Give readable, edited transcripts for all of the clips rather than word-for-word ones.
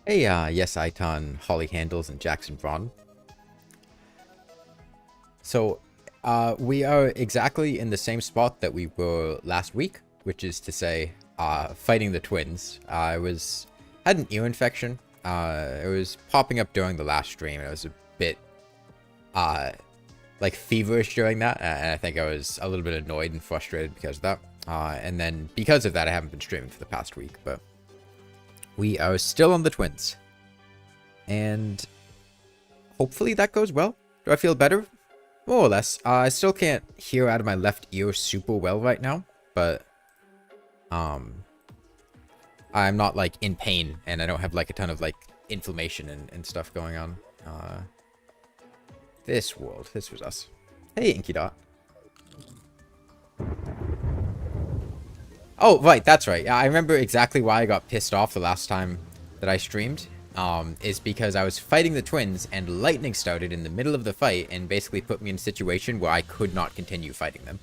Hey, yes, Iton, Holly Handles, and Jackson Braun. So, we are exactly in the same spot that we were last week, which is to say, fighting the twins. Had an ear infection. It was popping up during the last stream, and I was a bit, like feverish during that, and I think I was a little bit annoyed and frustrated because of that. And then because of that, I haven't been streaming for the past week, but we are still on the twins. And hopefully that goes well. Do I feel better? More or less. I still can't hear out of my left ear super well right now, but I'm not like in pain, and I don't have like a ton of like inflammation and stuff going on. This was us. Hey, Inky Dot. Oh, right, that's right. Yeah, I remember exactly why I got pissed off the last time that I streamed. Is because I was fighting the twins and lightning started in the middle of the fight and basically put me in a situation where I could not continue fighting them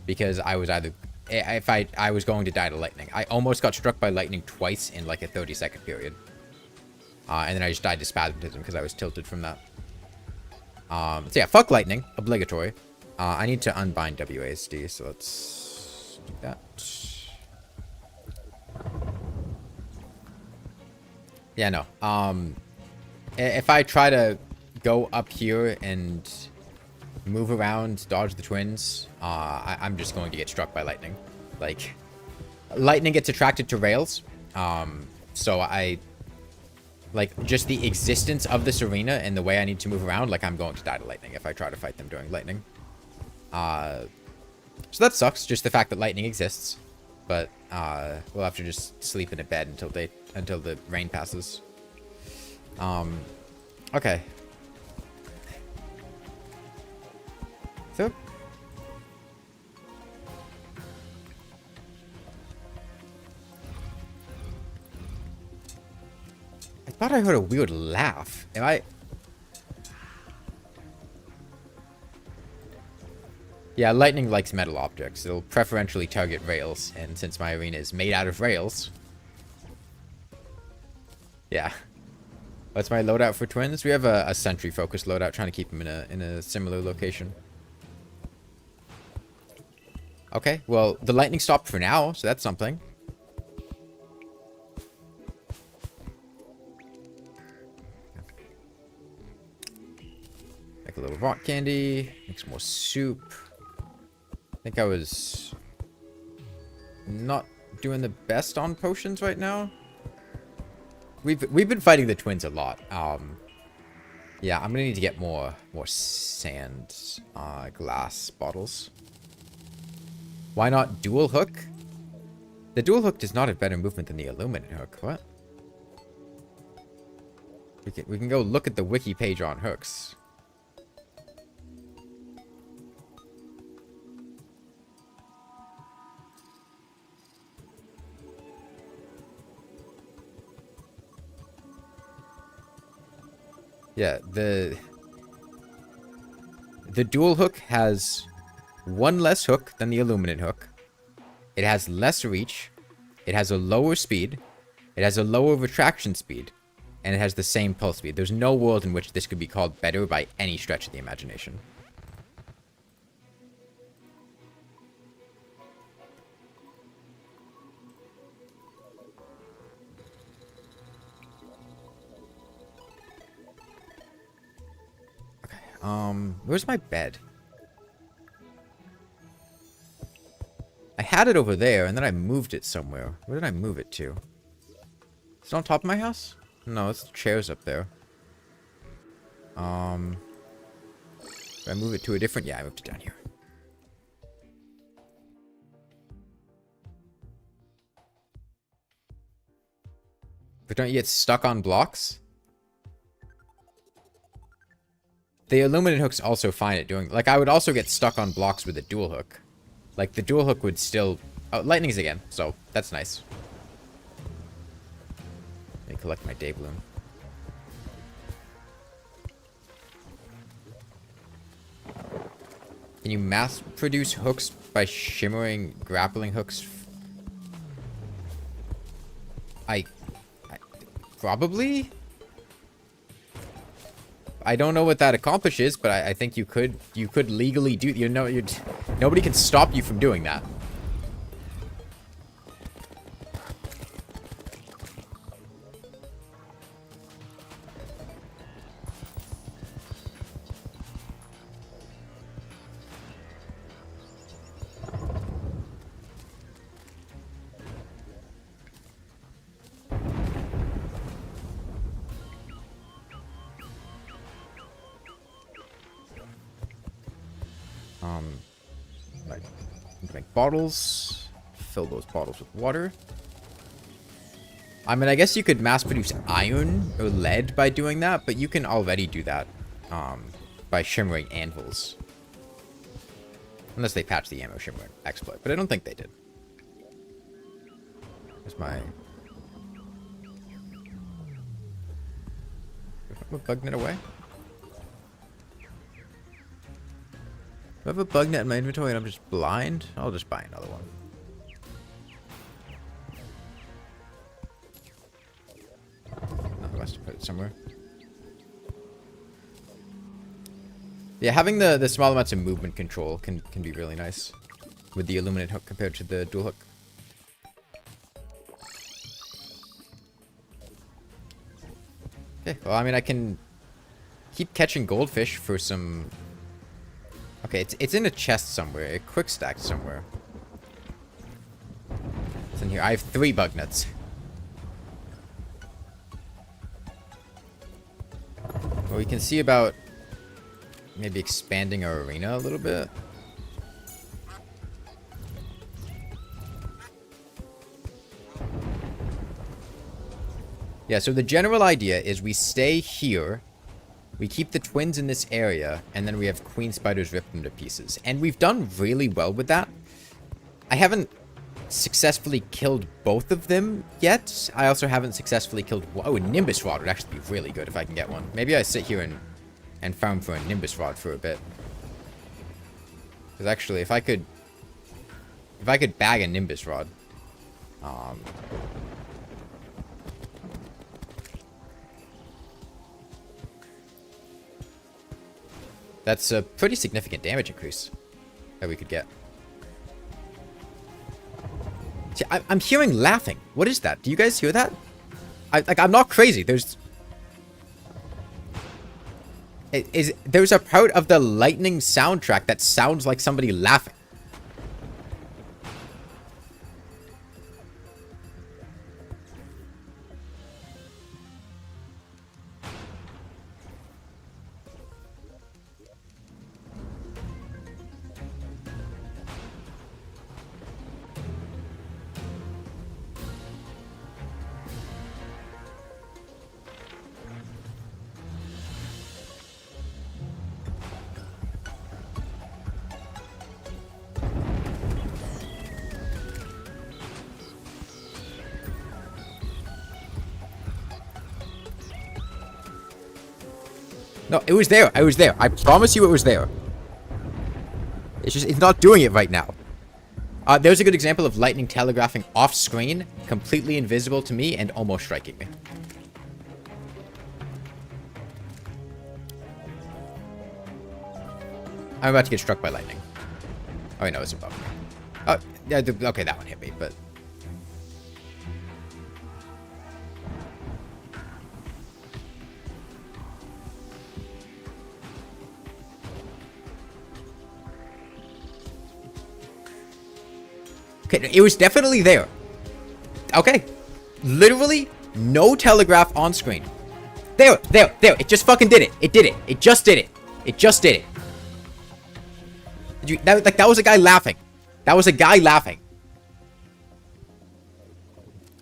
because I was either if I was going to die to lightning. I almost got struck by lightning twice in like a 30-second period, and then I just died to spasmodism because I was tilted from that. So yeah, fuck lightning, obligatory. I need to unbind WASD, so let's do that. Yeah, no. If I try to go up here and move around, dodge the twins, I'm just going to get struck by lightning. Like, lightning gets attracted to rails. So like, just the existence of this arena and the way I need to move around, like, I'm going to die to lightning if I try to fight them during lightning. So that sucks, just the fact that lightning exists. But, we'll have to just sleep in a bed until the rain passes. Okay. So. I thought I heard a weird laugh. Am I? Yeah, lightning likes metal objects. It'll preferentially target rails, and since my arena is made out of rails... Yeah. What's my loadout for twins? We have a sentry-focused loadout, trying to keep them in a similar location. Okay, well, the lightning stopped for now, so that's something. Make a little rock candy. Make some more soup. I think I was not doing the best on potions right now. We've been fighting the twins a lot. Yeah, I'm gonna need to get more sand glass bottles. Why not dual hook? The dual hook does not have better movement than the illuminate hook. What? We can go look at the wiki page on hooks. Yeah, the dual hook has one less hook than the illuminate hook. It has less reach. It has a lower speed. It has a lower retraction speed. And it has the same pulse speed. There's no world in which this could be called better by any stretch of the imagination. Where's my bed? I had it over there, and then I moved it somewhere. Where did I move it to? Is it on top of my house? No, it's the chairs up there. Did I move it to a different... Yeah, I moved it down here. But don't you get stuck on blocks? The illuminate hook's also fine at doing... Like, I would also get stuck on blocks with a dual hook. Like, the dual hook would still... Oh, lightning's again, so that's nice. Let me collect my day bloom. Can you mass produce hooks by shimmering grappling hooks? Probably. I don't know what that accomplishes, but I think you could legally do, you know, nobody can stop you from doing that. Like, make bottles, fill those bottles with water. I mean, I guess you could mass produce iron or lead by doing that, but you can already do that by shimmering anvils. Unless they patched the ammo shimmer exploit, but I don't think they did. There's my... bug net away? Do I have a bug net in my inventory and I'm just blind? I'll just buy another one. No, I must have put it somewhere. Yeah, having the small amounts of movement control can be really nice with the illuminate hook compared to the dual hook. Okay, well, I mean, I can keep catching goldfish for some... Okay, it's in a chest somewhere. A quick stack somewhere. It's in here. I have 3 bug nuts. Well, we can see about maybe expanding our arena a little bit. Yeah, so the general idea is we stay here. We keep the twins in this area, and then we have queen spiders rip them to pieces. And we've done really well with that. I haven't successfully killed both of them yet. I also haven't successfully killed... Oh, a Nimbus Rod would actually be really good if I can get one. Maybe I sit here and farm for a Nimbus Rod for a bit. Because actually, if I could bag a Nimbus Rod... That's a pretty significant damage increase that we could get. See, I'm hearing laughing. What is that? Do you guys hear that? I'm not crazy. There's a part of the lightning soundtrack that sounds like somebody laughing. No, it was there. I was there. I promise you it was there. It's just, it's not doing it right now. There's a good example of lightning telegraphing off screen, completely invisible to me, and almost striking me. I'm about to get struck by lightning. Oh, wait, no, it's above me. Oh, yeah, okay, that one hit me, but... Okay, it was definitely there. Okay. Literally, no telegraph on screen. There. It just fucking did it. It did it. It just did it. It just did it. That was a guy laughing. That was a guy laughing.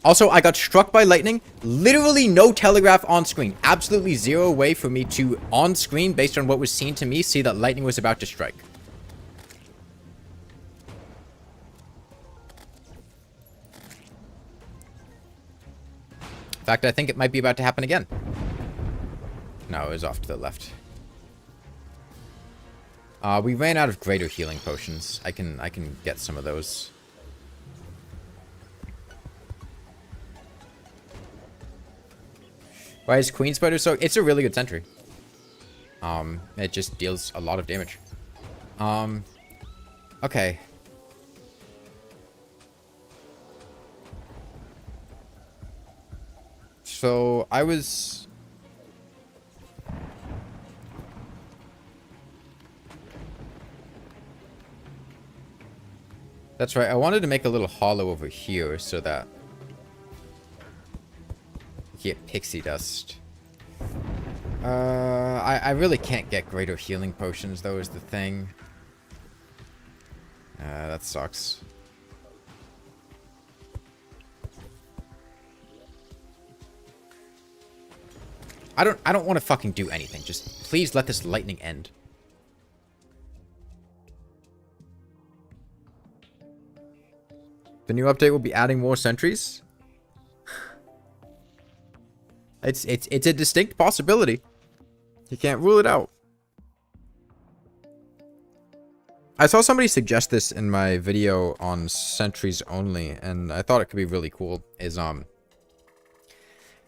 Also, I got struck by lightning. Literally no telegraph on screen. Absolutely zero way for me to, on screen, based on what was seen to me, see that lightning was about to strike. In fact, I think it might be about to happen again. No, it was off to the left. We ran out of greater healing potions. I can get some of those. Why is Queen Spider so... It's a really good sentry. It just deals a lot of damage. Okay. So, I was... That's right, I wanted to make a little hollow over here so that... you get pixie dust. I really can't get greater healing potions, though, is the thing. That sucks. I don't want to fucking do anything. Just please let this lightning end. The new update will be adding more sentries. It's a distinct possibility. You can't rule it out. I saw somebody suggest this in my video on sentries only, and I thought it could be really cool. Is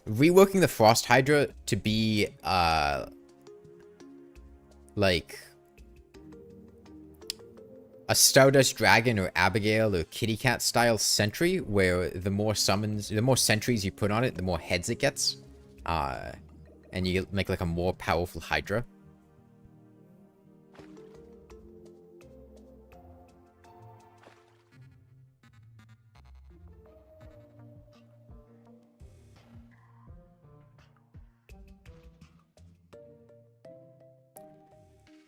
reworking the Frost Hydra to be like a Stardust Dragon or Abigail or Kitty Cat style sentry, where the more sentries you put on it, the more heads it gets. And you make like a more powerful Hydra.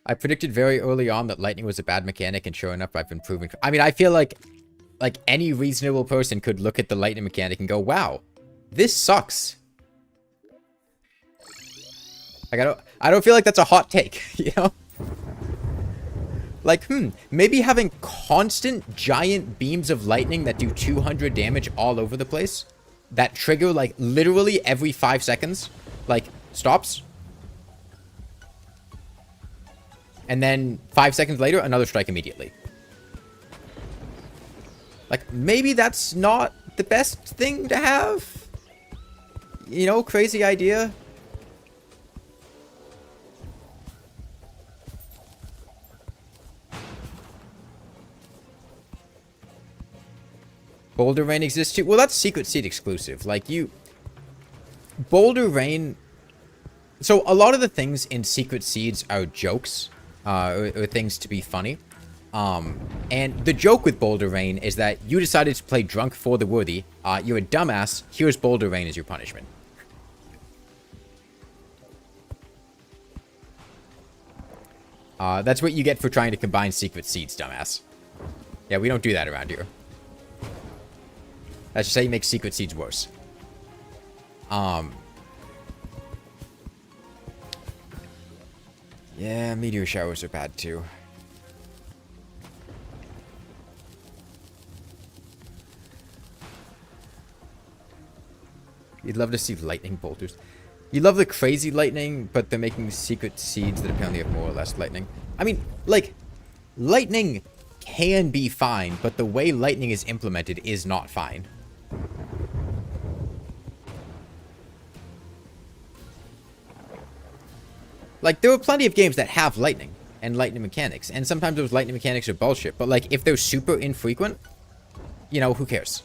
I predicted very early on that lightning was a bad mechanic, and sure enough, I've been proven... I mean, I feel like any reasonable person could look at the lightning mechanic and go, wow, this sucks. Like, I don't feel like that's a hot take, you know? Like, maybe having constant giant beams of lightning that do 200 damage all over the place, that trigger, like, literally every 5 seconds, like, stops. And then 5 seconds later, another strike immediately. Like, maybe that's not the best thing to have. You know, crazy idea. Boulder Rain exists too. Well, that's Secret Seed exclusive. Like, Boulder Rain... So, a lot of the things in Secret Seeds are jokes. Or things to be funny. And the joke with Boulder Rain is that you decided to play Drunk for the Worthy. You're a dumbass. Here's Boulder Rain as your punishment. That's what you get for trying to combine Secret Seeds, dumbass. Yeah, we don't do that around here. That's just how you make Secret Seeds worse. Yeah, meteor showers are bad too. You'd love to see lightning bolters. You love the crazy lightning, but they're making Secret Seeds that apparently have more or less lightning. I mean, like, lightning can be fine, but the way lightning is implemented is not fine. Like, there are plenty of games that have lightning and lightning mechanics, and sometimes those lightning mechanics are bullshit, but, like, if they're super infrequent, you know, who cares?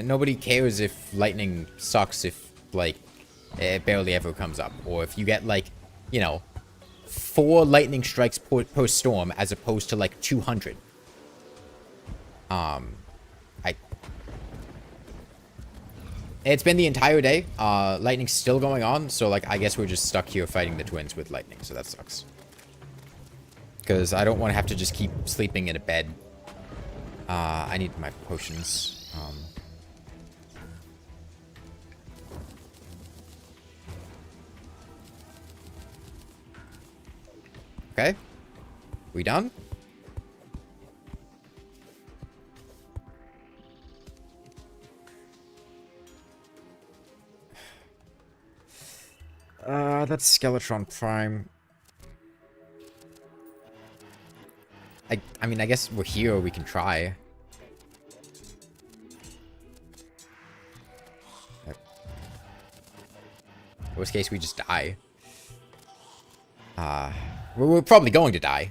Nobody cares if lightning sucks if, like, it barely ever comes up, or if you get, like, you know, 4 lightning strikes per storm as opposed to, like, 200. It's been the entire day. Lightning's still going on, so, like, I guess we're just stuck here fighting the twins with lightning, so that sucks. Because I don't want to have to just keep sleeping in a bed. I need my potions. Okay. We done? That's Skeletron Prime. I mean, I guess we're here, we can try. Worst case, we just die. We're probably going to die.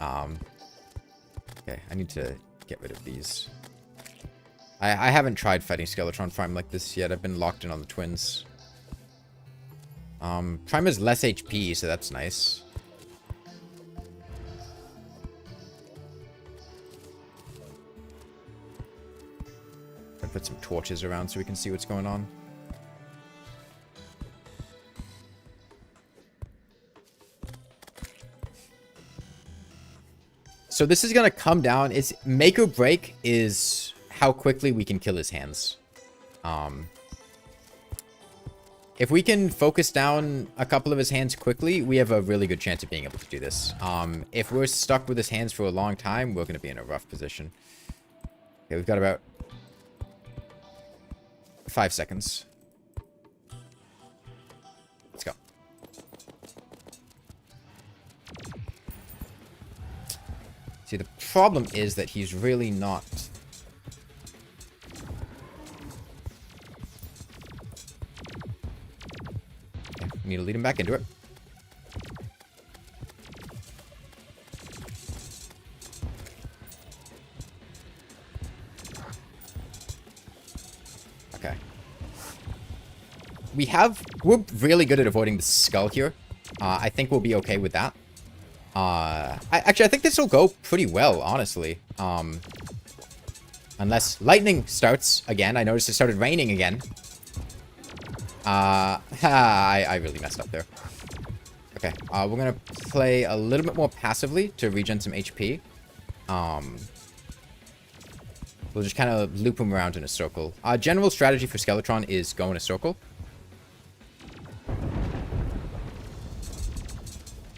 Okay, I need to get rid of these. I haven't tried fighting Skeletron Prime like this yet. I've been locked in on the twins. Prime has less HP, so that's nice. I'll put some torches around so we can see what's going on. So this is going to come down. It's make or break is how quickly we can kill his hands. If we can focus down a couple of his hands quickly, we have a really good chance of being able to do this. If we're stuck with his hands for a long time, we're going to be in a rough position. Okay, we've got about 5 seconds. Let's go. See, the problem is that he's really not... Okay, we need to lead him back into it. Okay. We're really good at avoiding the skull here. I think we'll be okay with that. Actually, I think this will go pretty well, honestly. Unless lightning starts again. I noticed it started raining again. I really messed up there. Okay, we're gonna play a little bit more passively to regen some HP. We'll just kind of loop him around in a circle. General strategy for Skeletron is go in a circle.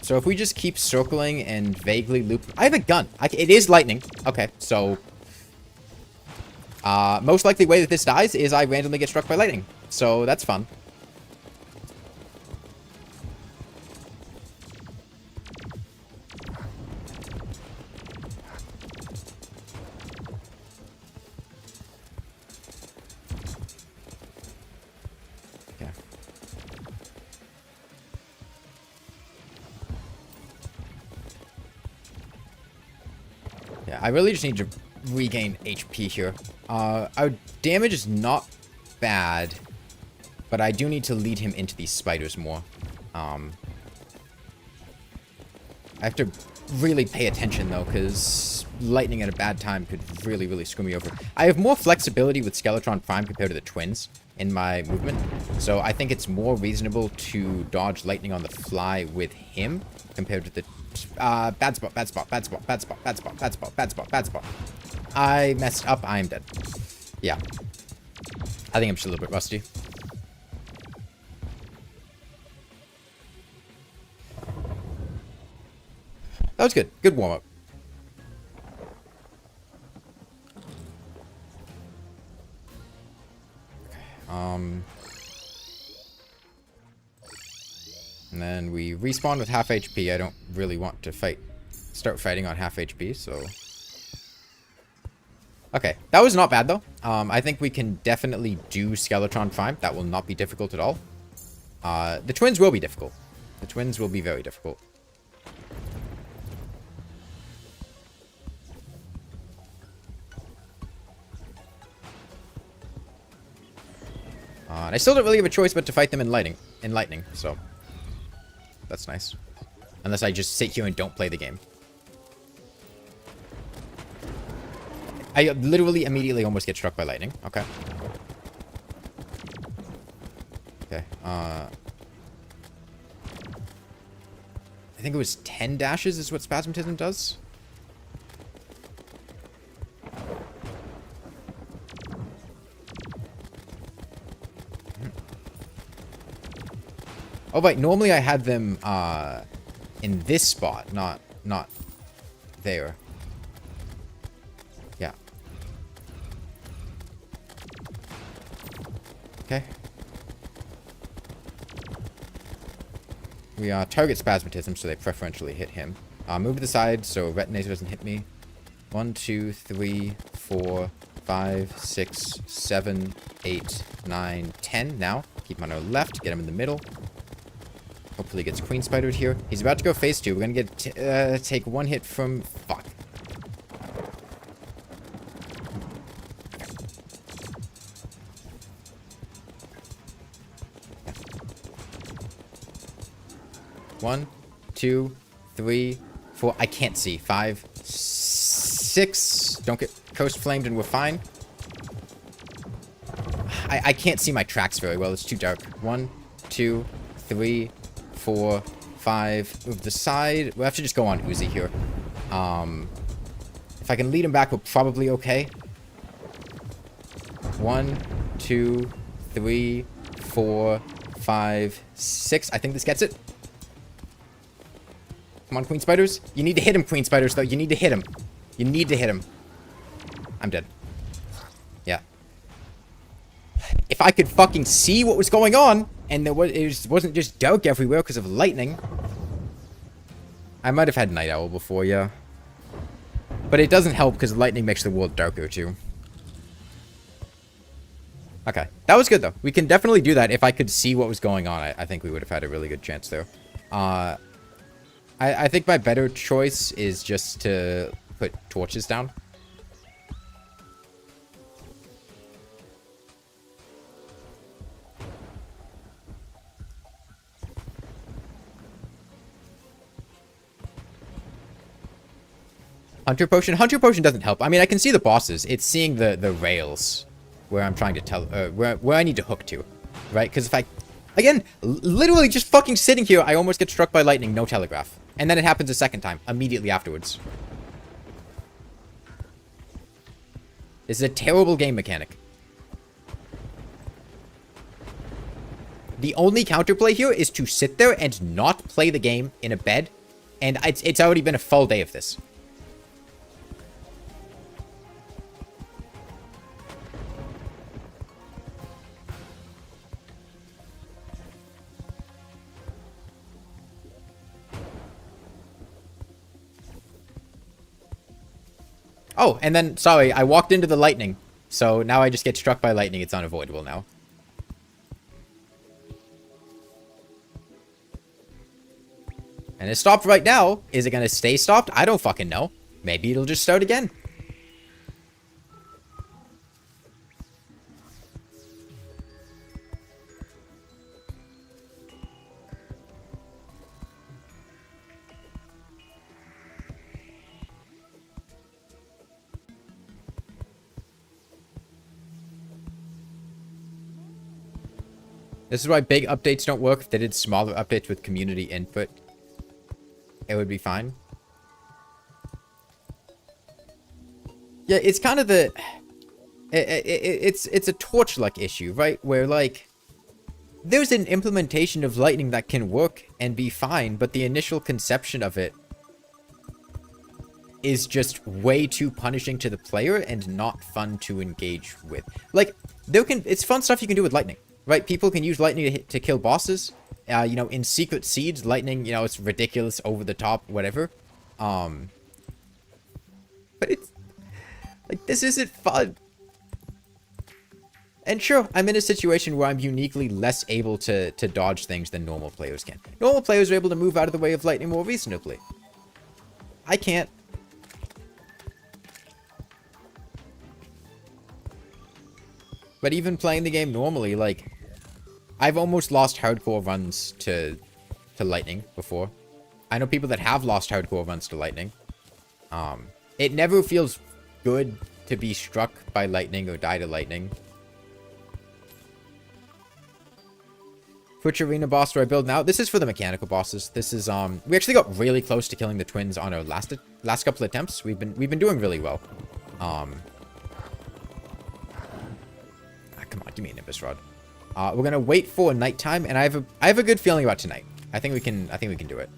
So if we just keep circling and vaguely loop... I have a gun. It is lightning. Okay, so... most likely way that this dies is I randomly get struck by lightning. So that's fun. Okay. Yeah, I really just need to regain HP here. Our damage is not bad, but I do need to lead him into these spiders more. I have to really pay attention, though, because lightning at a bad time could really, really screw me over. I have more flexibility with Skeletron Prime compared to the twins in my movement, so I think it's more reasonable to dodge lightning on the fly with him compared to the... bad spot, bad spot, bad spot, bad spot, bad spot, bad spot, bad spot, bad spot. I messed up. I am dead. Yeah. I think I'm just a little bit rusty. That was good. Good warm-up. And then we respawn with half HP. I don't really want to start fighting on half HP, so... Okay, that was not bad, though. I think we can definitely do Skeletron Prime. That will not be difficult at all. The twins will be difficult. The twins will be very difficult. And I still don't really have a choice but to fight them in lightning, so... That's nice. Unless I just sit here and don't play the game. I literally immediately almost get struck by lightning. Okay. Okay. I think it was 10 dashes is what Spasmatism does. Oh, right. Normally I had them in this spot, not there. Yeah. Okay. We target Spasmatism, so they preferentially hit him. Move to the side so Retinator doesn't hit me. 1, 2, 3, 4, 5, 6, 7, 8, 9, 10. Now, keep him on our left, get him in the middle. Hopefully gets queen spidered here. He's about to go phase 2. We're gonna get take one hit from... Fuck. One, two, three, four. I can't see. 5, 6. Don't get coast flamed and we're fine. I can't see my tracks very well. It's too dark. 1, 2, 3, 4, 5. Move the side. We'll have to just go on Uzi here. If I can lead him back, we're probably okay. 1, 2, 3, 4, 5, 6. I think this gets it. Come on, queen spiders. You need to hit him, queen spiders, though. You need to hit him. You need to hit him. I'm dead. Yeah. If I could fucking see what was going on, and it wasn't just dark everywhere because of lightning. I might have had Night Owl before, yeah. But it doesn't help because lightning makes the world darker, too. Okay. That was good, though. We can definitely do that. If I could see what was going on, I think we would have had a really good chance there. I think my better choice is just to put torches down. Hunter Potion? Hunter Potion doesn't help. I mean, I can see the bosses. It's seeing the rails where I'm trying to tell... where I need to hook to. Right? Because if I... Again, literally just fucking sitting here, I almost get struck by lightning, no telegraph. And then it happens a second time, immediately afterwards. This is a terrible game mechanic. The only counterplay here is to sit there and not play the game in a bed. And it's already been a full day of this. Oh, and then, sorry, I walked into the lightning. So now I just get struck by lightning. It's unavoidable now. And it stopped right now. Is it going to stay stopped? I don't fucking know. Maybe it'll just start again. This is why big updates don't work. If they did smaller updates with community input, it would be fine. Yeah, it's kind of the... It's a torch-like issue, right? Where, like, there's an implementation of lightning that can work and be fine, but the initial conception of it is just way too punishing to the player and not fun to engage with. Like, it's fun stuff you can do with lightning. Right, people can use lightning to kill bosses. You know, in Secret Seeds, lightning, you know, it's ridiculous, over the top, whatever. But it's... Like, this isn't fun. And sure, I'm in a situation where I'm uniquely less able to dodge things than normal players can. Normal players are able to move out of the way of lightning more reasonably. I can't. But even playing the game normally, like, I've almost lost hardcore runs to lightning before. I know people that have lost hardcore runs to lightning. It never feels good to be struck by lightning or die to lightning. Which arena boss do I build now? This is for the mechanical bosses. This is, we actually got really close to killing the twins on our last couple attempts. We've been doing really well. Come on, give me a Nimbus Rod. We're gonna wait for nighttime, and I have a good feeling about tonight. I think we can do it.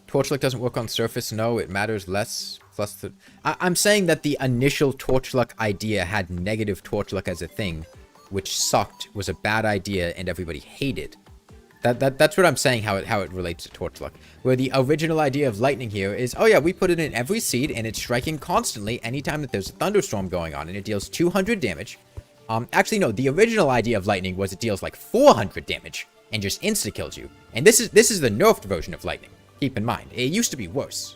Torchlight doesn't work on surface. No, it matters less. Plus, I'm saying that the initial Torchluck idea had negative Torchluck as a thing, which sucked, was a bad idea, and everybody hated. That's what I'm saying, how it relates to Torch Luck. Where the original idea of lightning here is, oh yeah, we put it in every seed, and it's striking constantly anytime that there's a thunderstorm going on, and it deals 200 damage. Actually, no, the original idea of lightning was it deals like 400 damage, and just insta-kills you. And this is the nerfed version of lightning. Keep in mind, it used to be worse.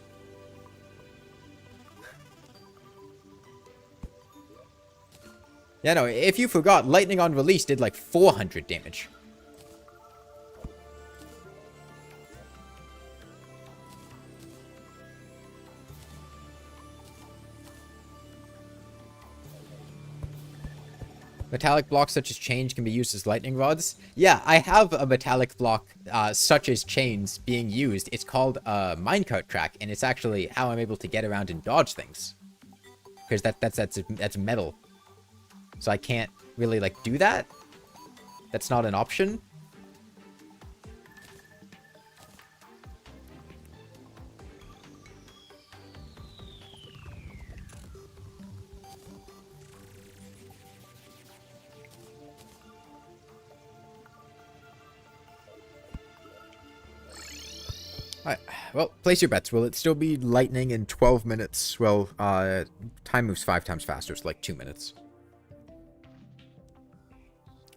Yeah, no, if you forgot, lightning on release did like 400 damage. Metallic blocks such as chains can be used as lightning rods. Yeah, I have a metallic block such as chains being used. It's called a minecart track, and it's actually how I'm able to get around and dodge things. Because that's metal. So I can't really, like, do that. That's not an option. Alright, well, place your bets. Will it still be lightning in 12 minutes? Well, time moves 5 times faster, so like 2 minutes.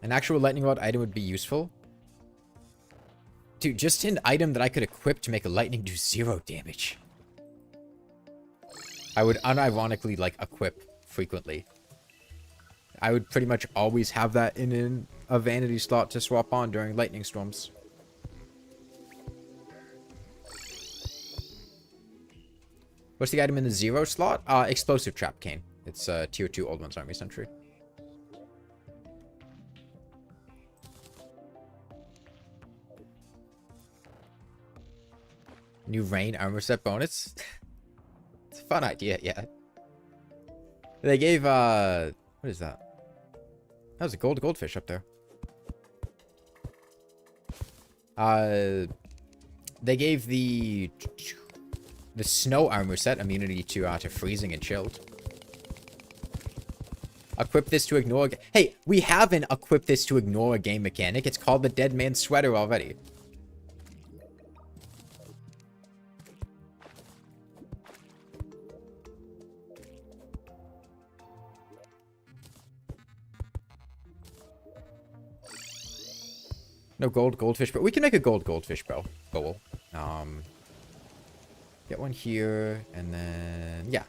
An actual lightning rod item would be useful. Dude, just an item that I could equip to make a lightning do 0 damage. I would unironically, like, equip frequently. I would pretty much always have that in a vanity slot to swap on during lightning storms. What's the item in the 0 slot? Explosive Trap Cane. It's tier 2 Old One's Army Sentry. New rain armor set bonus. It's a fun idea, yeah. They gave, what is that? That was a goldfish up there. They gave the snow armor set immunity to freezing and chilled. Equip this to ignore... Hey, we have an equip this to ignore a game mechanic. It's called the Dead Man's Sweater already. No goldfish, but we can make a goldfish bowl. Get one here, and then, yeah,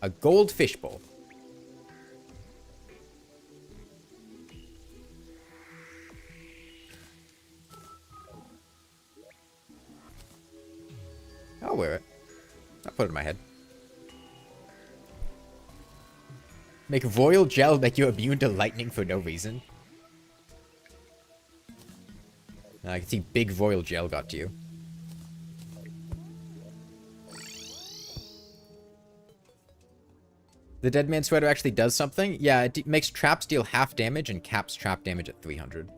a goldfish bowl. I'll wear it. I'll put it in my head. Make royal gel make you immune to lightning for no reason. I can see big royal gel got to you. The Dead Man Sweater actually does something. Yeah, it makes traps deal half damage and caps trap damage at 300.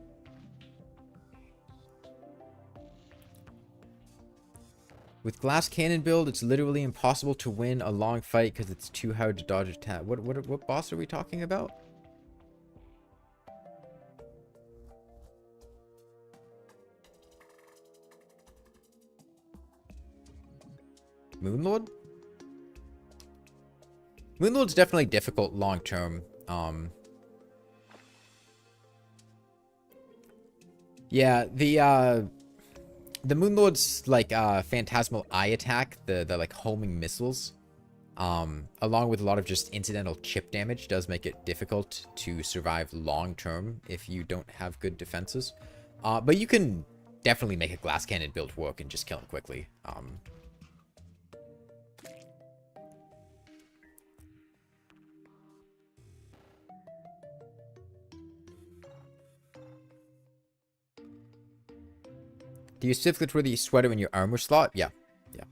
With glass cannon build, it's literally impossible to win a long fight because it's too hard to dodge attack. What boss are we talking about? Moonlord? Moonlord's definitely difficult long term. Yeah, the Moonlord's like phantasmal eye attack, the like homing missiles, along with a lot of just incidental chip damage, does make it difficult to survive long term if you don't have good defenses. But you can definitely make a glass cannon build work and just kill him quickly. Do you specifically throw the sweater in your armor slot? Yeah. Yeah.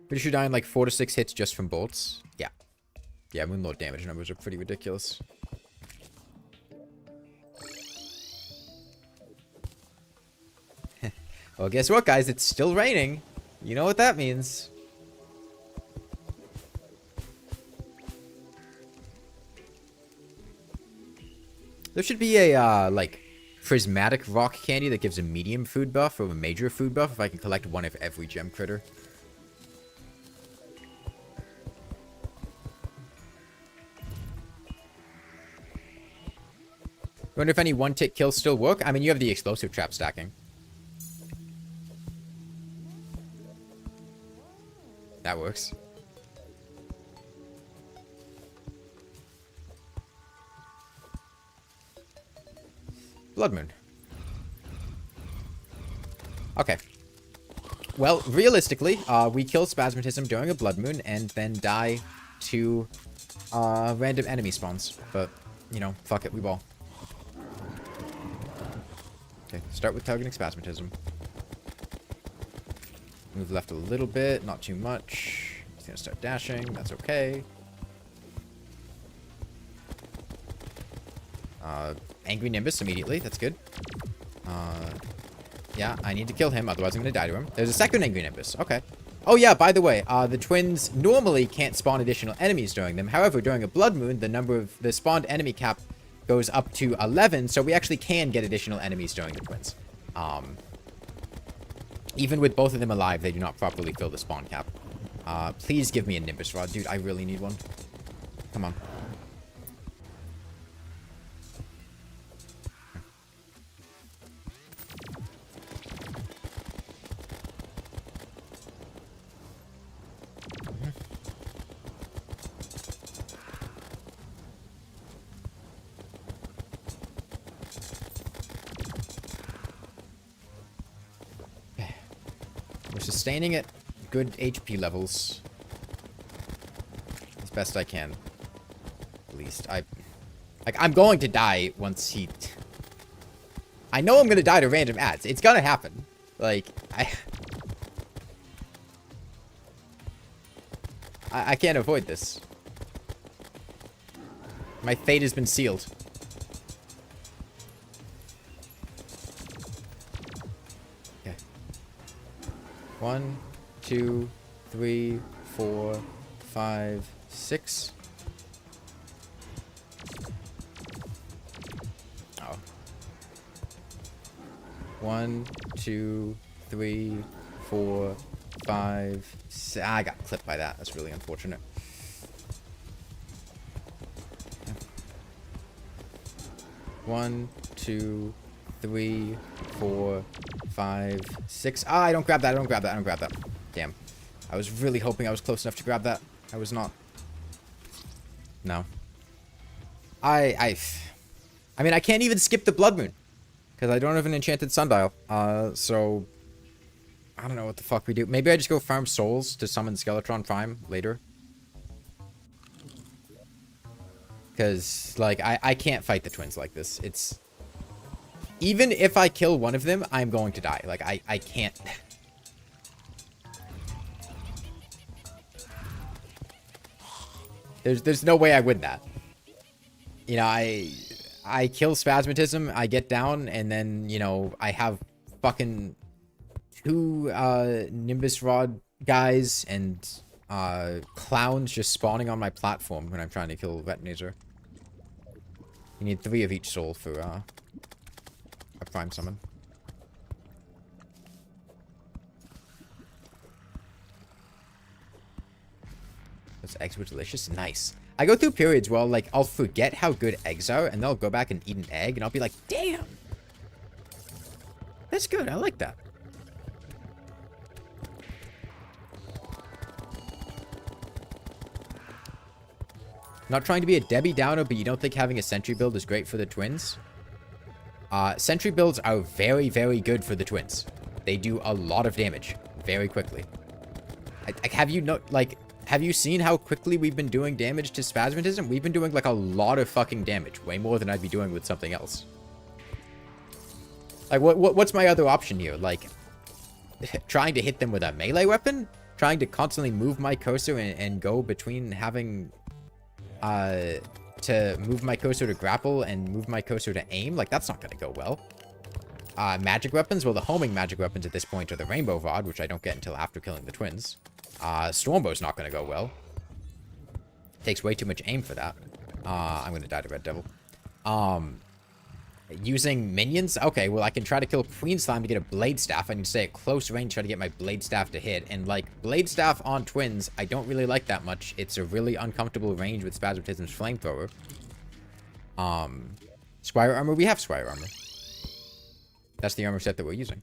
Pretty sure dying like 4 to 6 hits just from bolts. Yeah. Yeah, Moonlord damage numbers are pretty ridiculous. Well, guess what, guys? It's still raining. You know what that means. There should be a, like, prismatic rock candy that gives a medium food buff or a major food buff if I can collect one of every gem critter. Wonder if any one-tick kills still work? I mean, you have the explosive trap stacking. That works. Blood Moon. Okay. Well, realistically, we kill Spasmatism during a Blood Moon and then die to random enemy spawns. But, you know, fuck it, we ball. Okay, start with targeting Spasmatism. Move left a little bit, not too much. He's gonna start dashing, that's okay. Angry Nimbus immediately, that's good. Yeah, I need to kill him, otherwise I'm gonna die to him. There's a second Angry Nimbus, okay. Oh yeah, by the way, the twins normally can't spawn additional enemies during them. However, during a Blood Moon, the spawned enemy cap goes up to 11, so we actually can get additional enemies during the twins. Even with both of them alive, they do not properly fill the spawn cap. Please give me a Nimbus Rod, dude. I really need one. Come on. We're sustaining at good HP levels. As best I can. At least. I'm going to die once he... I know I'm going to die to random ads. It's going to happen. Like, I can't avoid this. My fate has been sealed. Okay. 1, 2, 3, 4, 5, 6. Oh. 1, 2, 3, 4, 5, 6. I got clipped by that. That's really unfortunate. 1, 2, 3, 4, 5, 6. Ah, I don't grab that. I don't grab that. I don't grab that. Damn. I was really hoping I was close enough to grab that. I was not. No. I mean, I can't even skip the Blood Moon. Because I don't have an enchanted sundial. So... I don't know what the fuck we do. Maybe I just go farm souls to summon Skeletron Prime later. Because, like, I can't fight the twins like this. It's... Even if I kill one of them, I'm going to die. Like, I can't... There's no way I win that. You know, I kill Spasmatism, I get down, and then, you know, I have fucking 2 Nimbus Rod guys and clowns just spawning on my platform when I'm trying to kill Retinazer. You need 3 of each soul for a prime summon. Those eggs were delicious. Nice. I go through periods where like I'll forget how good eggs are, and then I'll go back and eat an egg, and I'll be like, damn, that's good. I like that. Not trying to be a Debbie Downer, but you don't think having a sentry build is great for the twins? Sentry builds are very, very good for the twins. They do a lot of damage very quickly. Have you seen how quickly we've been doing damage to Spasmatism? We've been doing like a lot of fucking damage, way more than I'd be doing with something else. Like, what's my other option here? Like, trying to hit them with a melee weapon? Trying to constantly move my cursor and go between having... to move my cursor to grapple and move my cursor to aim? Like, that's not gonna go well. Magic weapons? Well, the homing magic weapons at this point are the Rainbow Rod, which I don't get until after killing the twins. Stormbow's not gonna go well. Takes way too much aim for that. I'm gonna die to Red Devil. Using minions? Okay, well, I can try to kill Queen Slime to get a Blade Staff. I need to stay at close range, try to get my Blade Staff to hit. And, like, Blade Staff on twins, I don't really like that much. It's a really uncomfortable range with Spasmatism's Flamethrower. Squire Armor? We have Squire Armor. That's the armor set that we're using.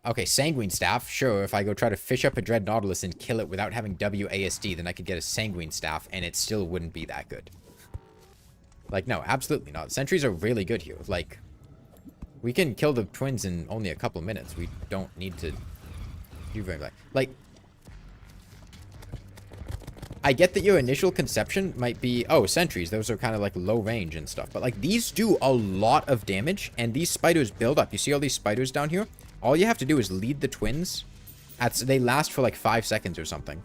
Okay, Sanguine Staff. Sure, if I go try to fish up a Dread Nautilus and kill it without having WASD, then I could get a Sanguine Staff, and it still wouldn't be that good. Like, no, absolutely not. Sentries are really good here. Like, we can kill the twins in only a couple minutes. We don't need to do very much. Like, I get that your initial conception might be, oh, sentries, those are kind of like low range and stuff. But, like, these do a lot of damage, and these spiders build up. You see all these spiders down here? All you have to do is lead the twins. They last for, like, 5 seconds or something.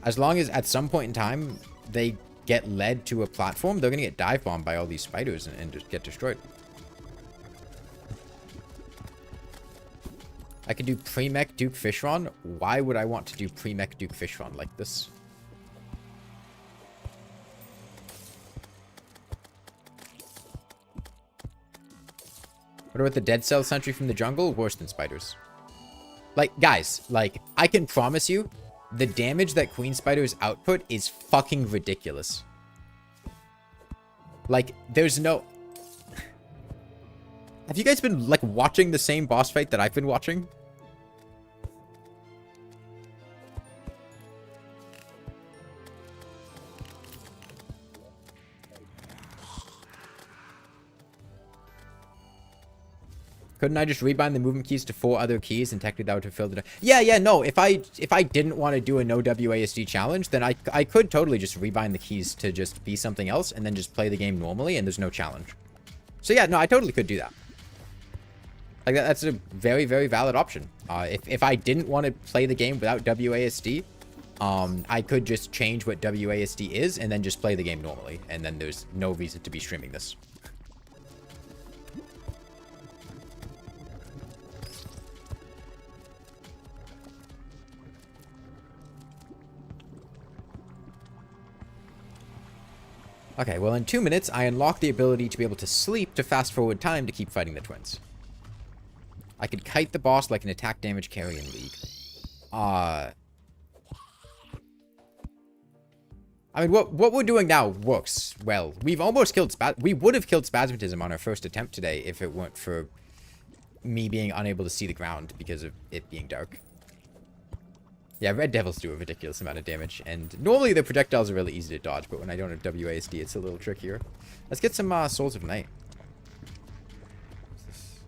As long as at some point in time they get led to a platform, they're going to get dive bombed by all these spiders and just get destroyed. I could do pre-mech Duke Fishron. Why would I want to do pre-mech Duke Fishron like this? What about the Dead Cell Sentry from the jungle? Worse than spiders. Like, guys, like, I can promise you, the damage that Queen Spiders output is fucking ridiculous. Like, there's no... Have you guys been, like, watching the same boss fight that I've been watching? Couldn't I just rebind the movement keys to 4 other keys and technically that would have filled it up? Yeah, no. If I didn't want to do a no WASD challenge, then I could totally just rebind the keys to just be something else and then just play the game normally and there's no challenge. So yeah, no, I totally could do that. Like that's a very, very valid option. If I didn't want to play the game without WASD, I could just change what WASD is and then just play the game normally. And then there's no reason to be streaming this. Okay, well in 2 minutes, I unlock the ability to be able to sleep to fast forward time to keep fighting the twins. I could kite the boss like an attack damage carry in League. I mean, what we're doing now works well. We've almost killed we would have killed Spasmatism on our first attempt today if it weren't for me being unable to see the ground because of it being dark. Yeah, Red Devils do a ridiculous amount of damage, and normally the projectiles are really easy to dodge, but when I don't have WASD, it's a little trickier. Let's get some Souls of Night. What's this?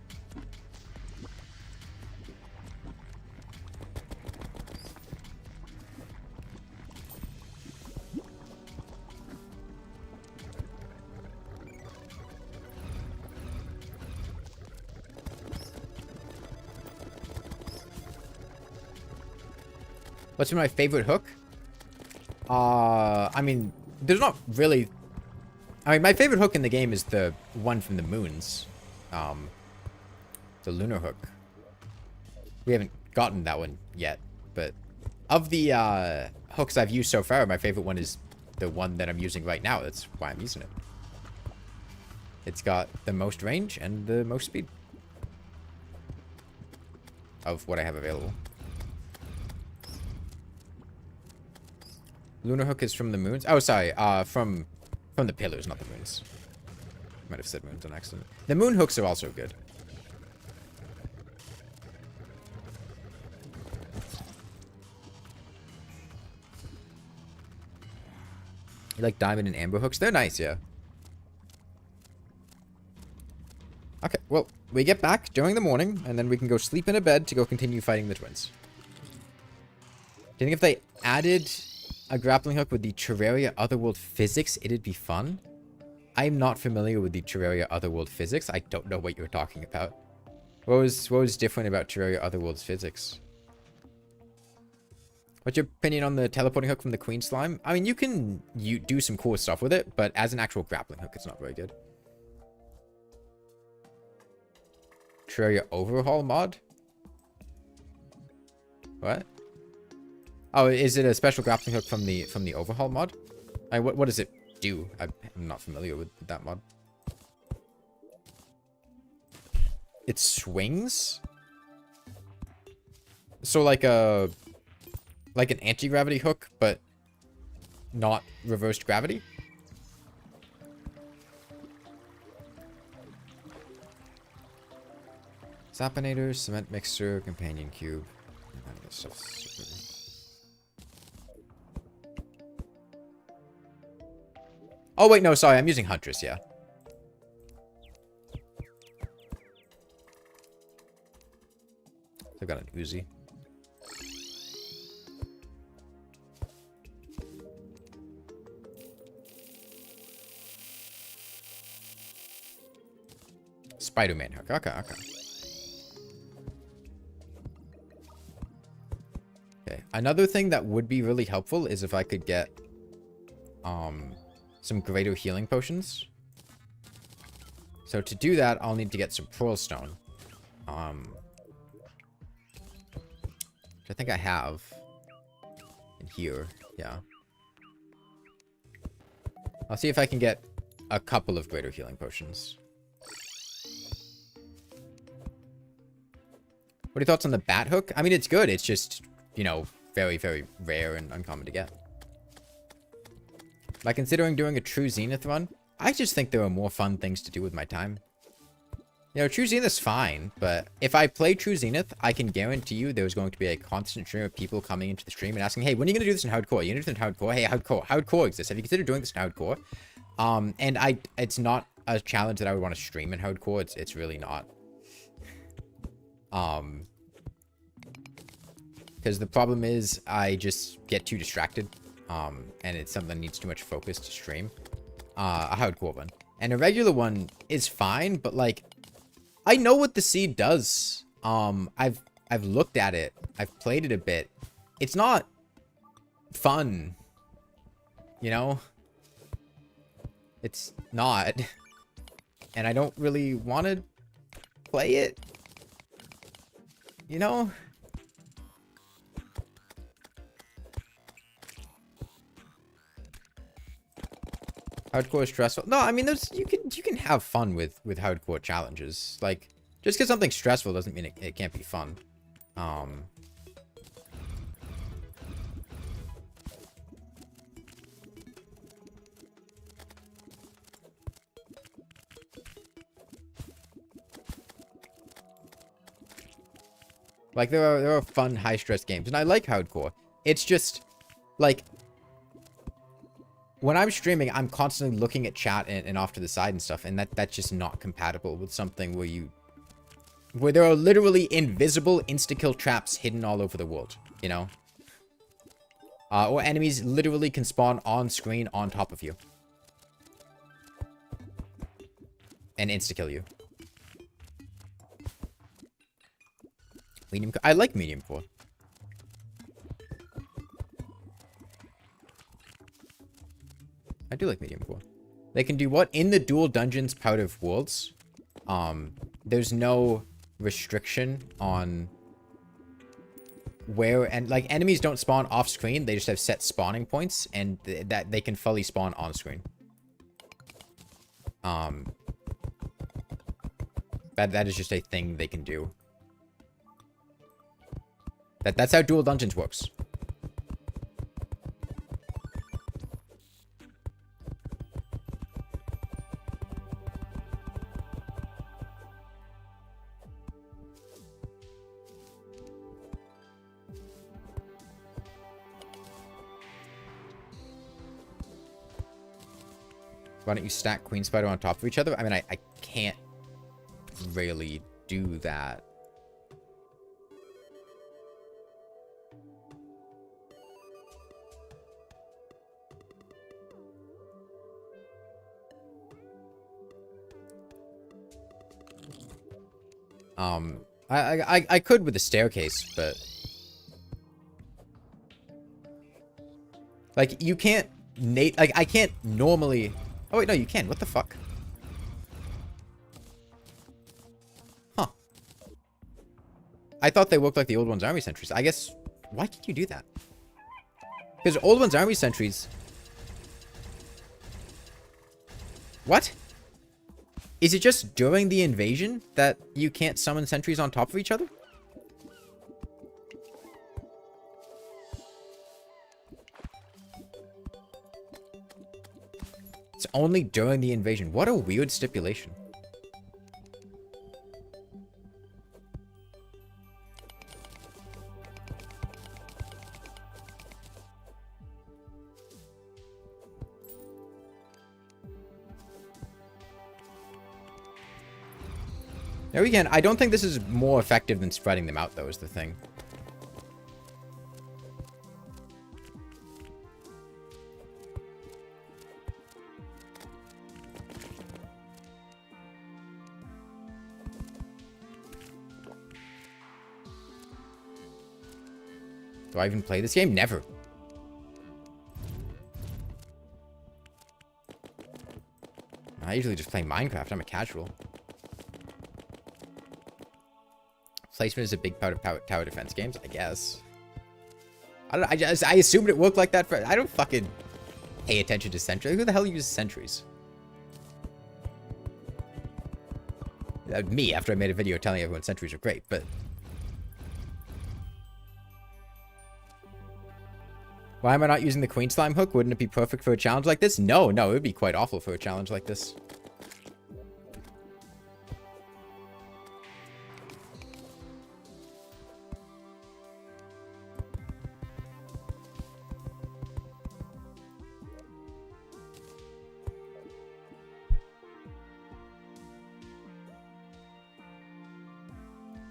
What's been my favorite hook? I mean, there's not really... I mean, my favorite hook in the game is the one from the moons. The lunar hook. We haven't gotten that one yet, but of the hooks I've used so far, my favorite one is the one that I'm using right now. That's why I'm using it. It's got the most range and the most speed of what I have available. Lunar hook is from the moons. Oh, sorry. From the pillars, not the moons. Might have said moons on accident. The moon hooks are also good. You like diamond and amber hooks? They're nice, yeah. Okay, well, we get back during the morning, and then we can go sleep in a bed to go continue fighting the twins. Do you think if they added a grappling hook with the Terraria Otherworld physics, it'd be fun? I'm not familiar with the Terraria Otherworld physics. I don't know what you're talking about. What was different about Terraria Otherworld's physics? What's your opinion on the teleporting hook from the Queen Slime? I mean, you can do some cool stuff with it, but as an actual grappling hook, it's not very good. Terraria Overhaul mod? What? Oh, is it a special grappling hook from the Overhaul mod? What is it do. I'm not familiar with that mod. It swings? So like an anti-gravity hook, but not reversed gravity? Sapinator, cement mixer, companion cube. Oh wait, no, sorry, I'm using Huntress, yeah. I've got an Uzi. Spider-Man hook. Okay, okay. Okay. Another thing that would be really helpful is if I could get some greater healing potions. So to do that, I'll need to get some Pearl Stone. Which I think I have in here. Yeah. I'll see if I can get a couple of greater healing potions. What are your thoughts on the bat hook? I mean, it's good. It's just, you know, very, very rare and uncommon to get. By considering doing a True Zenith run, I just think there are more fun things to do with my time. You know, True Zenith's fine, but if I play True Zenith, I can guarantee you there's going to be a constant stream of people coming into the stream and asking, hey, when are you going to do this in hardcore? Are you going to do this in hardcore? Hey, hardcore exists. Have you considered doing this in hardcore? And it's not a challenge that I would want to stream in hardcore. It's really not. Because the problem is I just get too distracted. And it's something that needs too much focus to stream. A hardcore one. And a regular one is fine, but like, I know what the seed does. I've looked at it. I've played it a bit. It's not fun. You know? It's not. And I don't really want to play it. You know? Hardcore is stressful. No, I mean, you can have fun with hardcore challenges. Like, just because something's stressful doesn't mean it can't be fun. Like, there are fun high stress games, and I like hardcore. It's just like, when I'm streaming, I'm constantly looking at chat and off to the side and stuff, and that's just not compatible with something where there are literally invisible insta-kill traps hidden all over the world, you know? Or enemies literally can spawn on screen on top of you. And insta-kill you. Medium, I like medium core. I do like medium core. They can do what? In the dual dungeons part of worlds, there's no restriction on where, and like, enemies don't spawn off screen. They just have set spawning points, and that they can fully spawn on screen. That is just a thing they can do. That's how dual dungeons works. Why don't you stack Queen Spider on top of each other? I mean, I can't really do that. I could with the staircase, but like, you can't like, I can't normally. Oh wait, no, you can. What the fuck? Huh. I thought they worked like the old one's army sentries. I guess, why can't you do that? Because old one's army sentries, What? Is it just during the invasion that you can't summon sentries on top of each other? It's only during the invasion. What a weird stipulation. Now again, I don't think this is more effective than spreading them out, though, is the thing. Do I even play this game? Never. I usually just play Minecraft. I'm a casual. Placement is a big part of tower defense games, I guess. I don't know. I assumed it worked like that for... I don't fucking pay attention to sentries. Who the hell uses sentries? Me, after I made a video telling everyone sentries are great, but... Why am I not using the Queen Slime hook? Wouldn't it be perfect for a challenge like this? No, it would be quite awful for a challenge like this.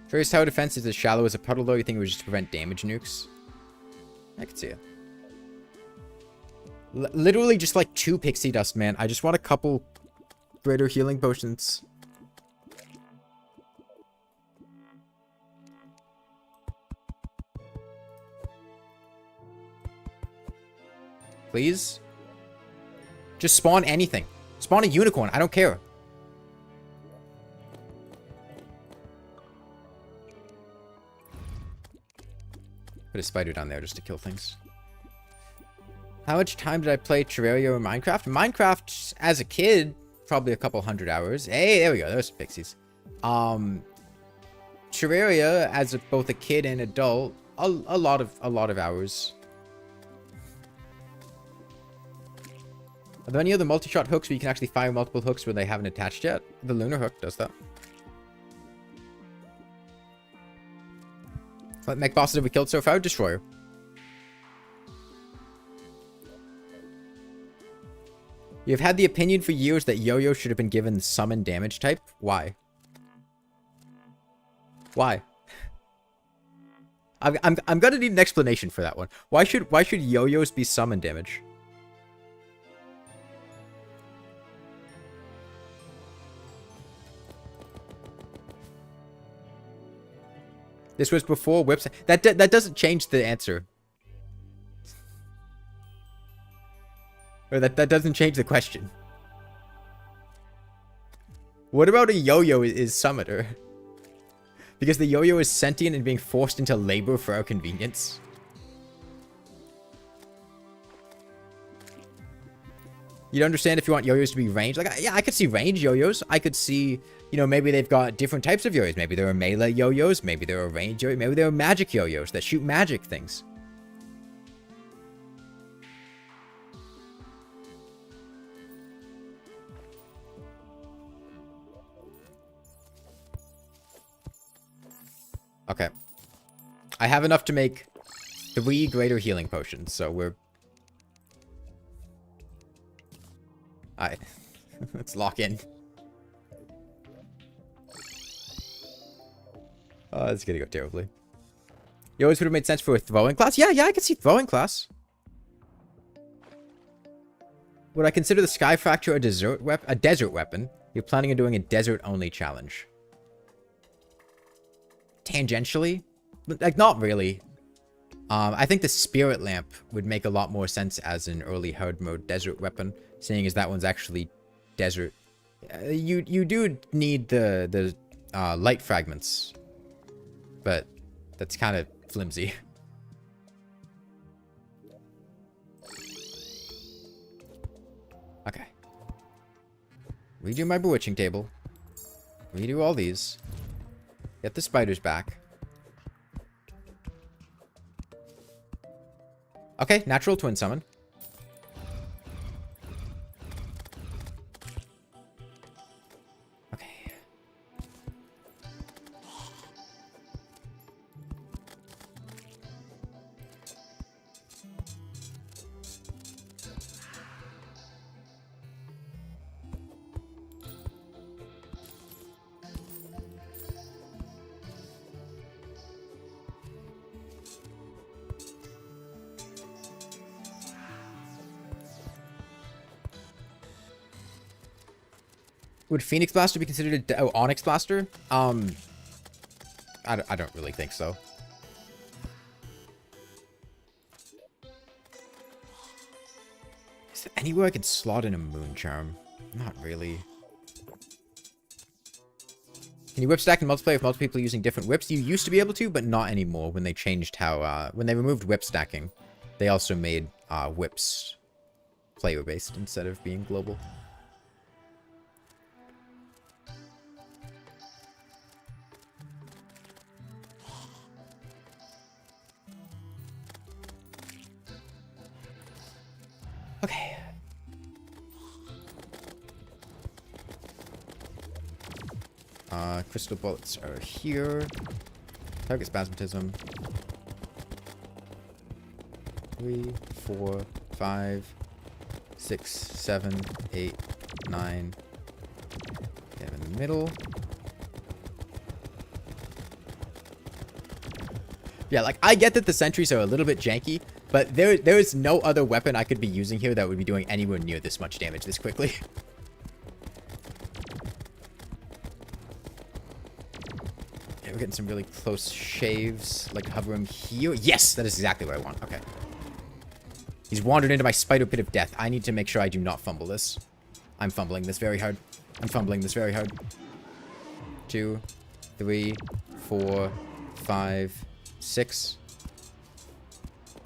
First tower defense is as shallow as a puddle, though. You think it would just prevent damage nukes? I could see it. Literally just like 2 pixie dust, man. I just want a couple greater healing potions. Please? Just spawn anything. Spawn a unicorn. I don't care. Put a spider down there just to kill things. How much time did I play Terraria or Minecraft? Minecraft, as a kid, probably a couple 100 hours. Hey, there we go. There's pixies. Terraria, as both a kid and adult, a lot of hours. Are there any other multi-shot hooks where you can actually fire multiple hooks where they haven't attached yet? The lunar hook does that. What mech bosses have we killed so far? Destroyer. You've had the opinion for years that Yo-Yo should have been given summon damage type. Why? Why? I'm gonna need an explanation for that one. Why should Yo-Yos be summon damage? This was before whips. That doesn't change the answer. Or that doesn't change the question. What about a yo-yo is summoner? Because the yo-yo is sentient and being forced into labor for our convenience. You'd understand if you want yo-yos to be ranged. Like, yeah, I could see range yo-yos. I could see, you know, maybe they've got different types of yo-yos. Maybe there are melee yo-yos. Maybe there are range yo-yos. Maybe there are magic yo-yos that shoot magic things. Okay. I have enough to make 3 greater healing potions, so we're... Let's lock in. Oh, this is gonna go terribly. You always would have made sense for a throwing class? Yeah, I could see throwing class. Would I consider the Sky Fracture a desert weapon? You're planning on doing a desert-only challenge. Tangentially? Like, not really. I think the Spirit Lamp would make a lot more sense as an early hard mode desert weapon, seeing as that one's actually desert. You do need the light fragments, but that's kind of flimsy. Okay. Redo my bewitching table. Redo all these. Get the spiders back. Okay, natural twin summon. Okay. Would Phoenix Blaster be considered a Onyx Blaster? I don't really think so. Is there anywhere I could slot in a Moon Charm? Not really. Can you whip stack and multiplayer with multiple people using different whips? You used to be able to, but not anymore when they changed how, when they removed whip stacking. They also made whips player-based instead of being global. Okay. Crystal bullets are here. Target spasmatism. 3, 4, 5, 6, 7, 8, 9. Get him in the middle. Yeah, like, I get that the sentries are a little bit janky, but there is no other weapon I could be using here that would be doing anywhere near this much damage this quickly. Okay, we're getting some really close shaves. Like, hover him here. Yes! That is exactly what I want. Okay. He's wandered into my spider pit of death. I need to make sure I do not fumble this. I'm fumbling this very hard. I'm fumbling this very hard. 2, 3, 4, 5, 6.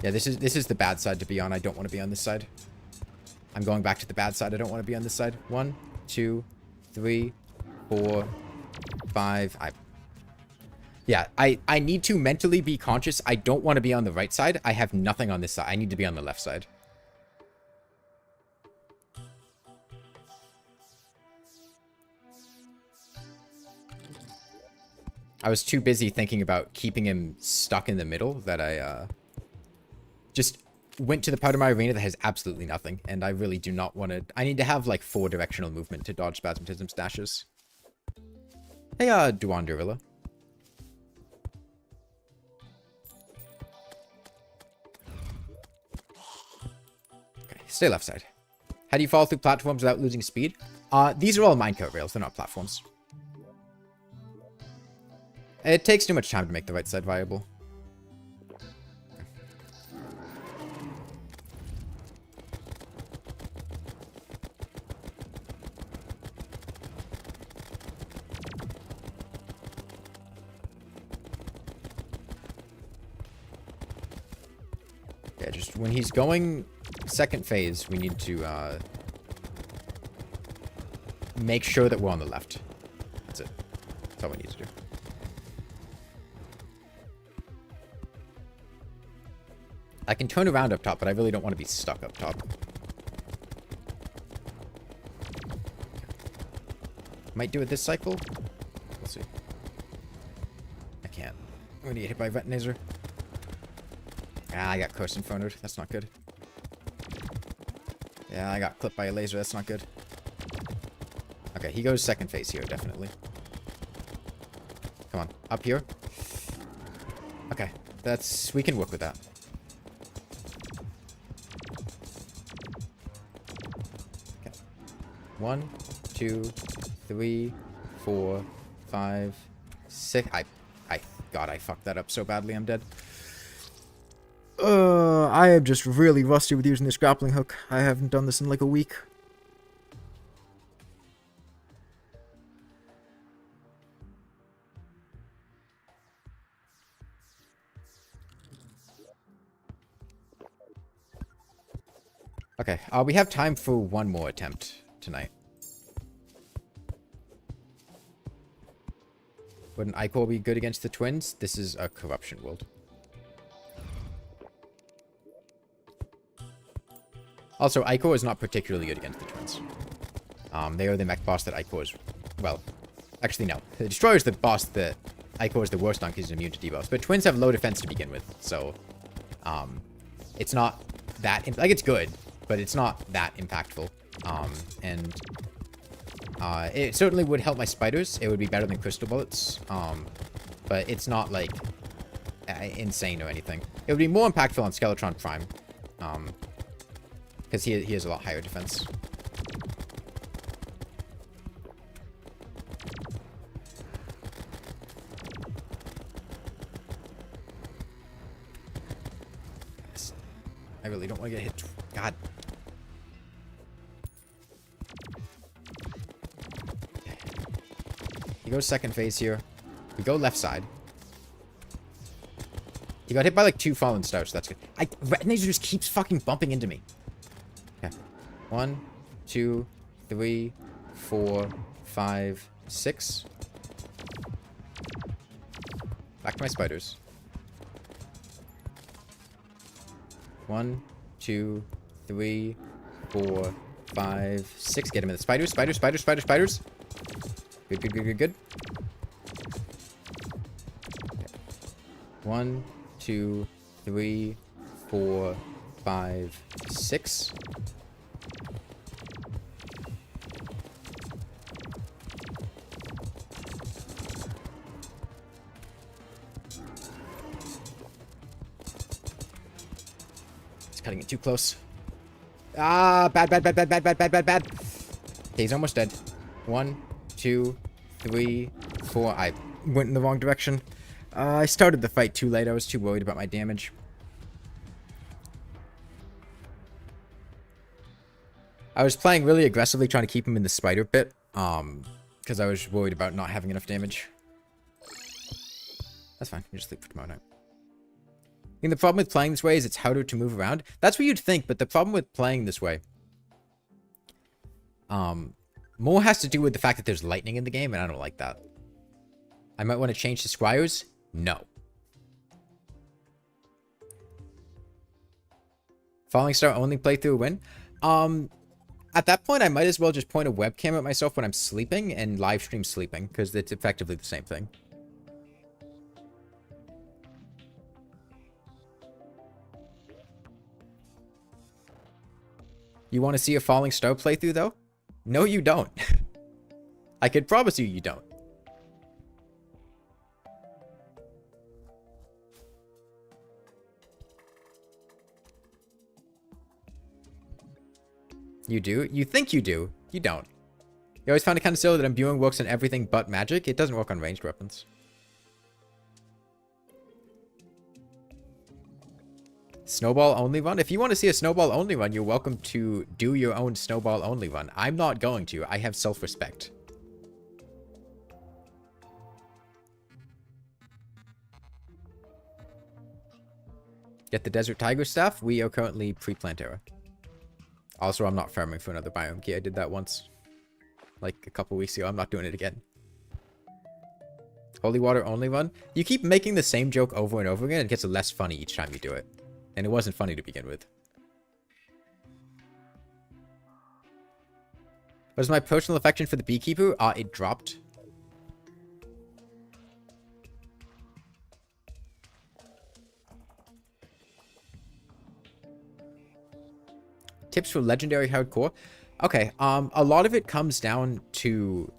Yeah, this is the bad side to be on. I don't want to be on this side. I'm going back to the bad side. I don't want to be on this side. 1, 2, 3, 4, 5. Yeah, I need to mentally be conscious. I don't want to be on the right side. I have nothing on this side. I need to be on the left side. I was too busy thinking about keeping him stuck in the middle that I just went to the part of my arena that has absolutely nothing. And I really do not want to... I need to have like 4 directional movement to dodge Spasmatism stashes. Hey, Duan Gorilla. Okay, stay left side. How do you fall through platforms without losing speed? These are all minecart rails. They're not platforms. It takes too much time to make the right side viable. Yeah, just when he's going second phase, we need to make sure that we're on the left. That's it. That's all we need to do. I can turn around up top, but I really don't want to be stuck up top. Might do it this cycle. We'll see. I can't. I'm gonna get hit by Retinazer. Ah, I got Curse Infernoed. That's not good. Yeah, I got clipped by a laser. That's not good. Okay, he goes second phase here, definitely. Come on. Up here. Okay. That's... we can work with that. Okay. 1, 2, 3, 4, 5, 6. God, I fucked that up so badly. I'm dead. I am just really rusty with using this grappling hook. I haven't done this in like a week. Okay, we have time for one more attempt tonight. Wouldn't Ichor be good against the twins? This is a corruption world. Also, Ichor is not particularly good against the twins. They are the mech boss that Ichor is... Well, actually, no. The Destroyer is the boss that Ichor is the worst on because he's immune to debuffs. But twins have low defense to begin with, so... it's not that... Like, it's good, but it's not that impactful. It certainly would help my spiders. It would be better than crystal bullets. But it's not, like, insane or anything. It would be more impactful on Skeletron Prime. Because he has a lot higher defense. I really don't want to get hit. God. He goes second phase here. We go left side. He got hit by like 2 fallen stars, so that's good. Retinator just keeps fucking bumping into me. Okay. 1, 2, 3, 4, 5, 6. Back to my spiders. 1, 2, 3, 4, 5, 6. Get him in the spiders, spiders, spiders, spiders, spiders. Good, good, good, good, good. Okay. 1, 2, 3, 4, 5, 6. It's cutting it too close. Ah, bad, bad, bad, bad, bad, bad, bad, bad, bad. Okay, he's almost dead. 1, 2, 3, 4. I went in the wrong direction. I started the fight too late. I was too worried about my damage. I was playing really aggressively, trying to keep him in the spider pit. Because I was worried about not having enough damage. That's fine. You just sleep for tomorrow night. I think the problem with playing this way is it's harder to move around. That's what you'd think, but the problem with playing this way... more has to do with the fact that there's lightning in the game, and I don't like that. I might want to change to Squires. No. Falling Star only playthrough win? At that point, I might as well just point a webcam at myself when I'm sleeping and live stream sleeping, because it's effectively the same thing. You want to see a Falling Star playthrough, though? No, you don't. I can promise you, you don't. You do? You think you do. You don't. You always find it kind of silly that imbuing works on everything but magic. It doesn't work on ranged weapons. Snowball only run? If you want to see a snowball only run, you're welcome to do your own snowball only run. I'm not going to. I have self-respect. Get the Desert Tiger staff. We are currently pre-plant era. Also, I'm not farming for another biome key. I did that once. Like a couple weeks ago. I'm not doing it again. Holy water only run? You keep making the same joke over and over again. It gets less funny each time you do it. And it wasn't funny to begin with. What is my personal affection for the beekeeper? It dropped. Tips for legendary hardcore? Okay, a lot of it comes down to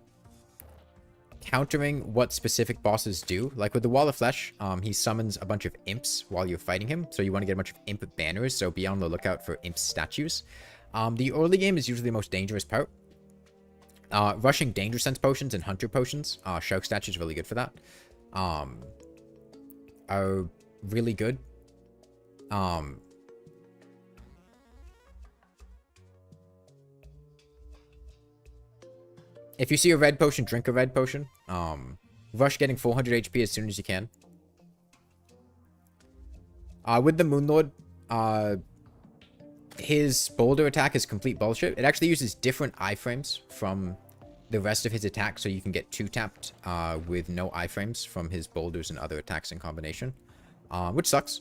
countering what specific bosses do. Like with the Wall of Flesh, he summons a bunch of imps while you're fighting him. So you want to get a bunch of imp banners, so be on the lookout for imp statues. The early game is usually the most dangerous part. Rushing Danger Sense potions and Hunter potions, Shark statues is really good for that. Are really good. If you see a red potion, drink a red potion. Rush getting 400 HP as soon as you can. With the Moonlord, his boulder attack is complete bullshit. It actually uses different iframes from the rest of his attack so you can get 2-tapped with no iframes from his boulders and other attacks in combination, which sucks.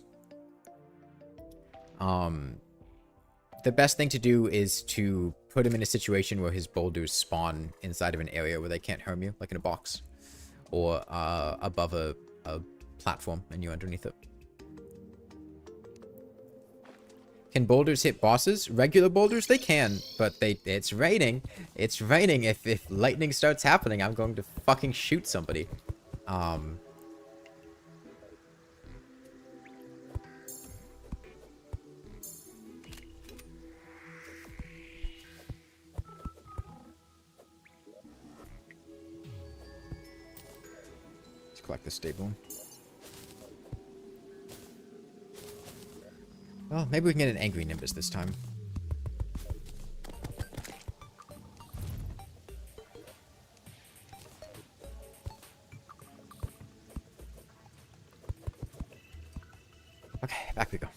The best thing to do is to put him in a situation where his boulders spawn inside of an area where they can't harm you, like in a box, or above a platform and you're underneath it. Can boulders hit bosses? Regular boulders, they can, but it's raining. It's raining. If lightning starts happening, I'm going to fucking shoot somebody. Let's collect the stable. Well, maybe we can get an angry Nimbus this time. Okay, back we go.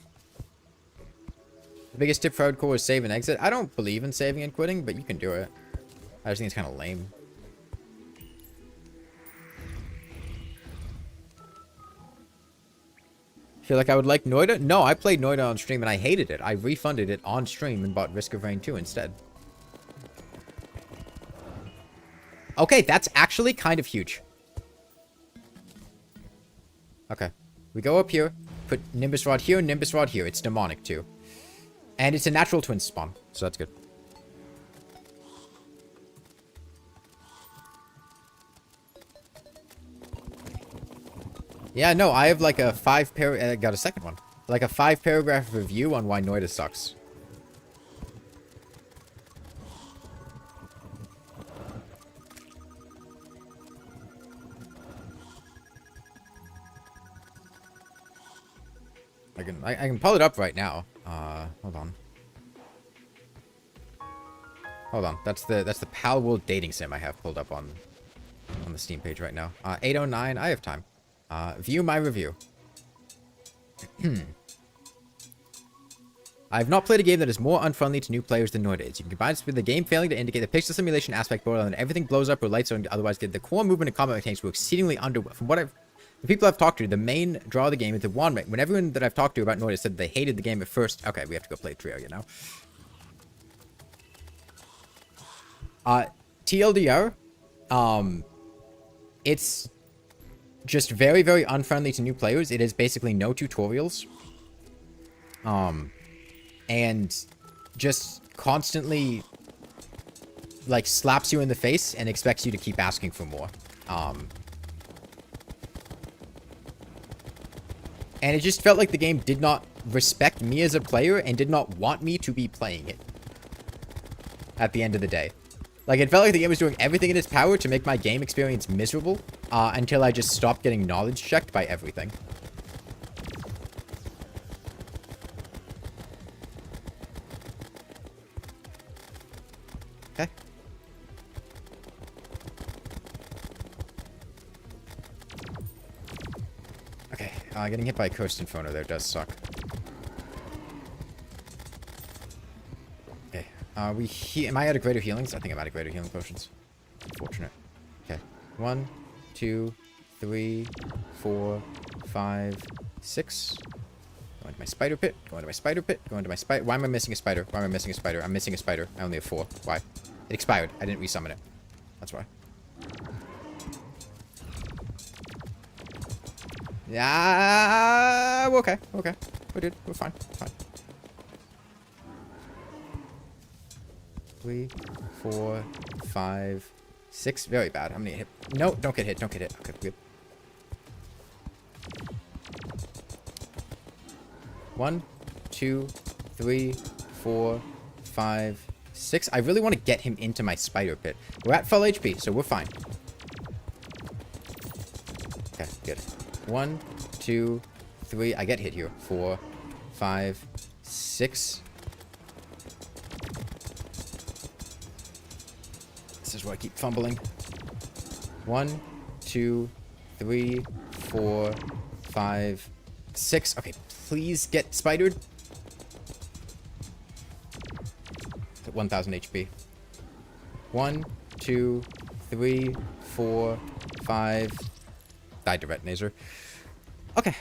The biggest tip for hardcore is save and exit. I don't believe in saving and quitting, but you can do it. I just think it's kind of lame. Feel like I would like Noida? No, I played Noida on stream and I hated it. I refunded it on stream and bought Risk of Rain 2 instead. Okay, that's actually kind of huge. Okay. We go up here, put Nimbus Rod here, Nimbus Rod here. It's demonic too. And it's a natural twin spawn, so that's good. Yeah, no, I have like a got a second one. Like a 5-paragraph review on why Noida sucks. I can pull it up right now. Hold on. Hold on. That's the Pal World dating sim I have pulled up on the Steam page right now. 809, I have time. View my review. I have not played a game that is more unfriendly to new players than Noida is. You can combine this with the game failing to indicate the pixel simulation aspect borderline and everything blows up or lights on otherwise good. The core movement and combat mechanics were exceedingly underwhelming. From what the people I've talked to, the main draw of the game is the wand. When everyone that I've talked to about Noida said they hated the game at first. Okay, we have to go play Terraria now. TLDR, it's just very, very unfriendly to new players. It is basically no tutorials. And just constantly, like, slaps you in the face and expects you to keep asking for more. And it just felt like the game did not respect me as a player and did not want me to be playing it. At the end of the day. Like, it felt like the game was doing everything in its power to make my game experience miserable, until I just stopped getting knowledge checked by everything. Okay. Okay, getting hit by a Coast Inferno there does suck. Am I out of greater healings? I think I'm out of greater healing potions. Unfortunate. Okay. 1, 2, 3, 4, 5, 6. Going to my spider pit. Going to my spider pit. Going to my spider. Why am I missing a spider? Why am I missing a spider? I'm missing a spider. I only have 4. Why? It expired. I didn't resummon it. That's why. Yeah. Okay. Okay. We're good. We're fine. Fine. 3, 4, 5, 6. Very bad. How many hit? No, don't get hit. Don't get hit. Okay, good. 1, 2, 3, 4, 5, 6. I really want to get him into my spider pit. We're at full HP, so we're fine. Okay, good. 1, 2, 3. I get hit here. 4, 5, 6. This is where I keep fumbling. 1, 2, 3, 4, 5, 6. Okay, please get spidered. At 1000 HP. 1, 2, 3, 4, 5. Died to retinator. Okay.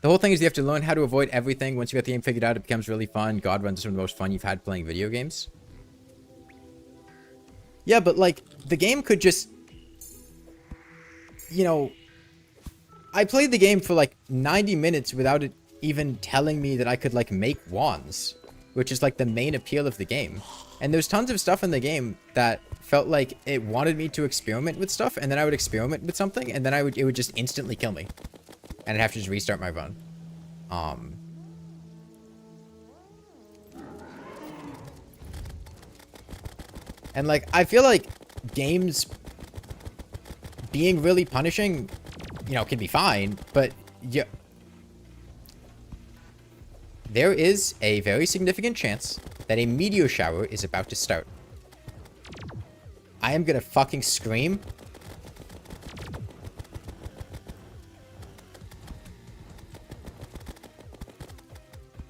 The whole thing is you have to learn how to avoid everything. Once you get the game figured out, it becomes really fun. God runs are some of the most fun you've had playing video games. Yeah, but like, the game could just... You know... I played the game for like 90 minutes without it even telling me that I could like make wands. Which is like the main appeal of the game. And there's tons of stuff in the game that felt like it wanted me to experiment with stuff. And then I would experiment with something. And then it would just instantly kill me. And I'd have to just restart my run. And like, I feel like games being really punishing, you know, can be fine, but yeah, there is a very significant chance that a meteor shower is about to start. I am gonna fucking scream.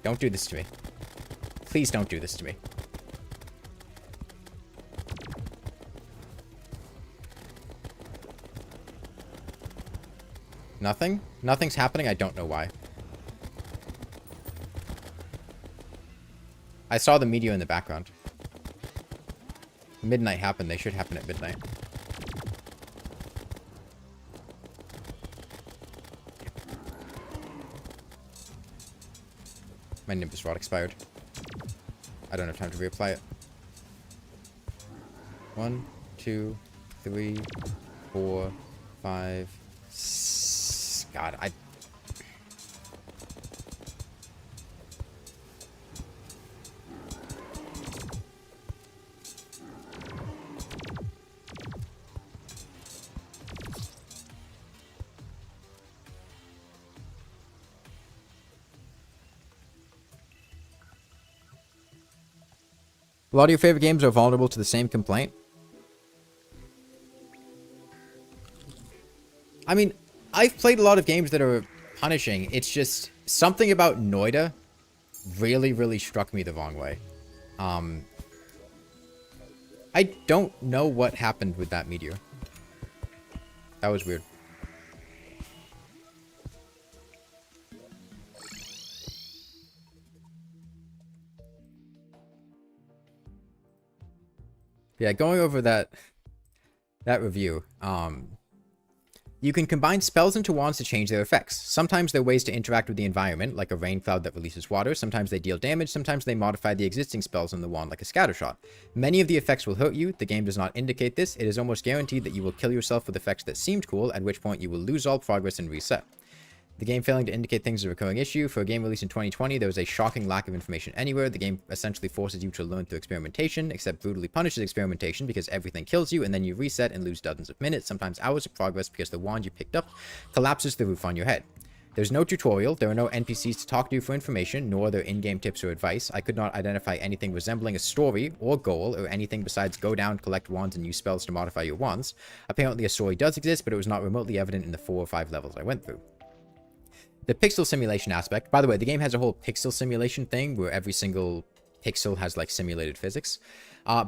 Don't do this to me. Please don't do this to me. Nothing? Nothing's happening? I don't know why. I saw the meteor in the background. Midnight happened. They should happen at midnight. My Nimbus Rod expired. I don't have time to reapply it. 1, 2, 3, 4, 5, 6. God, A lot of your favorite games are vulnerable to the same complaint. I mean, I've played a lot of games that are punishing. It's just something about Noida really, really struck me the wrong way. I don't know what happened with that meteor. That was weird. Yeah, going over that review, you can combine spells into wands to change their effects. Sometimes they're ways to interact with the environment, like a rain cloud that releases water. Sometimes they deal damage. Sometimes they modify the existing spells in the wand, like a scatter shot. Many of the effects will hurt you. The game does not indicate this. It is almost guaranteed that you will kill yourself with effects that seemed cool, at which point you will lose all progress and reset. The game failing to indicate things is a recurring issue. For a game released in 2020, there was a shocking lack of information anywhere. The game essentially forces you to learn through experimentation, except brutally punishes experimentation because everything kills you, and then you reset and lose dozens of minutes, sometimes hours of progress because the wand you picked up collapses the roof on your head. There's no tutorial, there are no NPCs to talk to for information, nor are there in-game tips or advice. I could not identify anything resembling a story or goal or anything besides go down, collect wands, and use spells to modify your wands. Apparently a story does exist, but it was not remotely evident in the 4 or 5 levels I went through. The pixel simulation aspect, by the way, the game has a whole pixel simulation thing where every single pixel has like simulated physics,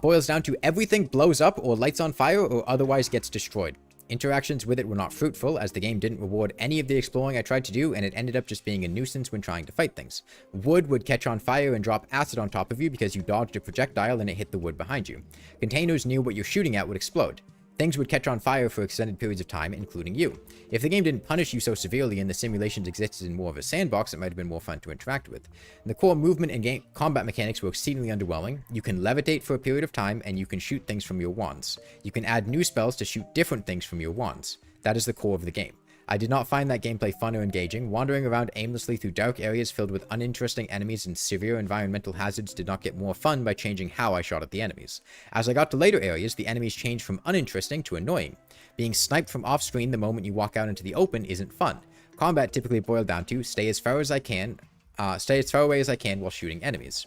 boils down to everything blows up or lights on fire or otherwise gets destroyed. Interactions with it were not fruitful, as the game didn't reward any of the exploring I tried to do, and it ended up just being a nuisance when trying to fight things. Wood would catch on fire and drop acid on top of you because you dodged a projectile and it hit the wood behind you. Containers near what you're shooting at would explode. Things would catch on fire for extended periods of time, including you. If the game didn't punish you so severely and the simulations existed in more of a sandbox, it might have been more fun to interact with. The core movement and game combat mechanics were exceedingly underwhelming. You can levitate for a period of time, and you can shoot things from your wands. You can add new spells to shoot different things from your wands. That is the core of the game. I did not find that gameplay fun or engaging. Wandering around aimlessly through dark areas filled with uninteresting enemies and severe environmental hazards did not get more fun by changing how I shot at the enemies. As I got to later areas, the enemies changed from uninteresting to annoying. Being sniped from off-screen the moment you walk out into the open isn't fun. Combat typically boiled down to stay as far away as I can while shooting enemies.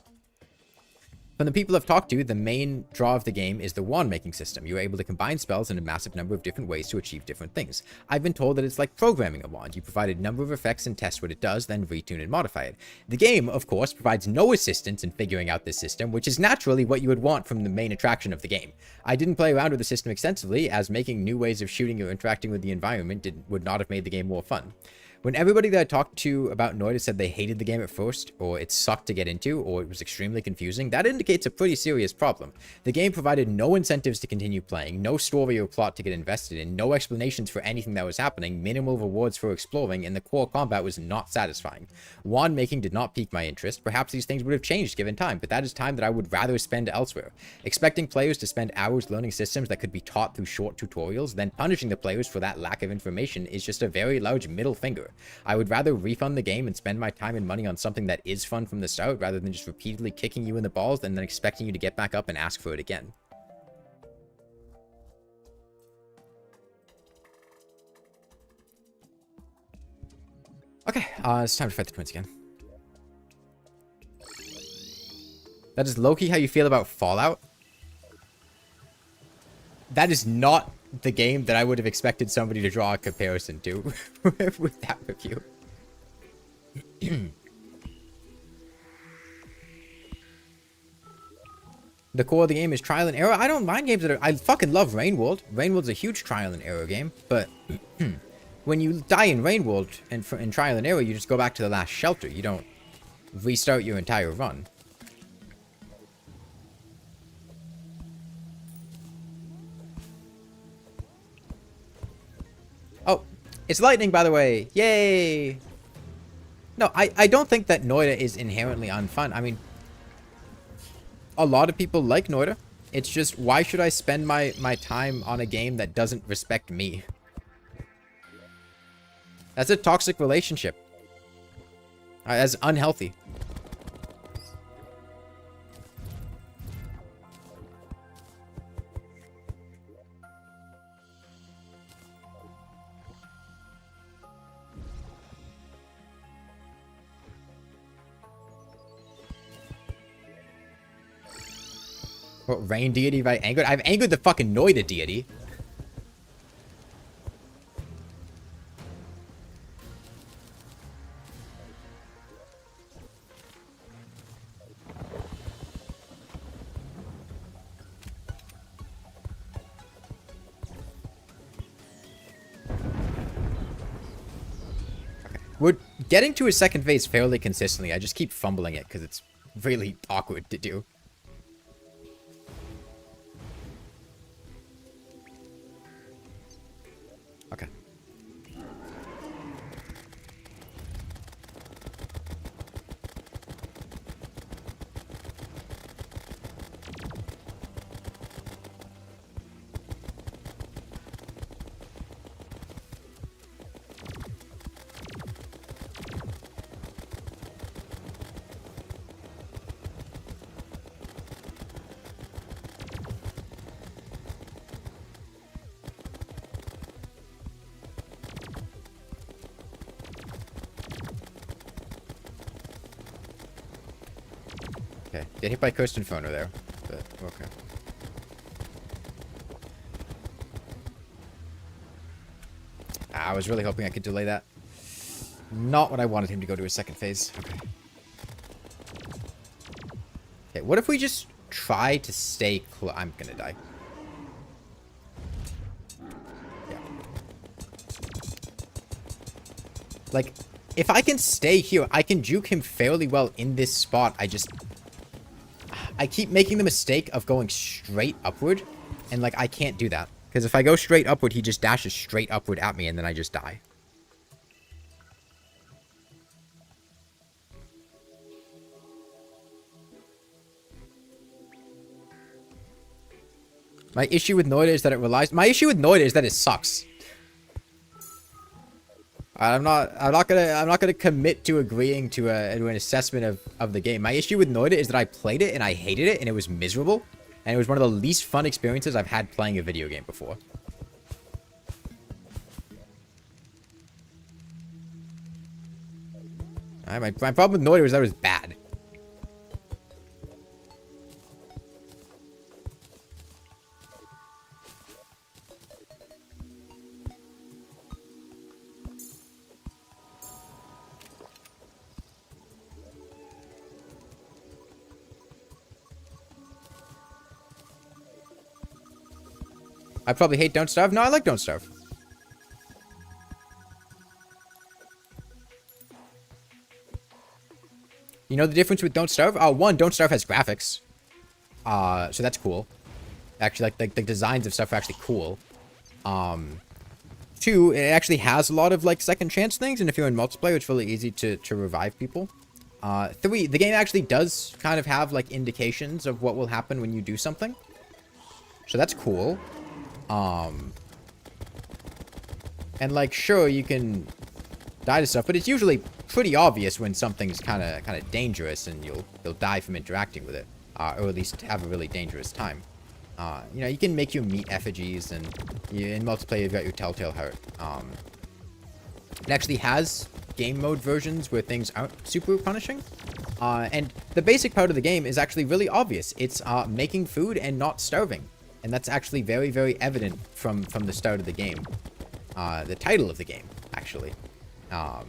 From the people I've talked to, the main draw of the game is the wand making system. You're able to combine spells in a massive number of different ways to achieve different things. I've been told that it's like programming a wand. You provide a number of effects and test what it does, then retune and modify it. The game, of course, provides no assistance in figuring out this system, which is naturally what you would want from the main attraction of the game. I didn't play around with the system extensively, as making new ways of shooting or interacting with the environment would not have made the game more fun. When everybody that I talked to about Noida said they hated the game at first, or it sucked to get into, or it was extremely confusing, that indicates a pretty serious problem. The game provided no incentives to continue playing, no story or plot to get invested in, no explanations for anything that was happening, minimal rewards for exploring, and the core combat was not satisfying. Wand making did not pique my interest. Perhaps these things would have changed given time, but that is time that I would rather spend elsewhere. Expecting players to spend hours learning systems that could be taught through short tutorials, then punishing the players for that lack of information is just a very large middle finger. I would rather refund the game and spend my time and money on something that is fun from the start rather than just repeatedly kicking you in the balls and then expecting you to get back up and ask for it again. Okay, it's time to fight the twins again. That is low-key how you feel about Fallout? That is not the game that I would have expected somebody to draw a comparison to with that review. The core of the game is trial and error. I don't mind games that are... I fucking love Rainworld. Rainworld's a huge trial and error game, but when you die in Rainworld and in trial and error, you just go back to the last shelter. You don't restart your entire run. Oh, it's lightning, by the way. Yay! No, I don't think that Noida is inherently unfun. I mean, a lot of people like Noida. It's just, why should I spend my time on a game that doesn't respect me? That's a toxic relationship. That's unhealthy. What, rain deity have I angered? I've angered the fucking Noida deity. Okay. We're getting to a second phase fairly consistently. I just keep fumbling it because it's really awkward to do. Okay. Okay, get hit by Cursed Inferno there, but okay. I was really hoping I could delay that. Not what I wanted him to go to his second phase. Okay. Okay, what if we just try to stay I'm gonna die. Yeah. Like, if I can stay here, I can juke him fairly well in this spot. I keep making the mistake of going straight upward, and, like, I can't do that. Because if I go straight upward, he just dashes straight upward at me, and then I just die. My issue with Noida is that it relies... My issue with Noida is that it sucks. I'm not gonna commit to agreeing to an assessment of the game. My issue with Noida is that I played it and I hated it and it was miserable. And it was one of the least fun experiences I've had playing a video game before. My problem with Noida was that it was bad. I probably hate Don't Starve. No, I like Don't Starve. You know the difference with Don't Starve? One, Don't Starve has graphics. So that's cool. Actually, like the designs of stuff are actually cool. Two, it actually has a lot of like second chance things, and if you're in multiplayer, it's really easy to revive people. Three, the game actually does kind of have like indications of what will happen when you do something. So that's cool. And like, sure, you can die to stuff, but it's usually pretty obvious when something's kind of dangerous, and you'll die from interacting with it, or at least have a really dangerous time. You know, you can make your meat effigies, and in multiplayer you've got your telltale heart. It actually has game mode versions where things aren't super punishing. And the basic part of the game is actually really obvious. It's making food and not starving. And that's actually very, very evident from the start of the game. The title of the game, actually. I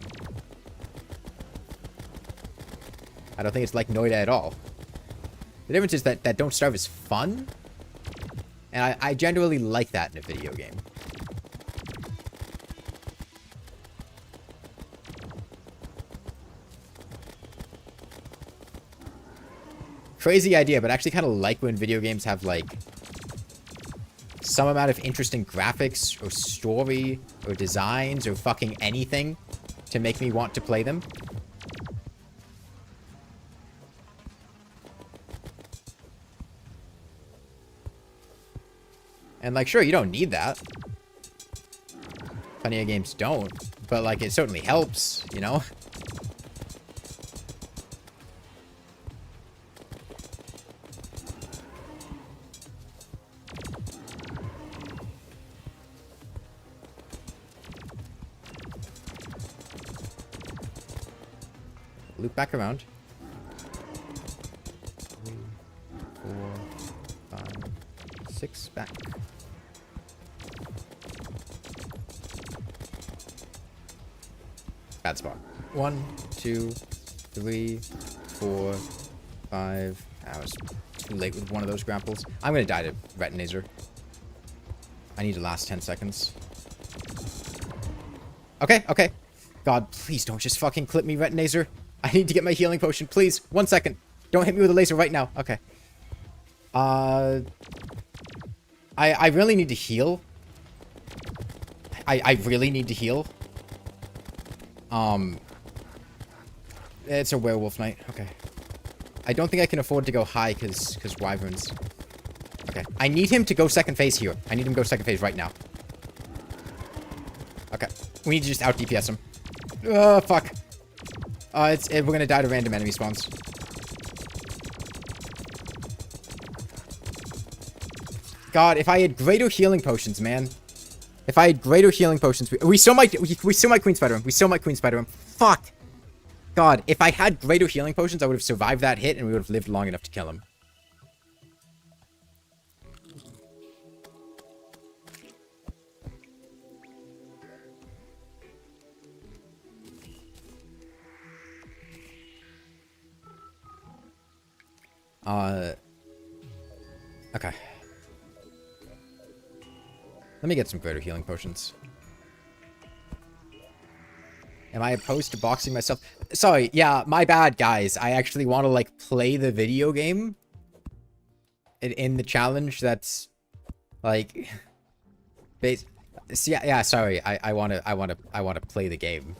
don't think it's like Noida at all. The difference is that Don't Starve is fun. And I generally like that in a video game. Crazy idea, but I actually kind of like when video games have, like, some amount of interesting graphics, or story, or designs, or fucking anything to make me want to play them. And, like, sure, you don't need that. Plenty of games don't. But, like, it certainly helps, you know? Loop back around. 3, 4, 5, 6, back. Bad spot. 1, 2, 3, 4, 5. I was too late with one of those grapples. I'm gonna die to Retinazer. I need to last 10 seconds. Okay, okay. God, please don't just fucking clip me, Retinazer. I need to get my healing potion, please. 1 second. Don't hit me with a laser right now. Okay. I really need to heal. I really need to heal. It's a werewolf night. Okay. I don't think I can afford to go high because wyverns. Okay. I need him to go second phase here. I need him to go second phase right now. Okay. We need to just out DPS him. Oh, fuck. We're gonna die to random enemy spawns. God, if I had greater healing potions, man. If I had greater healing potions, we still might Queen Spider him. We still might Queen Spider him. Fuck. God, if I had greater healing potions, I would have survived that hit and we would have lived long enough to kill him. Okay. Let me get some greater healing potions. Am I opposed to boxing myself? Sorry, yeah, my bad, guys. I actually want to, like, play the video game in the challenge that's, like, yeah, sorry. I want to play the game.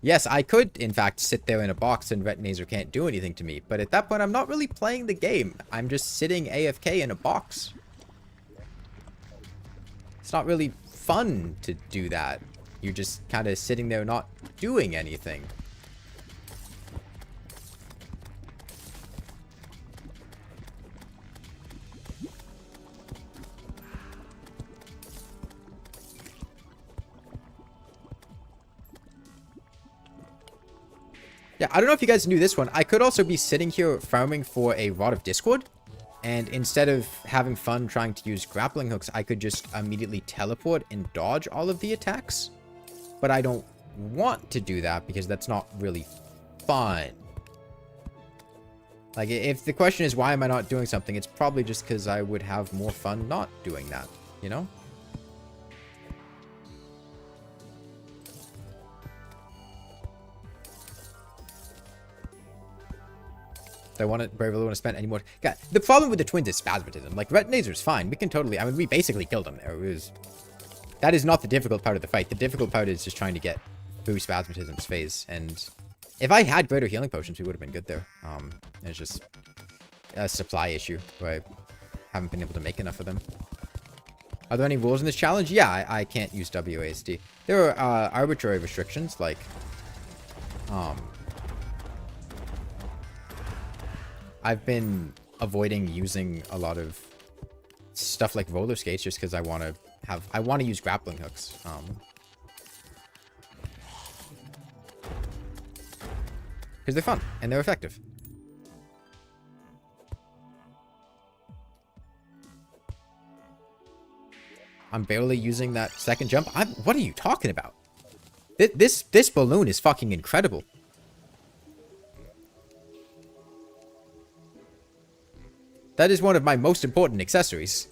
Yes, I could, in fact, sit there in a box and Retinazer can't do anything to me. But at that point, I'm not really playing the game. I'm just sitting AFK in a box. It's not really fun to do that. You're just kind of sitting there not doing anything. Yeah, I don't know if you guys knew this one. I could also be sitting here farming for a Rod of Discord. And instead of having fun trying to use grappling hooks, I could just immediately teleport and dodge all of the attacks. But I don't want to do that because that's not really fun. Like, if the question is why am I not doing something, it's probably just because I would have more fun not doing that, you know? Do I want to really want to spend any more? God, the problem with the twins is spasmatism. Like, Retinazer's fine. We can totally... I mean, we basically killed him there. It was... That is not the difficult part of the fight. The difficult part is just trying to get through spasmatism's phase. And if I had greater healing potions, we would have been good there. It's just a supply issue where I haven't been able to make enough of them. Are there any rules in this challenge? Yeah, I can't use WASD. There are arbitrary restrictions, like... I've been avoiding using a lot of stuff like roller skates just because I want to use grappling hooks. Because they're fun and they're effective. I'm barely using that second jump. What are you talking about? This balloon is fucking incredible. That is one of my most important accessories.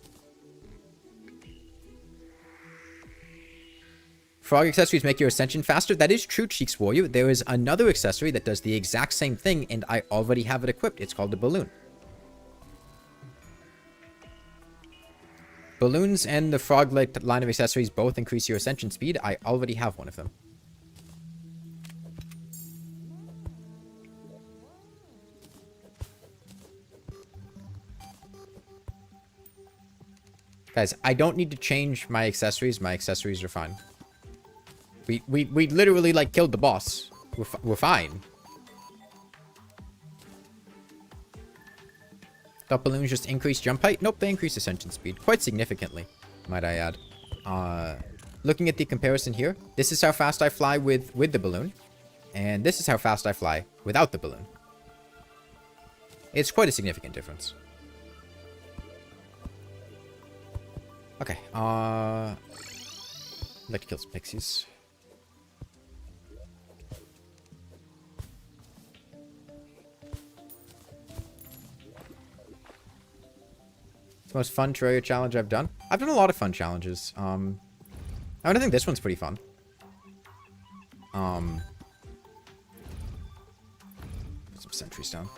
Frog accessories make your ascension faster. That is true, Cheeks Warrior. There is another accessory that does the exact same thing, and I already have it equipped. It's called the balloon. Balloons and the frog-like line of accessories both increase your ascension speed. I already have one of them. Guys, I don't need to change my accessories. My accessories are fine. We literally, like, killed the boss. We're fine. Thought balloons just increase jump height? Nope, they increase ascension speed. Quite significantly, might I add. Looking at the comparison here, this is how fast I fly with the balloon. And this is how fast I fly without the balloon. It's quite a significant difference. Okay, I'd like to kill some pixies. It's the most fun Terraria challenge I've done. I've done a lot of fun challenges. I think this one's pretty fun. Put some sentries down.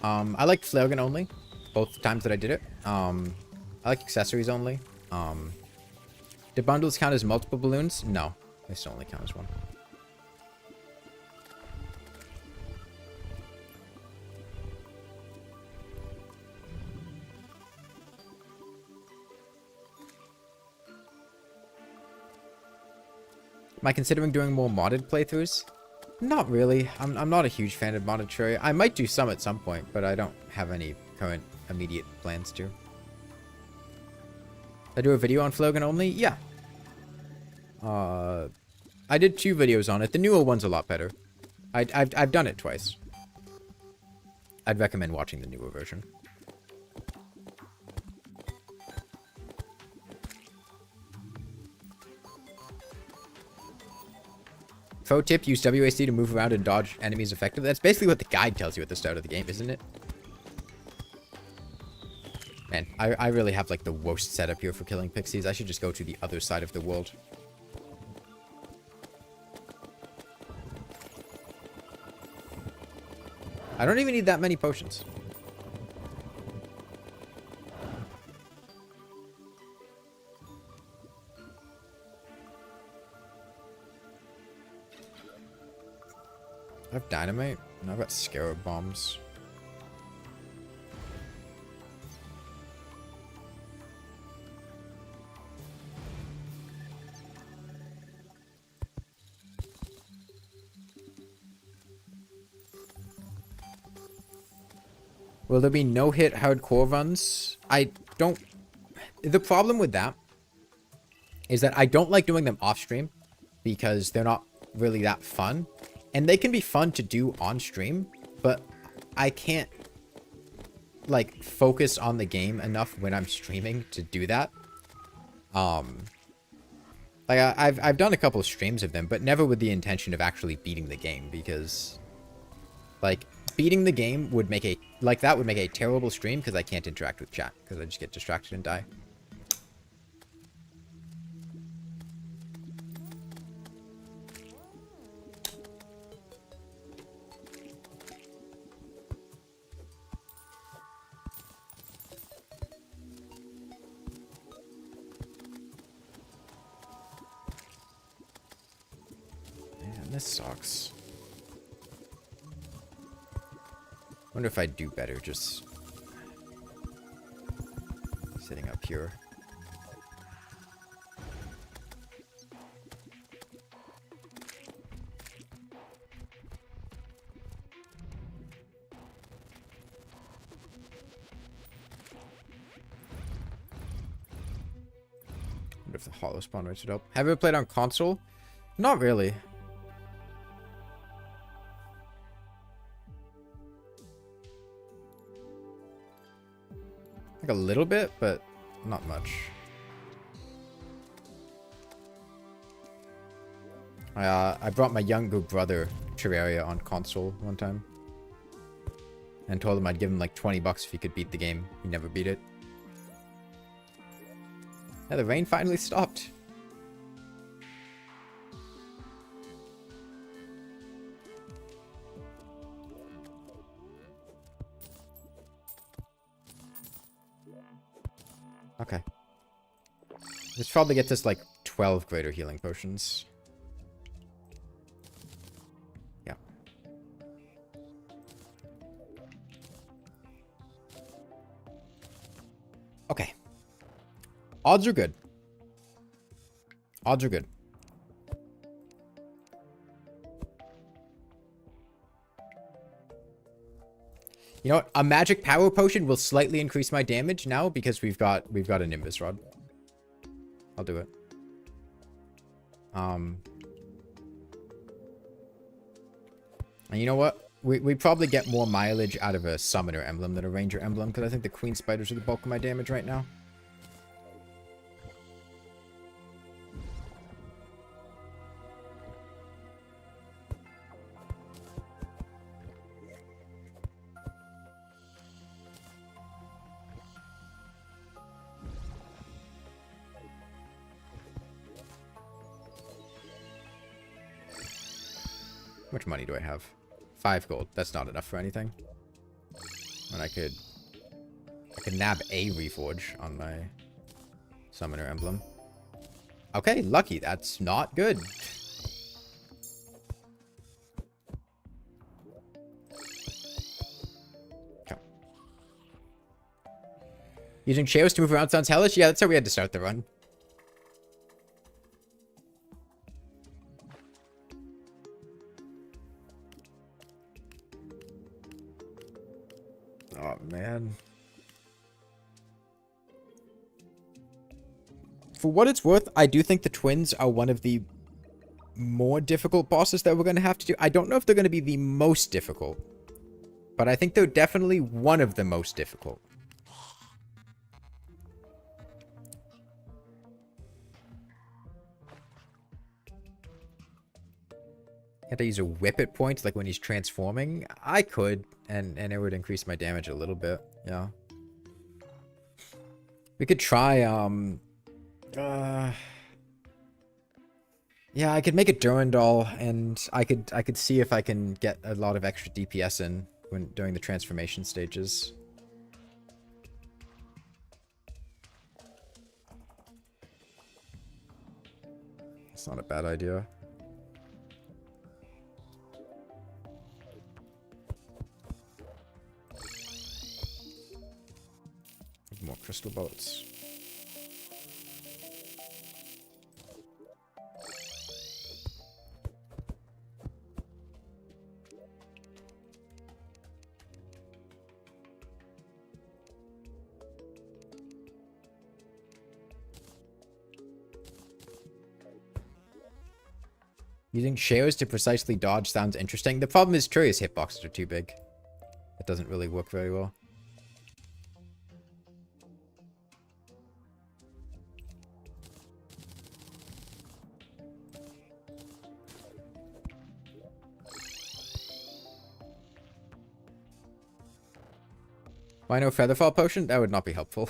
I liked flare gun only, both times that I did it. I like accessories only. Do bundles count as multiple balloons? No, they still only count as one. Am I considering doing more modded playthroughs? Not really. I'm not a huge fan of modded Terraria. I might do some at some point, but I don't have any current immediate plans to. I do a video on Flogan only? Yeah. I did 2 videos on it. The newer one's a lot better. I've done it twice. I'd recommend watching the newer version. Pro tip, use WASD to move around and dodge enemies effectively. That's basically what the guide tells you at the start of the game, isn't it? Man, I really have, like, the worst setup here for killing pixies. I should just go to the other side of the world. I don't even need that many potions. I have dynamite, and I've got scarab bombs. Will there be no-hit hardcore runs? I don't... The problem with that is that I don't like doing them off-stream because they're not really that fun. And they can be fun to do on stream, but I can't, like, focus on the game enough when I'm streaming to do that. Like, I've done a couple of streams of them, but never with the intention of actually beating the game, because, like, beating the game would make a, like, that would make a terrible stream, because I can't interact with chat, because I just get distracted and die. This sucks. Wonder if I'd do better just sitting up here. Wonder if the hollow spawn rates would help. Have you ever played on console? Not really. Like a little bit, but not much. I brought my younger brother Terraria on console one time. And told him I'd give him like 20 bucks if he could beat the game. He never beat it. Yeah, the rain finally stopped. Okay. This probably gets us like 12 greater healing potions. Yeah. Okay. Odds are good. Odds are good. You know what? A magic power potion will slightly increase my damage now because we've got a Nimbus Rod. I'll do it. And you know what? We probably get more mileage out of a Summoner emblem than a Ranger emblem, because I think the Queen Spiders are the bulk of my damage right now. How much money do I have? 5 gold. That's not enough for anything. And I could nab a reforge on my Summoner emblem. Okay, lucky. That's not good. Okay. Using chairs to move around sounds hellish? Yeah, that's how we had to start the run. Oh, man. For what it's worth, I do think the twins are one of the more difficult bosses that we're going to have to do. I don't know if they're going to be the most difficult, but I think they're definitely one of the most difficult. Had to use a whip at points, like when he's transforming. I could, and it would increase my damage a little bit. Yeah. We could try, yeah, I could make a Durandal, and I could see if I can get a lot of extra DPS in during the transformation stages. It's not a bad idea. More crystal bullets. Using shares to precisely dodge sounds interesting. The problem is Terraria's hitboxes are too big. It doesn't really work very well. Why no Featherfall Potion? That would not be helpful.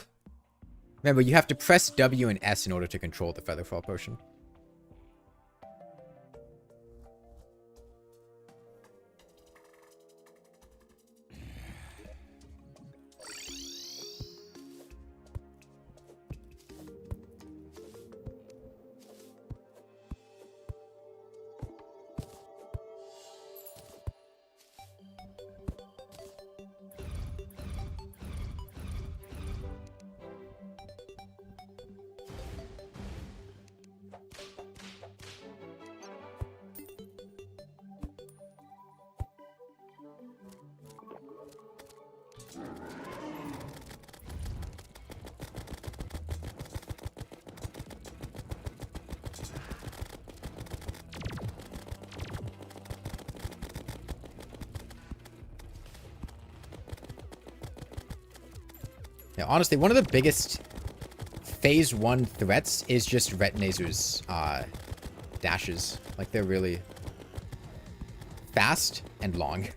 Remember, you have to press W and S in order to control the Featherfall Potion. Yeah, honestly, one of the biggest Phase 1 threats is just Retinazer's dashes. Like, they're really fast and long.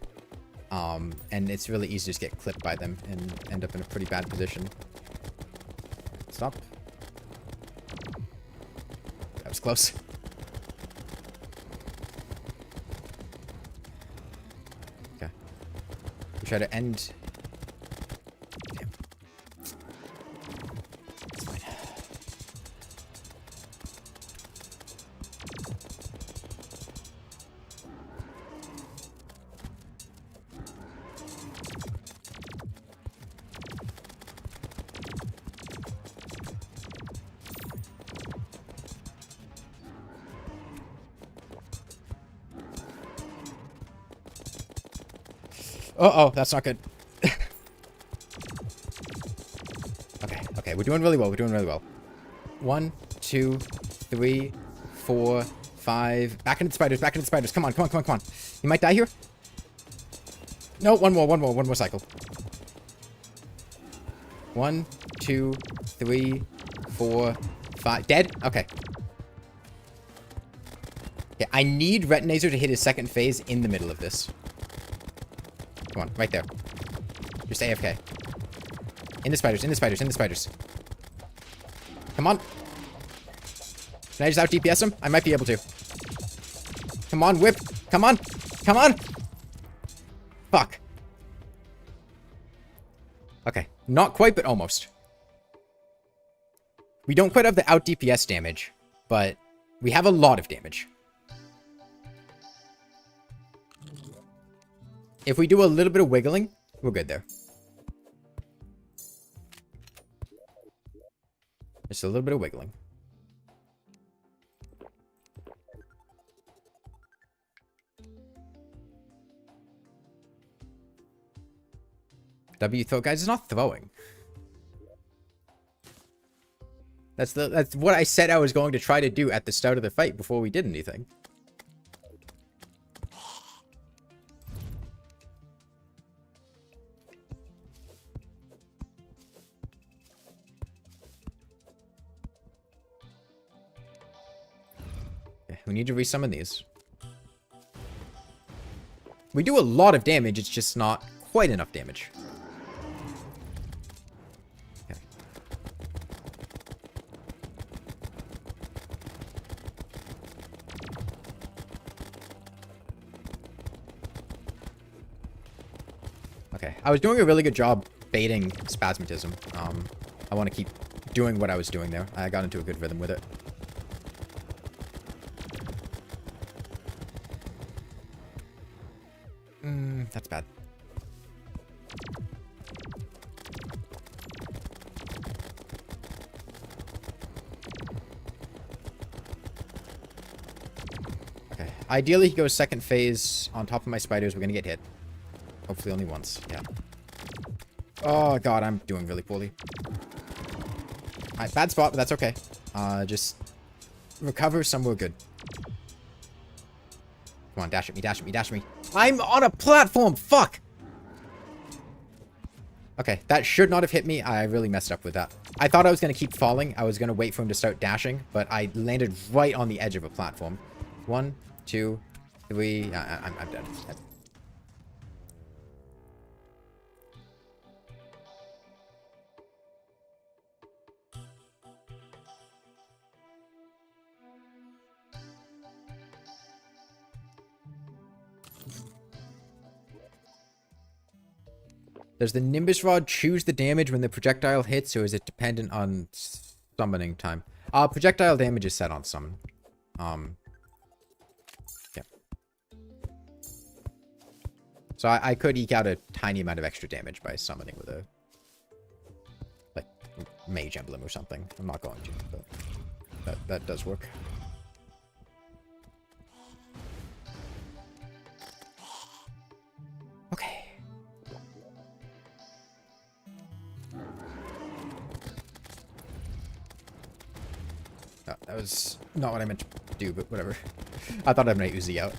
And it's really easy to just get clipped by them and end up in a pretty bad position. Stop. That was close. Okay. We try to end... Uh-oh, that's not good. Okay, we're doing really well, 1, 2, 3, 4, 5. Back into the spiders, come on. You might die here? No, one more cycle. 1, 2, 3, 4, 5. Dead? Okay. Okay, I need Retinazer to hit his second phase in the middle of this. Come on, right there. Just AFK. In the spiders. Come on. Can I just out DPS him? I might be able to. Come on, whip. Come on. Fuck. Okay. Not quite, but almost. We don't quite have the out DPS damage, but we have a lot of damage. If we do a little bit of wiggling, we're good there. Just a little bit of wiggling. W throw, guys, is not throwing. That's what I said I was going to try to do at the start of the fight before we did anything. We need to resummon these. We do a lot of damage, it's just not quite enough damage. Okay. Okay, I was doing a really good job baiting Spasmatism. I want to keep doing what I was doing there. I got into a good rhythm with it. That's bad. Okay. Ideally, he goes second phase on top of my spiders. We're gonna get hit. Hopefully only once. Yeah. Oh, God. I'm doing really poorly. Alright, bad spot, but that's okay. Just recover somewhere good. Come on, dash at me. I'm on a platform! Fuck! Okay, that should not have hit me. I really messed up with that. I thought I was going to keep falling. I was going to wait for him to start dashing, but I landed right on the edge of a platform. 1, 2, 3... I'm dead. Does the Nimbus Rod choose the damage when the projectile hits, or is it dependent on summoning time? Projectile damage is set on summon. Yeah. So I could eke out a tiny amount of extra damage by summoning with a, like, mage emblem or something. I'm not going to, but that does work. Okay. Oh, that was not what I meant to do, but whatever. I thought I might Uzi out.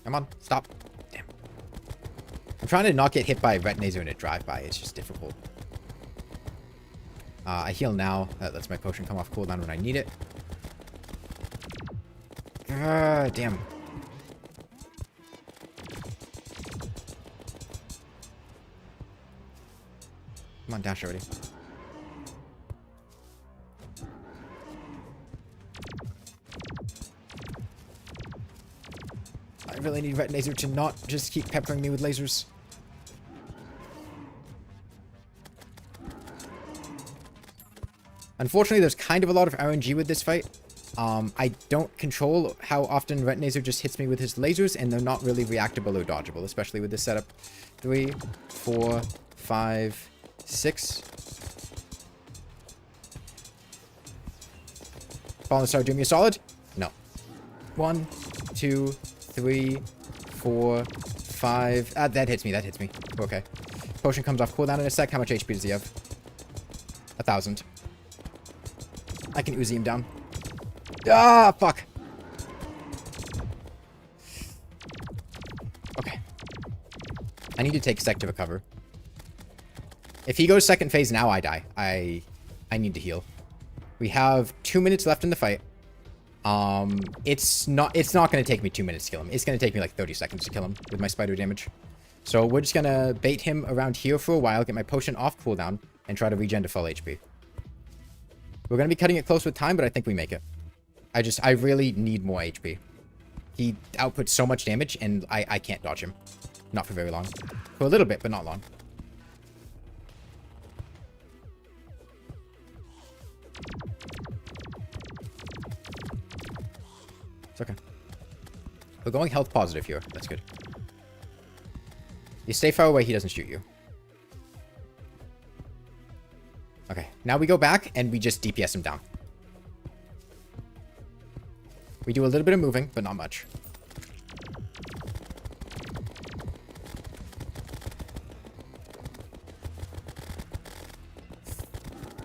Come on, stop. Damn. I'm trying to not get hit by Retinazer in a drive-by. It's just difficult. I heal now. That lets my potion come off cooldown when I need it. Damn. Come on, dash already. I really need Retinazer to not just keep peppering me with lasers. Unfortunately, there's kind of a lot of RNG with this fight. I don't control how often Retinazer just hits me with his lasers, and they're not really reactable or dodgeable, especially with this setup. 3, 4, 5, 6. Fallen Star, do me a solid? No. 1, 2, 3, 4, 5. That hits me. That hits me. Okay. Potion comes off cooldown in a sec. How much HP does he have? 1,000. I can Uzi him down. Ah, fuck. Okay. I need to take sec to recover. If he goes second phase now, I die. I need to heal. We have 2 minutes left in the fight. It's not going to take me 2 minutes to kill him. It's going to take me like 30 seconds to kill him with my spider damage. So we're just going to bait him around here for a while, get my potion off cooldown, and try to regen to full HP. We're going to be cutting it close with time, but I think we make it. I really need more HP. He outputs so much damage, and I can't dodge him. Not for very long. For a little bit, but not long. It's okay. We're going health positive here. That's good. You stay far away, he doesn't shoot you. Okay, now we go back and we just DPS him down. We do a little bit of moving, but not much.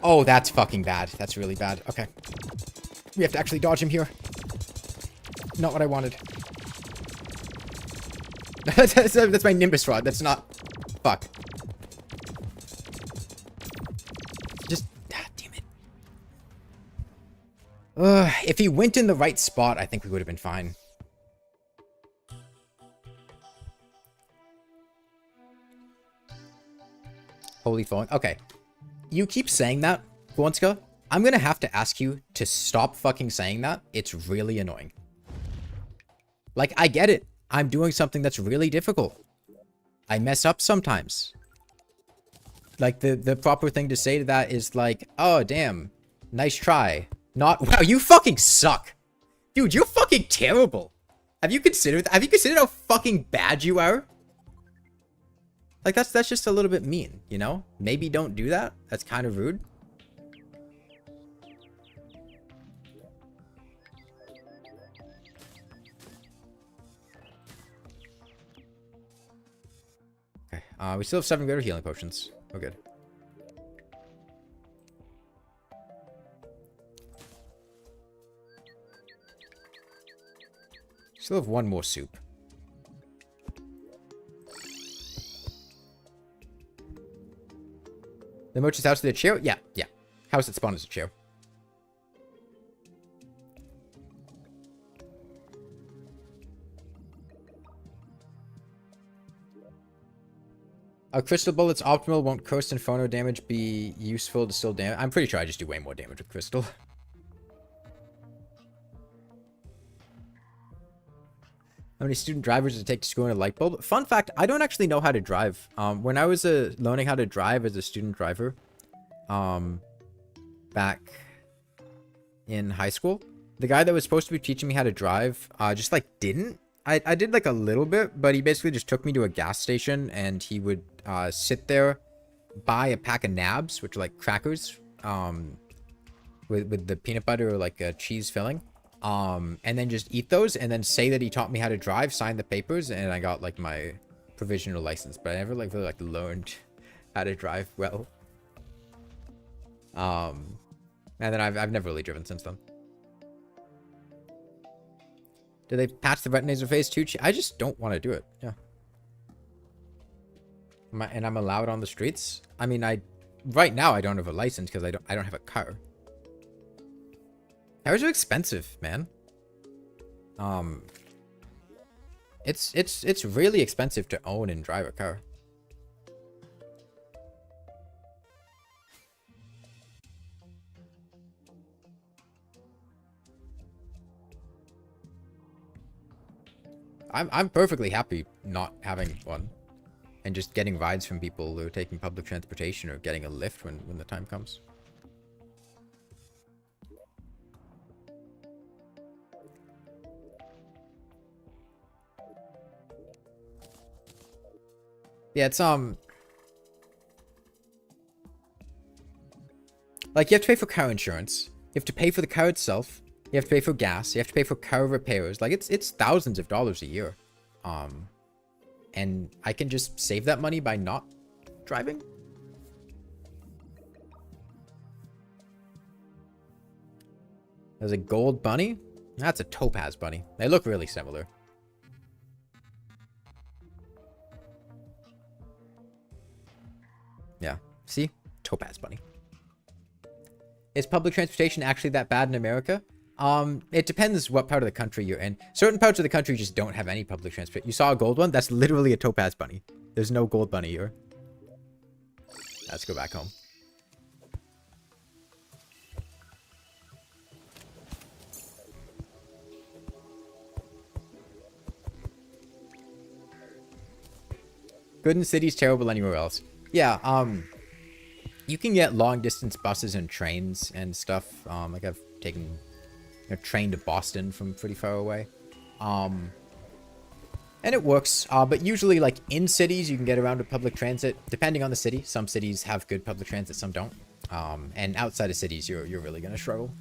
Oh, that's fucking bad. That's really bad. Okay. We have to actually dodge him here. Not what I wanted. That's my Nimbus Rod. That's not... Fuck. Just... Ah, damn it. If he went in the right spot, I think we would have been fine. Holy phone. Okay. You keep saying that, Gornska. I'm gonna have to ask you to stop fucking saying that. It's really annoying. Like, I get it. I'm doing something that's really difficult. I mess up sometimes. Like, the proper thing to say to that is like, oh, damn. Nice try. Not, wow, you fucking suck. Dude, you're fucking terrible. Have you considered how fucking bad you are? Like, that's just a little bit mean, you know? Maybe don't do that. That's kind of rude. Okay, we still have 7 greater healing potions. Oh, good. Still have 1 more soup. The merchant's house is a chair? Yeah, yeah. House that spawned is a chair. Crystal bullets optimal. Won't curse inferno damage be useful to still damage? I'm pretty sure I just do way more damage with crystal. How many student drivers does it take to screw in a light bulb? Fun fact, I don't actually know how to drive. When I was learning how to drive as a student driver, back in high school, the guy that was supposed to be teaching me how to drive, just like didn't. I did like a little bit, but he basically just took me to a gas station and he would sit there, buy a pack of nabs, which are like crackers, with the peanut butter or like a cheese filling. And then just eat those and then say that he taught me how to drive, sign the papers, and I got like my provisional license, but I never like really like learned how to drive well. And then I've never really driven since then. Do they patch the retinator phase 2? I just don't want to do it. Yeah. And I'm allowed on the streets? I mean, right now I don't have a license because I don't have a car. Cars are expensive, man. It's really expensive to own and drive a car. I'm perfectly happy not having one and just getting rides from people who are taking public transportation or getting a lift when the time comes. Yeah, it's like you have to pay for car insurance, you have to pay for the car itself, you have to pay for gas, you have to pay for car repairs. Like it's thousands of dollars a year. And I can just save that money by not driving. There's a gold bunny. That's a topaz bunny. They look really similar. Yeah, see? Topaz bunny. Is public transportation actually that bad in America? It depends what part of the country you're in. Certain parts of the country just don't have any public transport. You saw a gold one? That's literally a topaz bunny. There's no gold bunny here. Let's go back home. Good in cities, terrible anywhere else. Yeah, you can get long distance buses and trains and stuff. Like I've taken a train to Boston from pretty far away. And it works, but usually like in cities you can get around with public transit, depending on the city. Some cities have good public transit, some don't. And outside of cities you're really gonna struggle.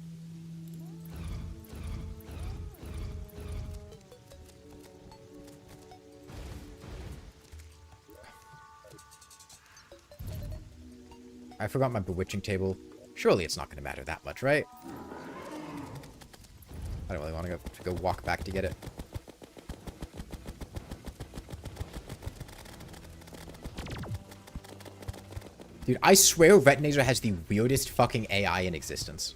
I forgot my bewitching table. Surely it's not going to matter that much, right? I don't really want to go walk back to get it. Dude, I swear Retinator has the weirdest fucking AI in existence.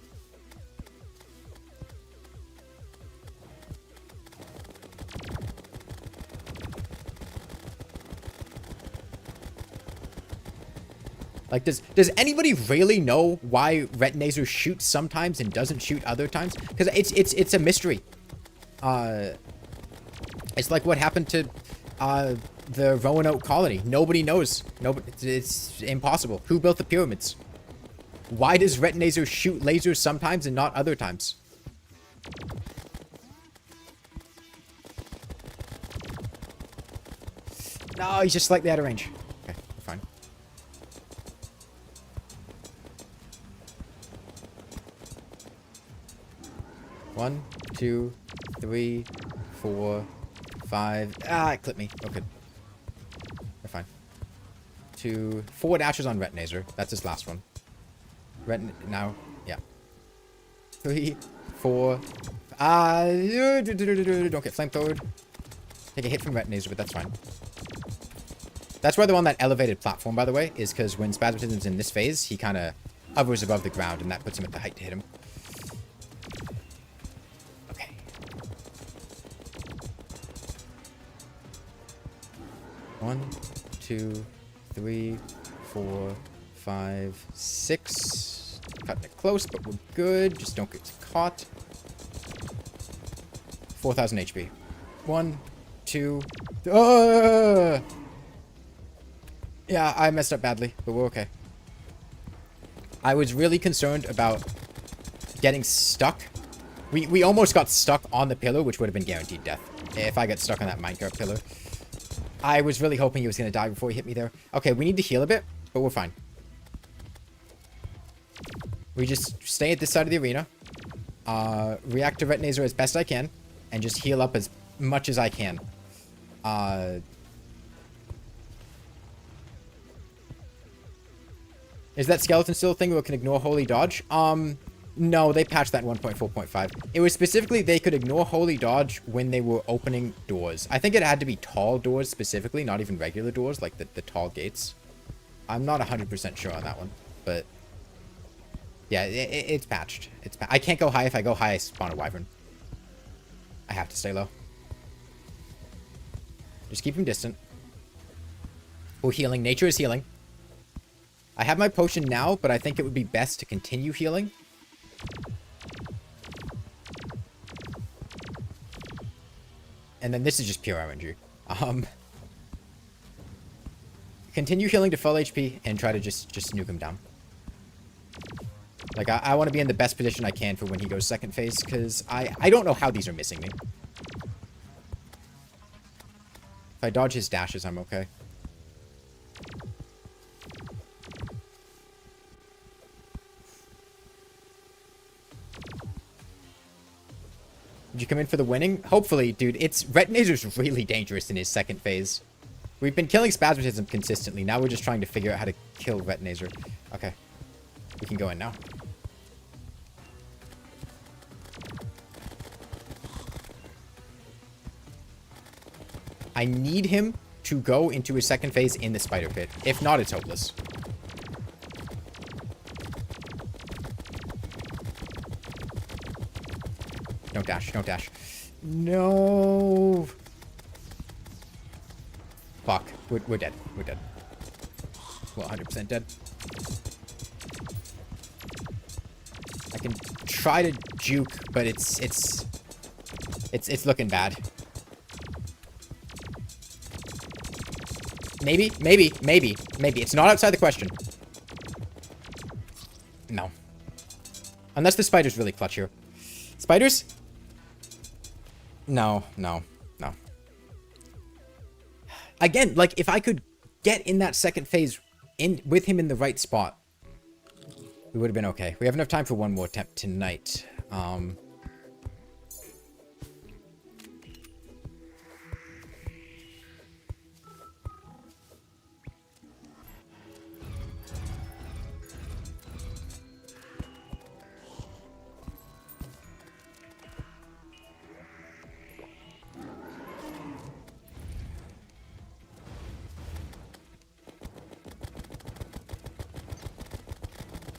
Like, does anybody really know why Retinator shoots sometimes and doesn't shoot other times? Because it's a mystery. It's like what happened to the Roanoke colony. Nobody knows. It's impossible. Who built the pyramids? Why does Retinator shoot lasers sometimes and not other times? No, he's just slightly out of range. Okay, we're fine. One, 2, 3, 4, 5. Ah, it clipped me. Okay. We're fine. 2, 4 dashes on Retinator. That's his last one. Now, yeah. 3, 4. Don't get flamethrowered. Take a hit from Retinator, but that's fine. That's why they're on that elevated platform, by the way, is because when Spasmatism's in this phase, he kind of hovers above the ground, and that puts him at the height to hit him. Okay. One, 2, 3, 4, 5, 6. Cutting it close, but we're good. Just don't get caught. 4,000 HP. 1, 2. Yeah, I messed up badly, but we're okay. I was really concerned about getting stuck. We almost got stuck on the pillar, which would have been guaranteed death. If I got stuck on that minecart pillar. I was really hoping he was going to die before he hit me there. Okay, we need to heal a bit, but we're fine. We just stay at this side of the arena. React to Retinazer as best I can. And just heal up as much as I can. Is that skeleton still a thing where it can ignore Holy Dodge? No, they patched that in 1.4.5. It was specifically they could ignore Holy Dodge when they were opening doors. I think it had to be tall doors specifically, not even regular doors, like the tall gates. I'm not 100% sure on that one, but... yeah, it's patched. I can't go high. If I go high, I spawn a wyvern. I have to stay low. Just keep him distant. We're healing. Nature is healing. I have my potion now, but I think it would be best to continue healing. And then this is just pure RNG. Continue healing to full HP and try to just nuke him down. Like, I want to be in the best position I can for when he goes second phase, because I don't know how these are missing me. If I dodge his dashes, I'm okay. Did you come in for the winning? Hopefully, dude. Retinazer's really dangerous in his second phase. We've been killing Spasmatism consistently. Now we're just trying to figure out how to kill Retinazer. Okay. We can go in now. I need him to go into his second phase in the spider pit. If not, it's hopeless. Don't dash. Don't dash. No. Fuck. We're dead. We're dead. Well, 100% dead. I can try to juke, but it's looking bad. Maybe. It's not outside the question. No. Unless the spider's really clutch here. Spiders? No. Again, like, if I could get in that second phase with him in the right spot, we would have been okay. We have enough time for one more attempt tonight.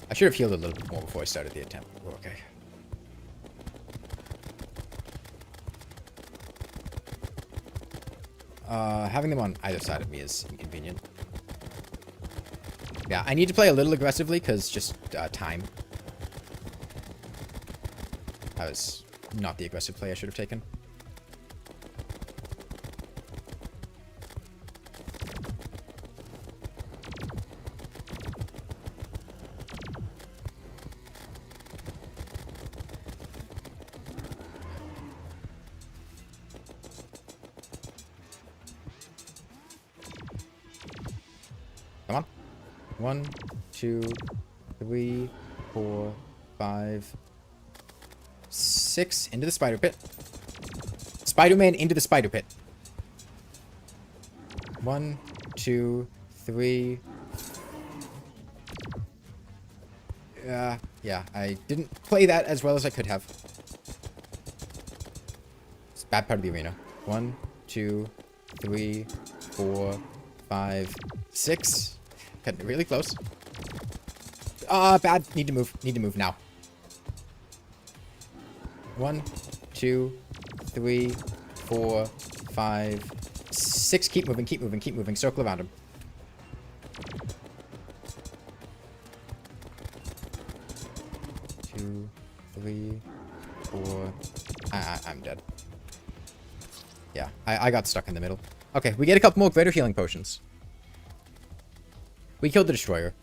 I should have healed a little bit more before I started the attempt. We're okay. Having them on either side of me is inconvenient. Yeah, I need to play a little aggressively because just time. That was not the aggressive play I should have taken. Come on. 1, 2, 3, 4, 5, 6. Into the spider pit. Spider-Man into the spider pit. 1, 2, 3. Yeah, I didn't play that as well as I could have. It's a bad part of the arena. 1, 2, 3, 4, 5, 6. Cutting it really close. Bad. Need to move. Need to move now. 1, 2, 3, 4, 5, 6. Keep moving, keep moving, keep moving. Circle around him. 2, 3, 4. I'm dead. Yeah, I got stuck in the middle. Okay, we get a couple more greater healing potions. We killed the destroyer.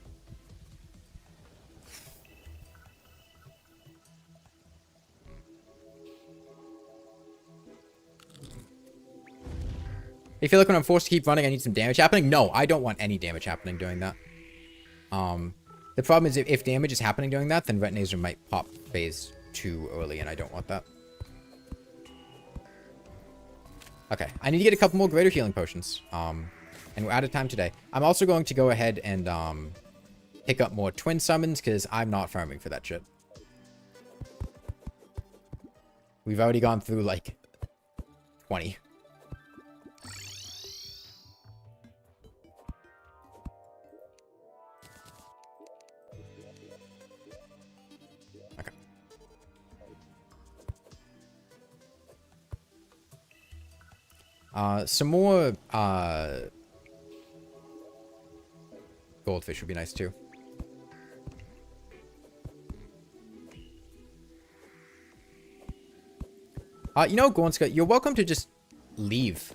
I feel like when I'm forced to keep running, I need some damage happening. No, I don't want any damage happening during that. The problem is if damage is happening during that, then Retinazer might pop phase too early, and I don't want that. Okay, I need to get a couple more greater healing potions. And we're out of time today. I'm also going to go ahead and pick up more twin summons, because I'm not farming for that shit. We've already gone through, like, 20. Some more, goldfish would be nice, too. You know, Gornska, you're welcome to just leave.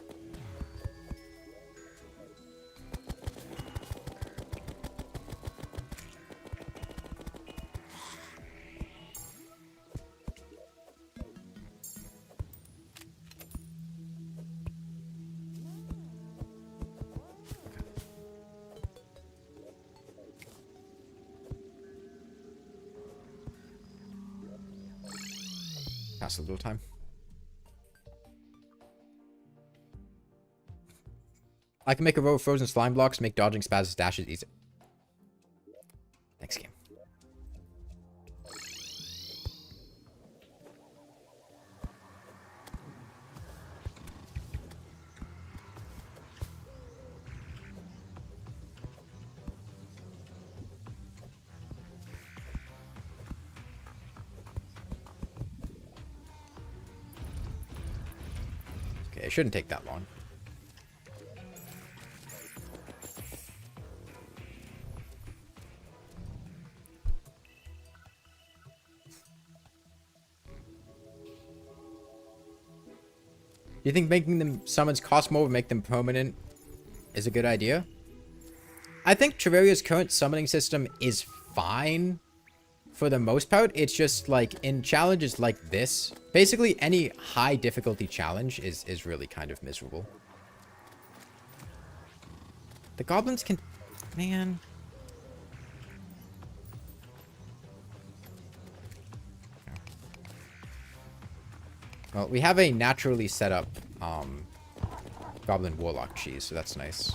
Pass a little time. I can make a row of frozen slime blocks, make dodging spazz dashes easy. Next game. Okay, it shouldn't take that long. Do you think making them summons cost more would make them permanent is a good idea? I think Terraria's current summoning system is fine for the most part. It's just like in challenges like this, basically any high difficulty challenge is really kind of miserable. The goblins can... Man... Well, we have a naturally set up Goblin Warlock cheese, so that's nice.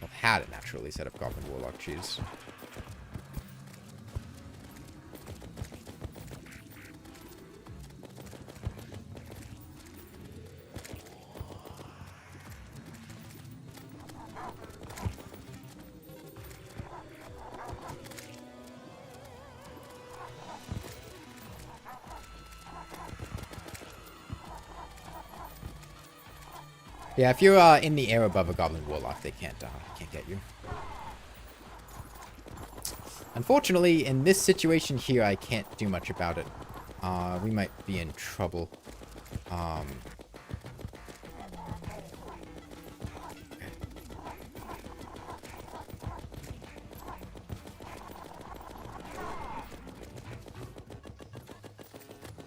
I've had a naturally set up Goblin Warlock cheese. Yeah, if you're in the air above a Goblin Warlock, they can't get you. Unfortunately, in this situation here, I can't do much about it. We might be in trouble.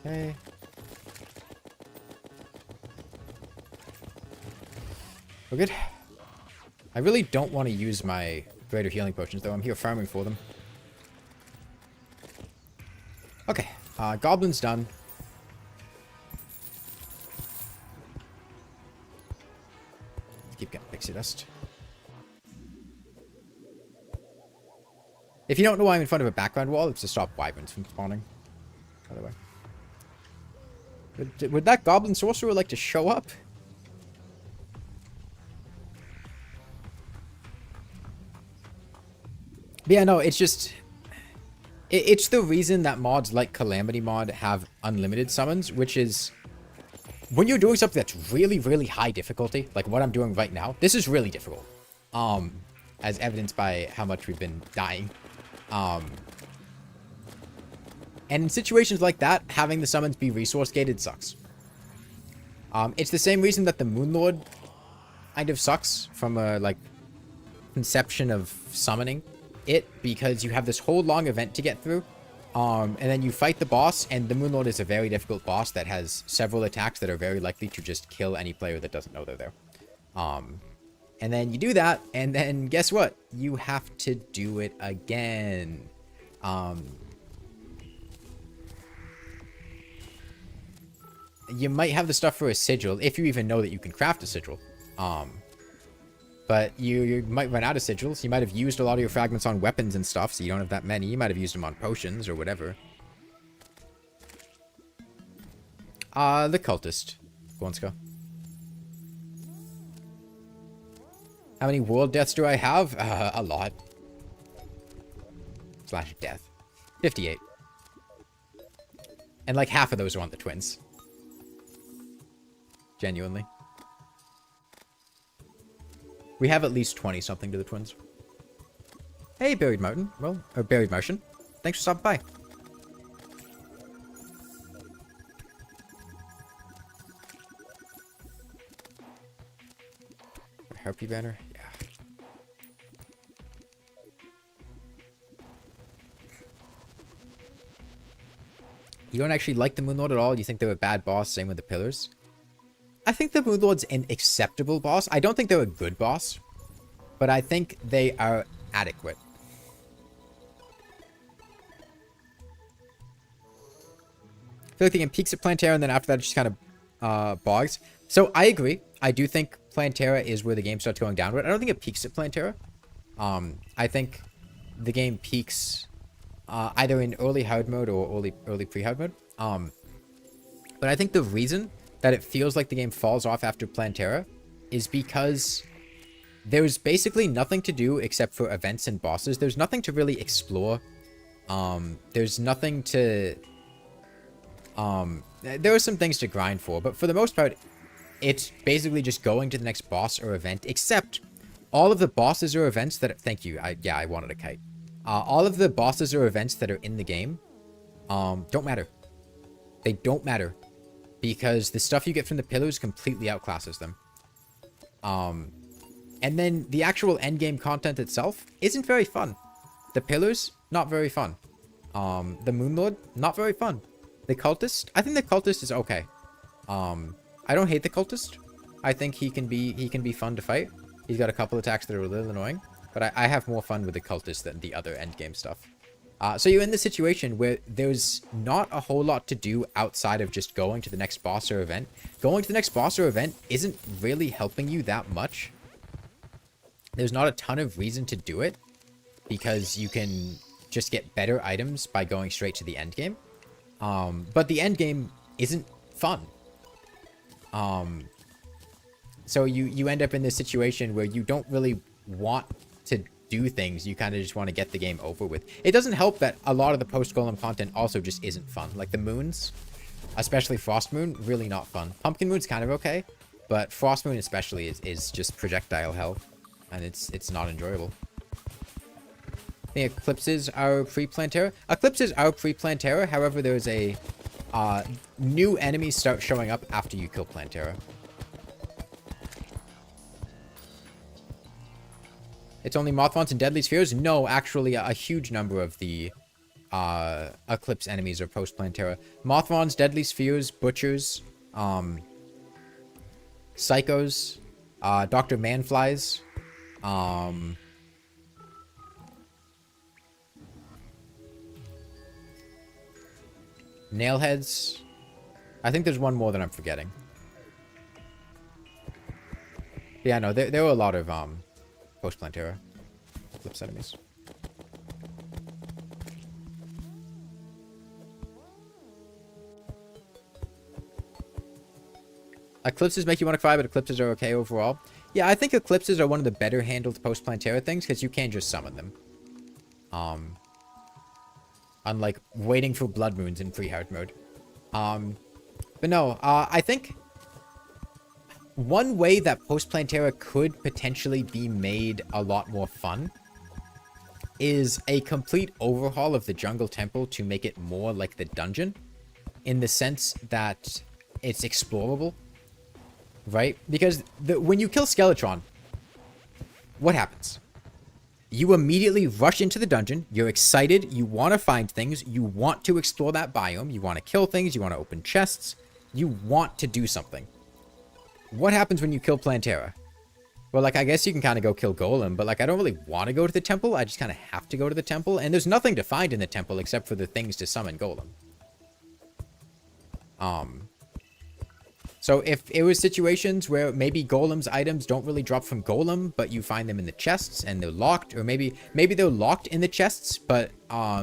Okay. We're good. I really don't want to use my greater healing potions, though. I'm here farming for them. Okay. Goblin's done. Keep getting pixie dust. If you don't know why I'm in front of a background wall, it's to stop wyverns from spawning. By the way. Would that goblin sorcerer like to show up? But yeah, no, it's just... It's the reason that mods like Calamity Mod have unlimited summons, which is... When you're doing something that's really, really high difficulty, like what I'm doing right now, this is really difficult. As evidenced by how much we've been dying. And in situations like that, having the summons be resource gated sucks. It's the same reason that the Moonlord kind of sucks from a, like, conception of summoning it, because you have this whole long event to get through. And then you fight the boss, and the Moonlord is a very difficult boss that has several attacks that are very likely to just kill any player that doesn't know they're there. And then you do that, and then guess what? You have to do it again. You might have the stuff for a sigil, if you even know that you can craft a sigil. But you might run out of sigils. You might have used a lot of your fragments on weapons and stuff, so you don't have that many. You might have used them on potions or whatever. The cultist. Go on, Ska. How many world deaths do I have? A lot. Slash death. 58. And like half of those are on the twins. Genuinely. We have at least 20 something to the twins. Hey, Buried Mountain. Well, or Buried Motion. Thanks for stopping by. Harpy banner? Yeah. You don't actually like the Moonlord at all? You think they're a bad boss? Same with the Pillars? I think the Moonlord's an acceptable boss. I don't think they're a good boss, but I think they are adequate. I feel like they can peaks at Plantera, and then after that, it just kind of bogs. So I agree. I do think Plantera is where the game starts going downward. I don't think it peaks at Plantera. I think the game peaks either in early hard mode or early pre-hard mode. But I think the reason that it feels like the game falls off after Plantera is because there's basically nothing to do except for events and bosses. There's nothing to really explore. There's nothing to... there are some things to grind for, but for the most part, it's basically just going to the next boss or event, except all of the bosses or events that... Thank you. I wanted a kite. All of the bosses or events that are in the game don't matter. They don't matter. Because the stuff you get from the Pillars completely outclasses them. And then the actual endgame content itself isn't very fun. The Pillars, not very fun. The Moonlord, not very fun. The Cultist, I think the Cultist is okay. I don't hate the Cultist. I think he can be fun to fight. He's got a couple attacks that are a little annoying. But I have more fun with the Cultist than the other endgame stuff. So you're in the situation where there's not a whole lot to do outside of just going to the next boss or event. Going to the next boss or event isn't really helping you that much. There's not a ton of reason to do it, because you can just get better items by going straight to the end game. But the end game isn't fun. So you end up in this situation where you don't really want to do things. You kind of just want to get the game over with. It doesn't help that a lot of the post-golem content also just isn't fun. Like the moons, especially Frost Moon, really not fun. Pumpkin Moon's kind of okay, but Frost Moon especially is just projectile hell, and it's not enjoyable. I think Eclipses are pre-Plantera. Eclipses are pre-Plantera, however, there's a new enemies start showing up after you kill Plantera. It's only Mothwants and Deadly Spheres? No, actually, a huge number of the Eclipse enemies are post-Plantera. Mothwants, Deadly Spheres, Butchers, Psychos, Dr. Manflies, Nailheads. I think there's one more that I'm forgetting. Yeah, no, there were a lot of... post-Plantera Eclipse enemies. Eclipses make you want to cry, but eclipses are okay overall. Yeah, I think eclipses are one of the better handled post-Plantera things, because you can just summon them. Unlike waiting for blood moons in pre-hard mode. But no, I think one way that post-Plantera could potentially be made a lot more fun is a complete overhaul of the jungle temple to make it more like the dungeon, in the sense that it's explorable, right? Because when you kill Skeletron, what happens? You immediately rush into the dungeon, you're excited, you want to find things, you want to explore that biome, you want to kill things, you want to open chests, you want to do something. What happens when you kill Plantera? Well, like, I guess you can kind of go kill Golem, but, like, I don't really want to go to the temple, I just kind of have to go to the temple, and there's nothing to find in the temple except for the things to summon Golem. So if it was situations where maybe Golem's items don't really drop from Golem, but you find them in the chests and they're locked, or maybe they're locked in the chests, but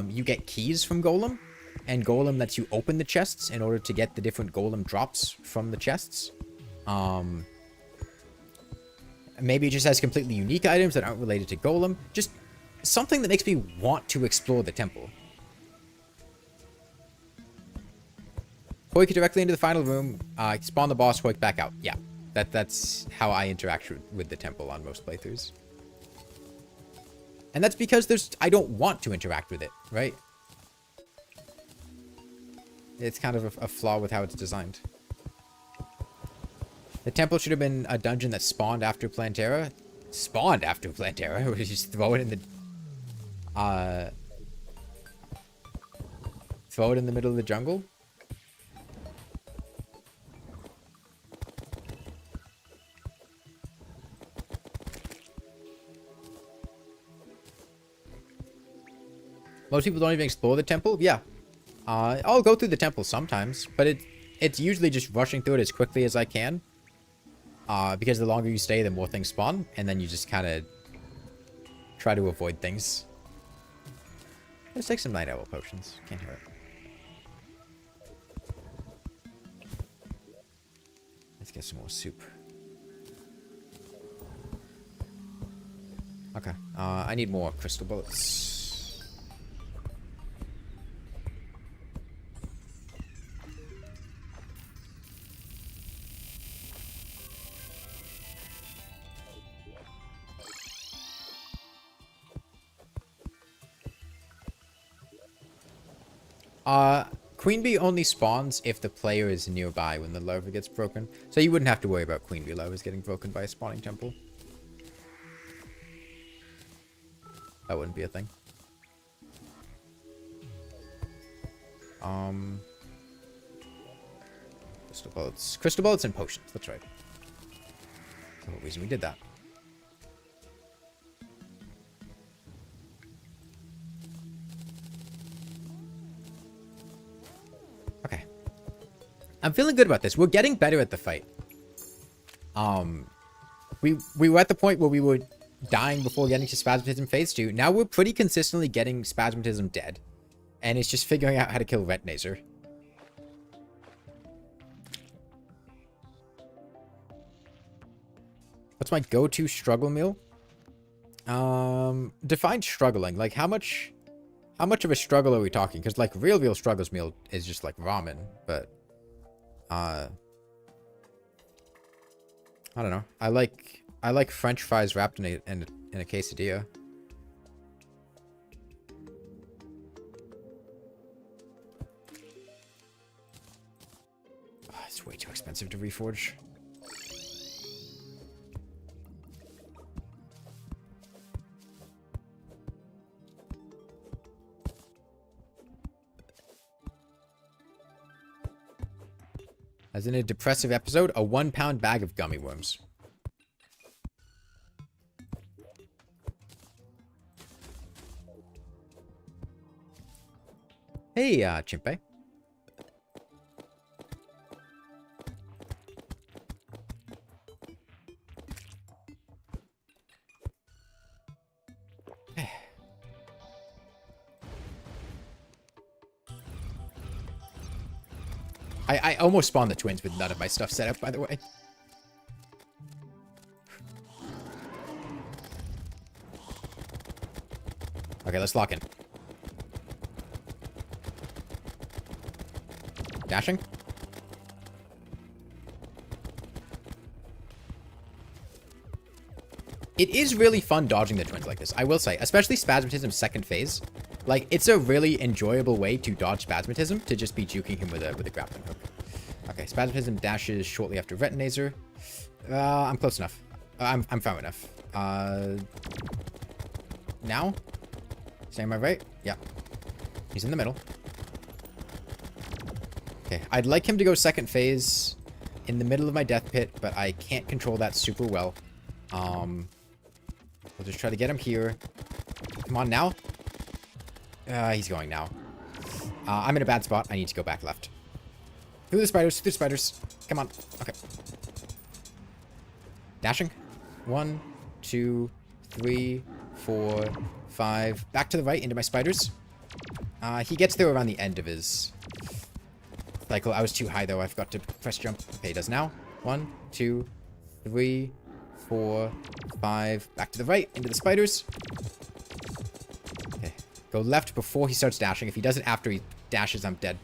you get keys from Golem, and Golem lets you open the chests in order to get the different Golem drops from the chests. Maybe it just has completely unique items that aren't related to Golem. Just something that makes me want to explore the temple. Hoik directly into the final room, spawn the boss, hoik back out. Yeah, that's how I interact with the temple on most playthroughs. And that's because I don't want to interact with it, right? It's kind of a flaw with how it's designed. The temple should have been a dungeon that spawned after Plantera. Spawned after Plantera? We just throw it in the... throw it in the middle of the jungle? Most people don't even explore the temple? Yeah. I'll go through the temple sometimes, but it's usually just rushing through it as quickly as I can. Because the longer you stay, the more things spawn, and then you just kind of try to avoid things. Let's take some night owl potions. Can't hurt. Let's get some more soup. Okay. I need more crystal bullets. Queen bee only spawns if the player is nearby when the larva gets broken. So you wouldn't have to worry about queen bee larvas getting broken by a spawning temple. That wouldn't be a thing. Crystal bullets. Crystal bullets and potions. That's right. That's the whole reason we did that. Okay. I'm feeling good about this. We're getting better at the fight. We were at the point where we were dying before getting to Spasmatism Phase 2. Now we're pretty consistently getting Spasmatism dead. And it's just figuring out how to kill Retnazer. What's my go-to struggle meal? Define struggling. Like, how much of a struggle are we talking? Because, like, real struggles meal is just, like, ramen. But, I don't know. I like French fries wrapped in a quesadilla. Oh, it's way too expensive to reforge. As in a depressive episode, a 1-pound bag of gummy worms. Hey, Chimpe. I almost spawned the twins with none of my stuff set up, by the way. Okay, let's lock in. Dashing. It is really fun dodging the twins like this, I will say. Especially Spasmatism's second phase. Like, it's a really enjoyable way to dodge Spasmatism, to just be juking him with a grappling hook. Okay, Spasmatism dashes shortly after Retinazer. I'm close enough. I'm far enough. Now? Stay on my right? Yeah. He's in the middle. Okay, I'd like him to go second phase in the middle of my death pit, but I can't control that super well. We'll just try to get him here. Come on, now. He's going now. I'm in a bad spot. I need to go back left. Through the spiders, through the spiders. Come on. Okay. Dashing. 1, 2, 3, 4, 5. Back to the right into my spiders. He gets there around the end of his cycle. I was too high, though. I forgot to press jump. Okay, he does now. 1, 2, 3, 4, 5. Back to the right into the spiders. Okay. Go left before he starts dashing. If he does it after he dashes, I'm dead.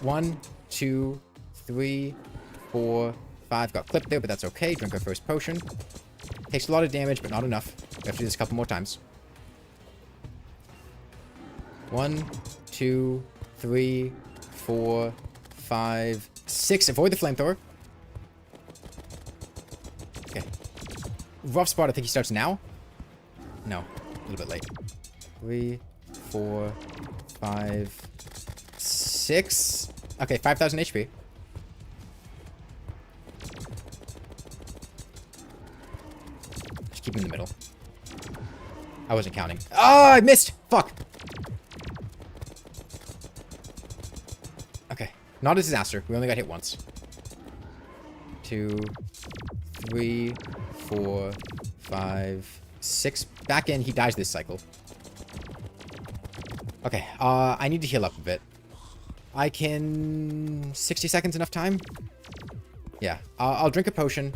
1, 2, 3, 4, 5. Got clipped there, but that's okay. Drink our first potion. Takes a lot of damage, but not enough. We have to do this a couple more times. 1, 2, 3, 4, 5, 6. Avoid the flamethrower. Okay. Rough spot. I think he starts now. No. A little bit late. 3, 4, 5, 6. Okay, 5,000 HP. Just keep him in the middle. I wasn't counting. Oh, I missed! Fuck! Okay. Not a disaster. We only got hit once. 2, 3, 4, 5, 6. Back in. He dies this cycle. Okay. I need to heal up a bit. I can... 60 seconds enough time? Yeah. I'll drink a potion.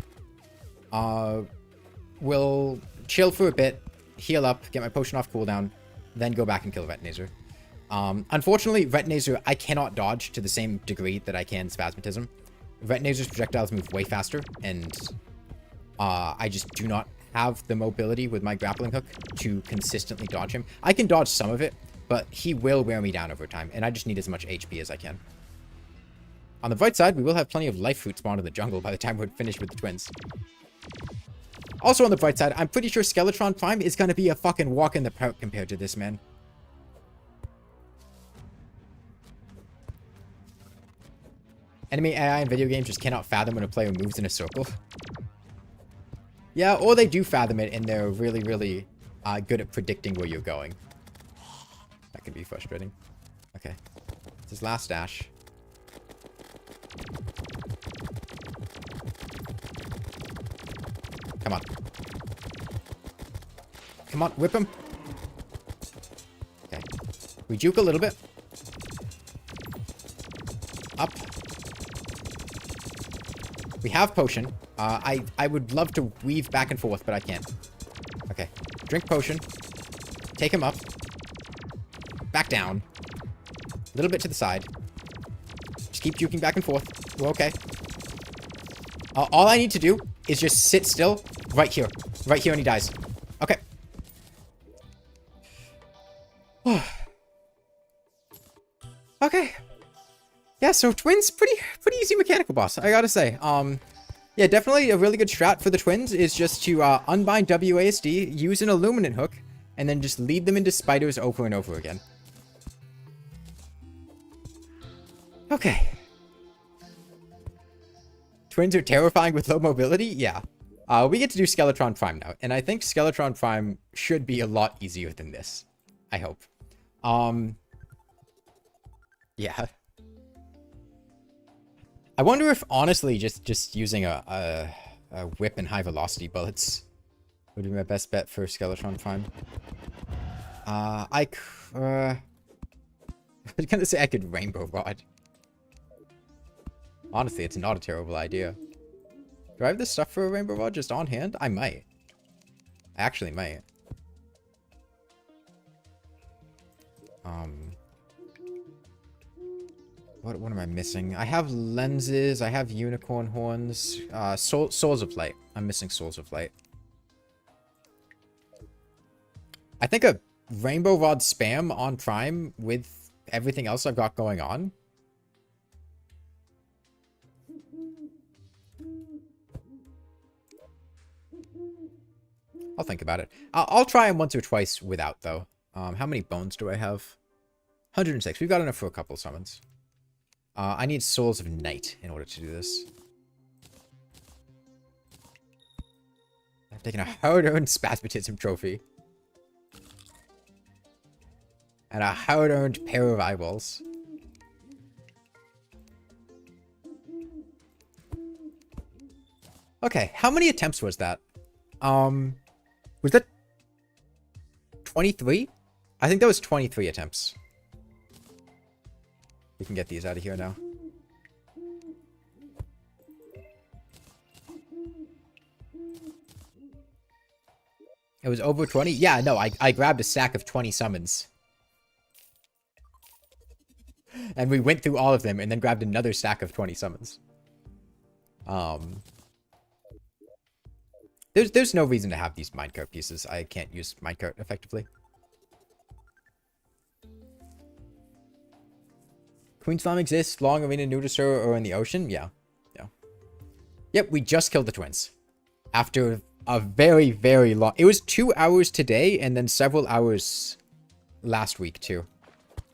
We'll chill for a bit. Heal up. Get my potion off cooldown. Then go back and kill Retinazer. Unfortunately, Retinazer, I cannot dodge to the same degree that I can Spasmatism. Retinazer's projectiles move way faster, and I just do not have the mobility with my grappling hook to consistently dodge him. I can dodge some of it, but he will wear me down over time, and I just need as much HP as I can. On the bright side, we will have plenty of life fruit spawned in the jungle by the time we're finished with the twins. Also on the bright side, I'm pretty sure Skeletron Prime is going to be a fucking walk in the park compared to this, man. Enemy AI in video games just cannot fathom when a player moves in a circle. Yeah, or they do fathom it and they're really, really good at predicting where you're going. That can be frustrating. Okay. It's his last dash. Come on. Come on, whip him. Okay. We juke a little bit. Up. We have potion. I would love to weave back and forth, but I can't. Okay. Drink potion. Take him up. Back down. A little bit to the side. Just keep juking back and forth. We're okay. All I need to do is just sit still right here. Right here and he dies. Okay. Okay. Yeah, so twins, pretty easy mechanical boss, I gotta say. Yeah, definitely a really good strat for the twins is just to unbind WASD, use an illuminant hook, and then just lead them into spiders over and over again. Okay. Twins are terrifying with low mobility? Yeah. We get to do Skeletron Prime now, and I think Skeletron Prime should be a lot easier than this. I hope. Yeah. I wonder if, honestly, just using a whip and high velocity bullets would be my best bet for Skeletron Prime. I was gonna say I could Rainbow Rod. Honestly, it's not a terrible idea. Do I have this stuff for a rainbow rod just on hand? I might. I actually might. What am I missing? I have lenses. I have unicorn horns. Souls of light. I'm missing souls of light. I think a rainbow rod spam on Prime with everything else I've got going on. I'll think about it. I'll try them once or twice without, though. How many bones do I have? 106. We've got enough for a couple summons. I need Souls of Night in order to do this. I've taken a hard-earned Spasmatism trophy. And a hard-earned pair of eyeballs. Okay, how many attempts was that? Was that 23? I think that was 23 attempts. We can get these out of here now. It was over 20? Yeah, no, I grabbed a stack of 20 summons. And we went through all of them and then grabbed another stack of 20 summons. There's no reason to have these minecart pieces. I can't use minecart effectively. Queen's Farm exists, long arena Nudisur or in the ocean? Yeah. Yeah. Yep, we just killed the twins. After a very, very long... It was 2 hours today and then several hours last week too.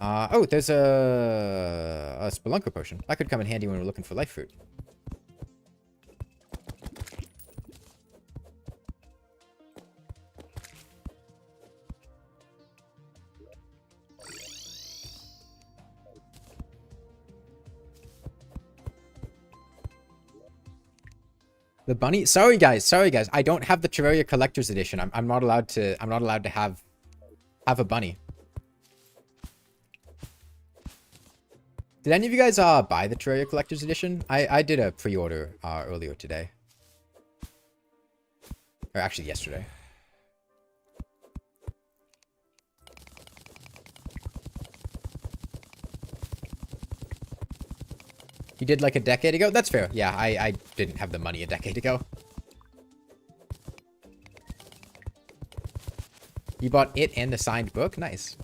Oh, there's a Spelunker potion. That could come in handy when we're looking for life fruit. The bunny? Sorry guys. I don't have the Terraria Collector's Edition. I'm not allowed to have a bunny. Did any of you guys buy the Terraria Collector's Edition? I did a pre-order earlier today. Or actually yesterday. You did like a decade ago? That's fair. Yeah, I didn't have the money a decade ago. You bought it and the signed book? Nice.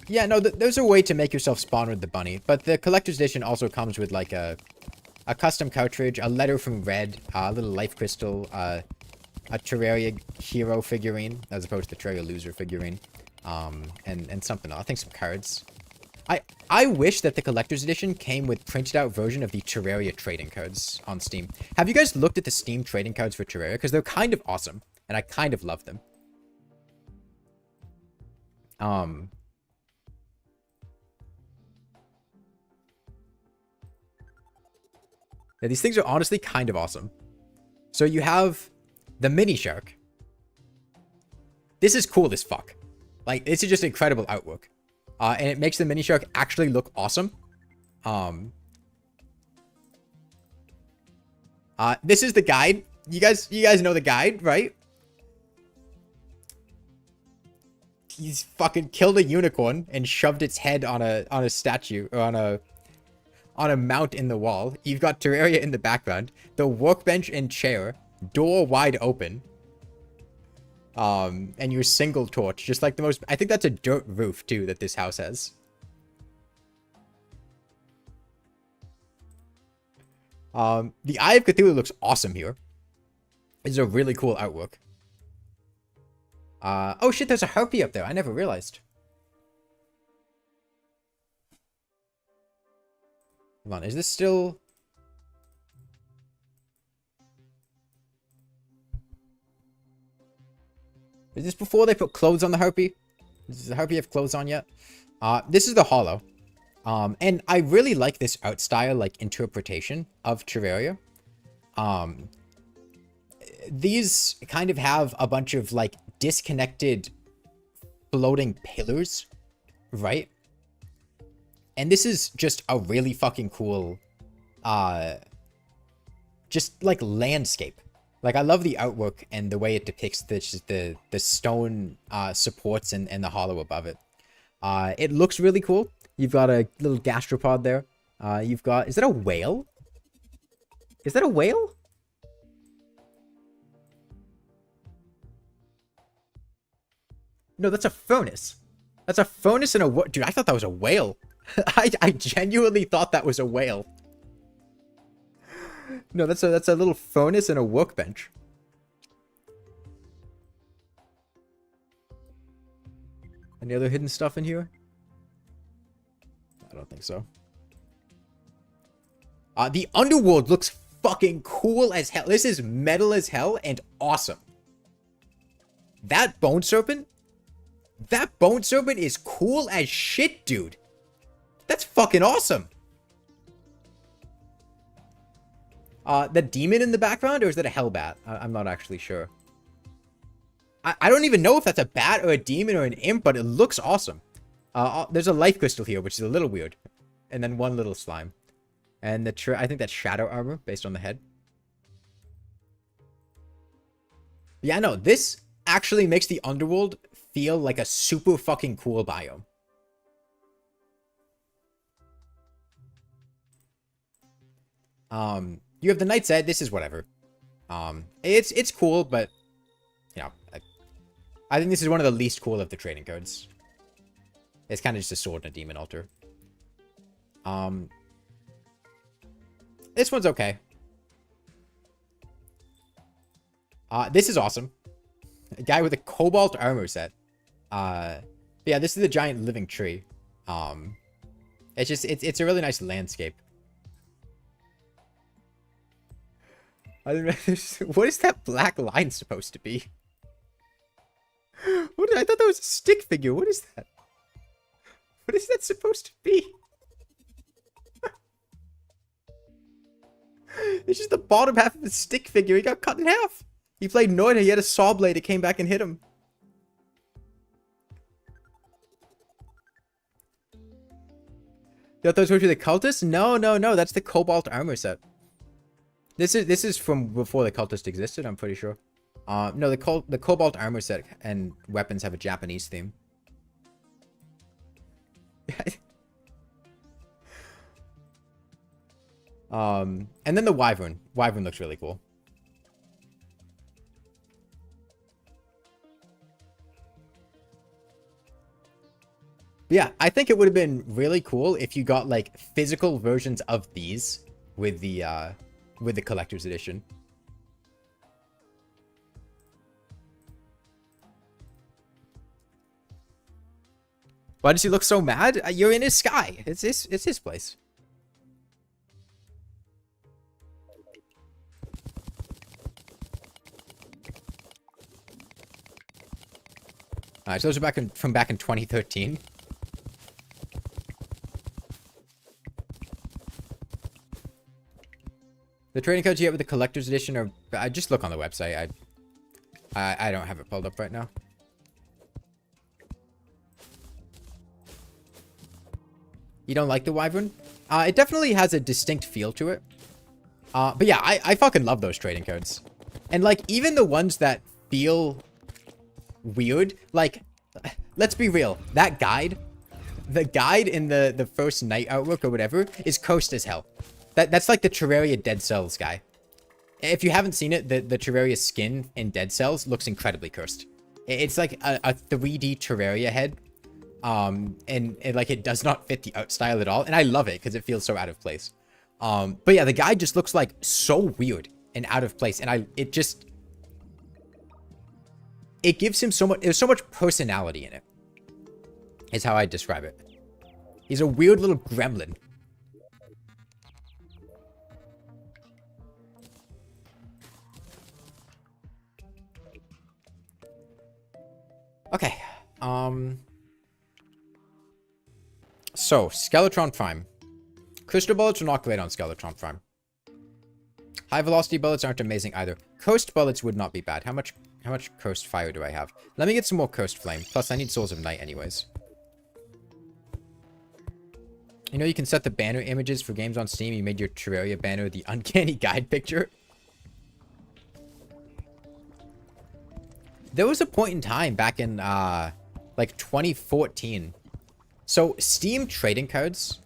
Yeah, no, there's a way to make yourself spawn with the bunny, but the collector's edition also comes with like a custom cartridge, a letter from Red, a little life crystal, a Terraria hero figurine, as opposed to the Terraria loser figurine. And something else. I think some cards. I wish that the collector's edition came with printed out version of the Terraria trading cards on Steam. Have you guys looked at the Steam trading cards for Terraria? Because they're kind of awesome, and I kind of love them. Yeah, these things are honestly kind of awesome. So you have the mini shark. This is cool as fuck. Like, this is just incredible artwork. And it makes the mini shark actually look awesome. This is the guide. You guys know the guide, right? He's fucking killed a unicorn and shoved its head on a statue or on a mount in the wall. You've got Terraria in the background. The workbench and chair, door wide open. And your single torch, just like the most... I think that's a dirt roof, too, that this house has. The Eye of Cthulhu looks awesome here. This is a really cool artwork. Oh shit, there's a harpy up there. I never realized. Hold on, is this still... Is this before they put clothes on the harpy? Does the harpy have clothes on yet? This is the hollow. And I really like this art style, like, interpretation of Terraria. These kind of have a bunch of, like, disconnected floating pillars right? And this is just a really fucking cool, just like landscape. Like I love the artwork and the way it depicts the stone supports and the hollow above it. It looks really cool. You've got a little gastropod there. You've got, is that a whale? Is that a whale? No, that's a furnace. That's a furnace and a... Dude, I thought that was a whale. I genuinely thought that was a whale. No, that's a little furnace and a workbench. Any other hidden stuff in here? I don't think so. The underworld looks fucking cool as hell. This is metal as hell and awesome. That bone serpent is cool as shit, dude. That's fucking awesome. The demon in the background, or is that a hellbat? I'm not actually sure. I don't even know if that's a bat or a demon or an imp, but it looks awesome. There's a life crystal here, which is a little weird. And then one little slime. And I think that's shadow armor based on the head. Yeah, no, this actually makes the underworld feel like a super fucking cool biome. You have the Knight's Edge. This is whatever. It's cool, but you know, I think this is one of the least cool of the trading cards. It's kind of just a sword and a demon altar. This one's okay. This is awesome. A guy with a cobalt armor set. Yeah, this is the giant living tree. It's a really nice landscape. What is that black line supposed to be? I thought that was a stick figure. What is that? What is that supposed to be? It's just the bottom half of the stick figure. He got cut in half. He played Noida. He had a saw blade. It came back and hit him. You thought those were the cultists? No. That's the cobalt armor set. This is from before the cultist existed, I'm pretty sure. No, the cobalt armor set and weapons have a Japanese theme. And then the wyvern. Wyvern looks really cool. But yeah, I think it would have been really cool if you got like physical versions of these with the collector's edition. Why does he look so mad? You're in his sky. It's his place. Alright, so those are from back in 2013. The trading cards you get with the collector's edition are... just look on the website. I don't have it pulled up right now. You don't like the wyvern? It definitely has a distinct feel to it. But yeah, I fucking love those trading cards. And like, even the ones that feel weird, like, let's be real. That guide, the guide in the first night artwork or whatever, is cursed as hell. That's like the Terraria Dead Cells guy. If you haven't seen it, the Terraria skin in Dead Cells looks incredibly cursed. It's like a 3D Terraria head. And like it does not fit the art style at all. And I love it because it feels so out of place. But yeah, the guy just looks like so weird and out of place. And it gives him so much, there's so much personality in it. Is how I describe it. He's a weird little gremlin. Okay. So, Skeletron Prime. Crystal bullets are not great on Skeletron Prime. High velocity bullets aren't amazing either. Coast bullets would not be bad. How much coast fire do I have? Let me get some more coast flame. Plus, I need souls of night anyways. You know, you can set the banner images for games on Steam. You made your Terraria banner the uncanny guide picture. There was a point in time back in, like 2014. So Steam trading cards,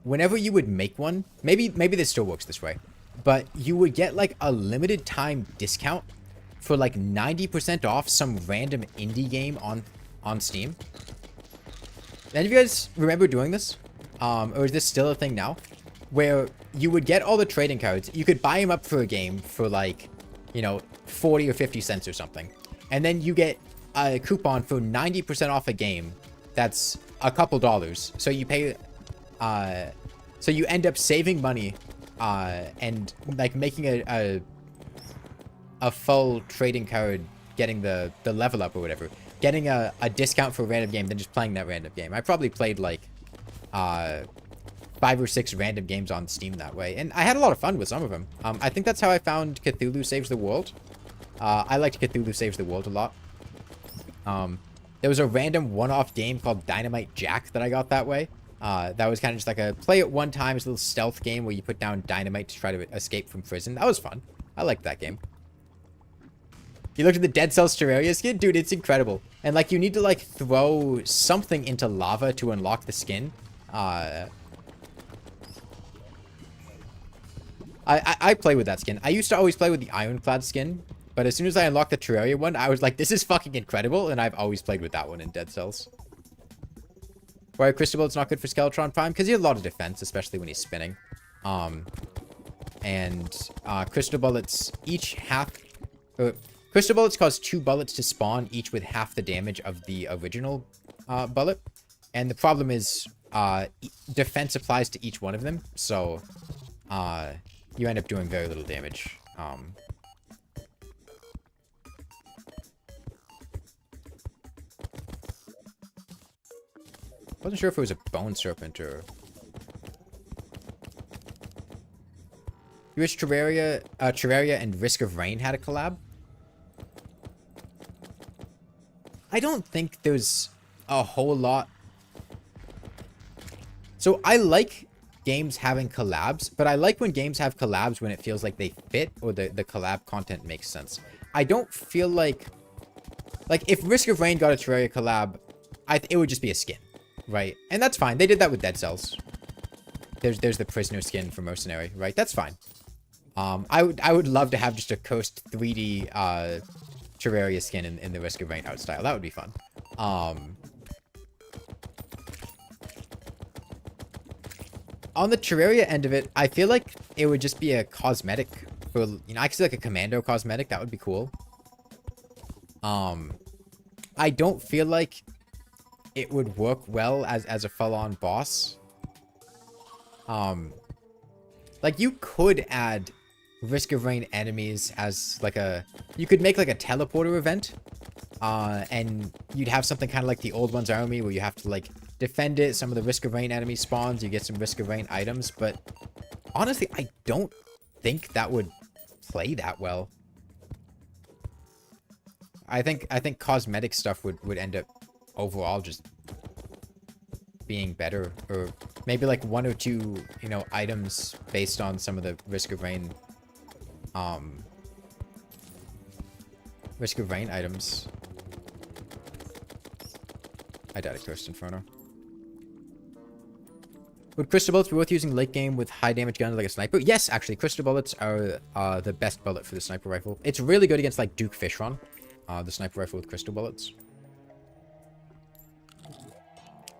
whenever you would make one, maybe this still works this way, but you would get like a limited time discount for like 90% off some random indie game on Steam. Any of you guys remember doing this? Or is this still a thing now? Where you would get all the trading cards, you could buy them up for a game for like, you know, 40 or 50 cents or something. And then you get a coupon for 90% off a game that's a couple dollars. So you pay, so you end up saving money, and like making a full trading card, getting the level up or whatever. Getting a discount for a random game, then just playing that random game. I probably played like 5 or 6 random games on Steam that way, and I had a lot of fun with some of them. I think that's how I found Cthulhu Saves the World. I liked Cthulhu Saves the World a lot. There was a random one-off game called Dynamite Jack that I got that way. That was kind of just like a play it one time. It's a little stealth game where you put down dynamite to try to escape from prison. That was fun. I liked that game. You looked at the Dead Cells Terraria skin? Dude, it's incredible. And like, you need to like throw something into lava to unlock the skin. I play with that skin. I used to always play with the Ironclad skin, but as soon as I unlocked the Terraria one, I was like, this is fucking incredible, and I've always played with that one in Dead Cells. Why Crystal Bullet's not good for Skeletron Prime? Because he has a lot of defense, especially when he's spinning. Crystal Bullets each Crystal Bullets cause 2 bullets to spawn, each with half the damage of the original bullet. And the problem is, defense applies to each one of them, so you end up doing very little damage. Wasn't sure if it was a Bone Serpent or... You wish Terraria and Risk of Rain had a collab? I don't think there's a whole lot. So I like games having collabs, but I like when games have collabs when it feels like they fit or the collab content makes sense. I don't feel like if Risk of Rain got a Terraria collab, it would just be a skin, right? And that's fine. They did that with Dead Cells. There's the prisoner skin for Mercenary, right? That's fine. I would love to have just a Coast 3D Terraria skin in the Risk of Rain art style. That would be fun. On the Terraria end of it, I feel like it would just be a cosmetic for, you know, I could see like a commando cosmetic. That would be cool. I don't feel like it would work well as a full-on boss. Like, you could add Risk of Rain enemies as like you could make like a teleporter event, and you'd have something kind of like the Old Ones Army where you have to like defend it. Some of the Risk of Rain enemy spawns, you get some Risk of Rain items, but honestly, I don't think that would play that well. I think cosmetic stuff would end up overall just being better, or maybe like 1 or 2, you know, items based on some of the Risk of Rain items. I died at Cursed Inferno. Would Crystal Bullets be worth using late game with high damage guns like a sniper? Yes, actually, Crystal Bullets are the best bullet for the sniper rifle. It's really good against like Duke Fishron, the sniper rifle with Crystal Bullets.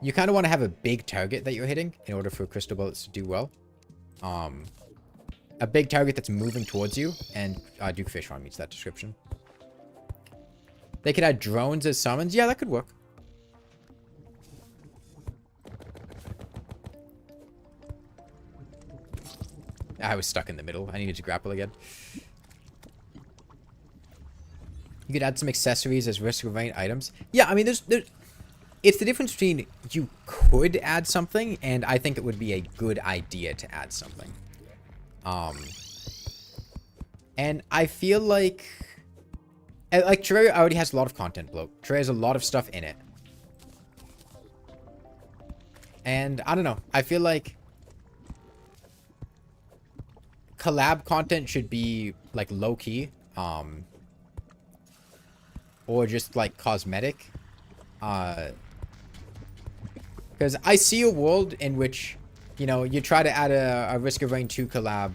You kind of want to have a big target that you're hitting in order for Crystal Bullets to do well. A big target that's moving towards you, and Duke Fishron meets that description. They could add drones as summons. Yeah, that could work. I was stuck in the middle. I needed to grapple again. You could add some accessories as Risk of Rain items. Yeah, I mean, there's it's the difference between you could add something, and I think it would be a good idea to add something. And I feel like Terraria already has a lot of content, bloke. Terraria has a lot of stuff in it. And I don't know. I feel like collab content should be like low key, or just like cosmetic. Because I see a world in which, you know, you try to add a Risk of Rain 2 collab,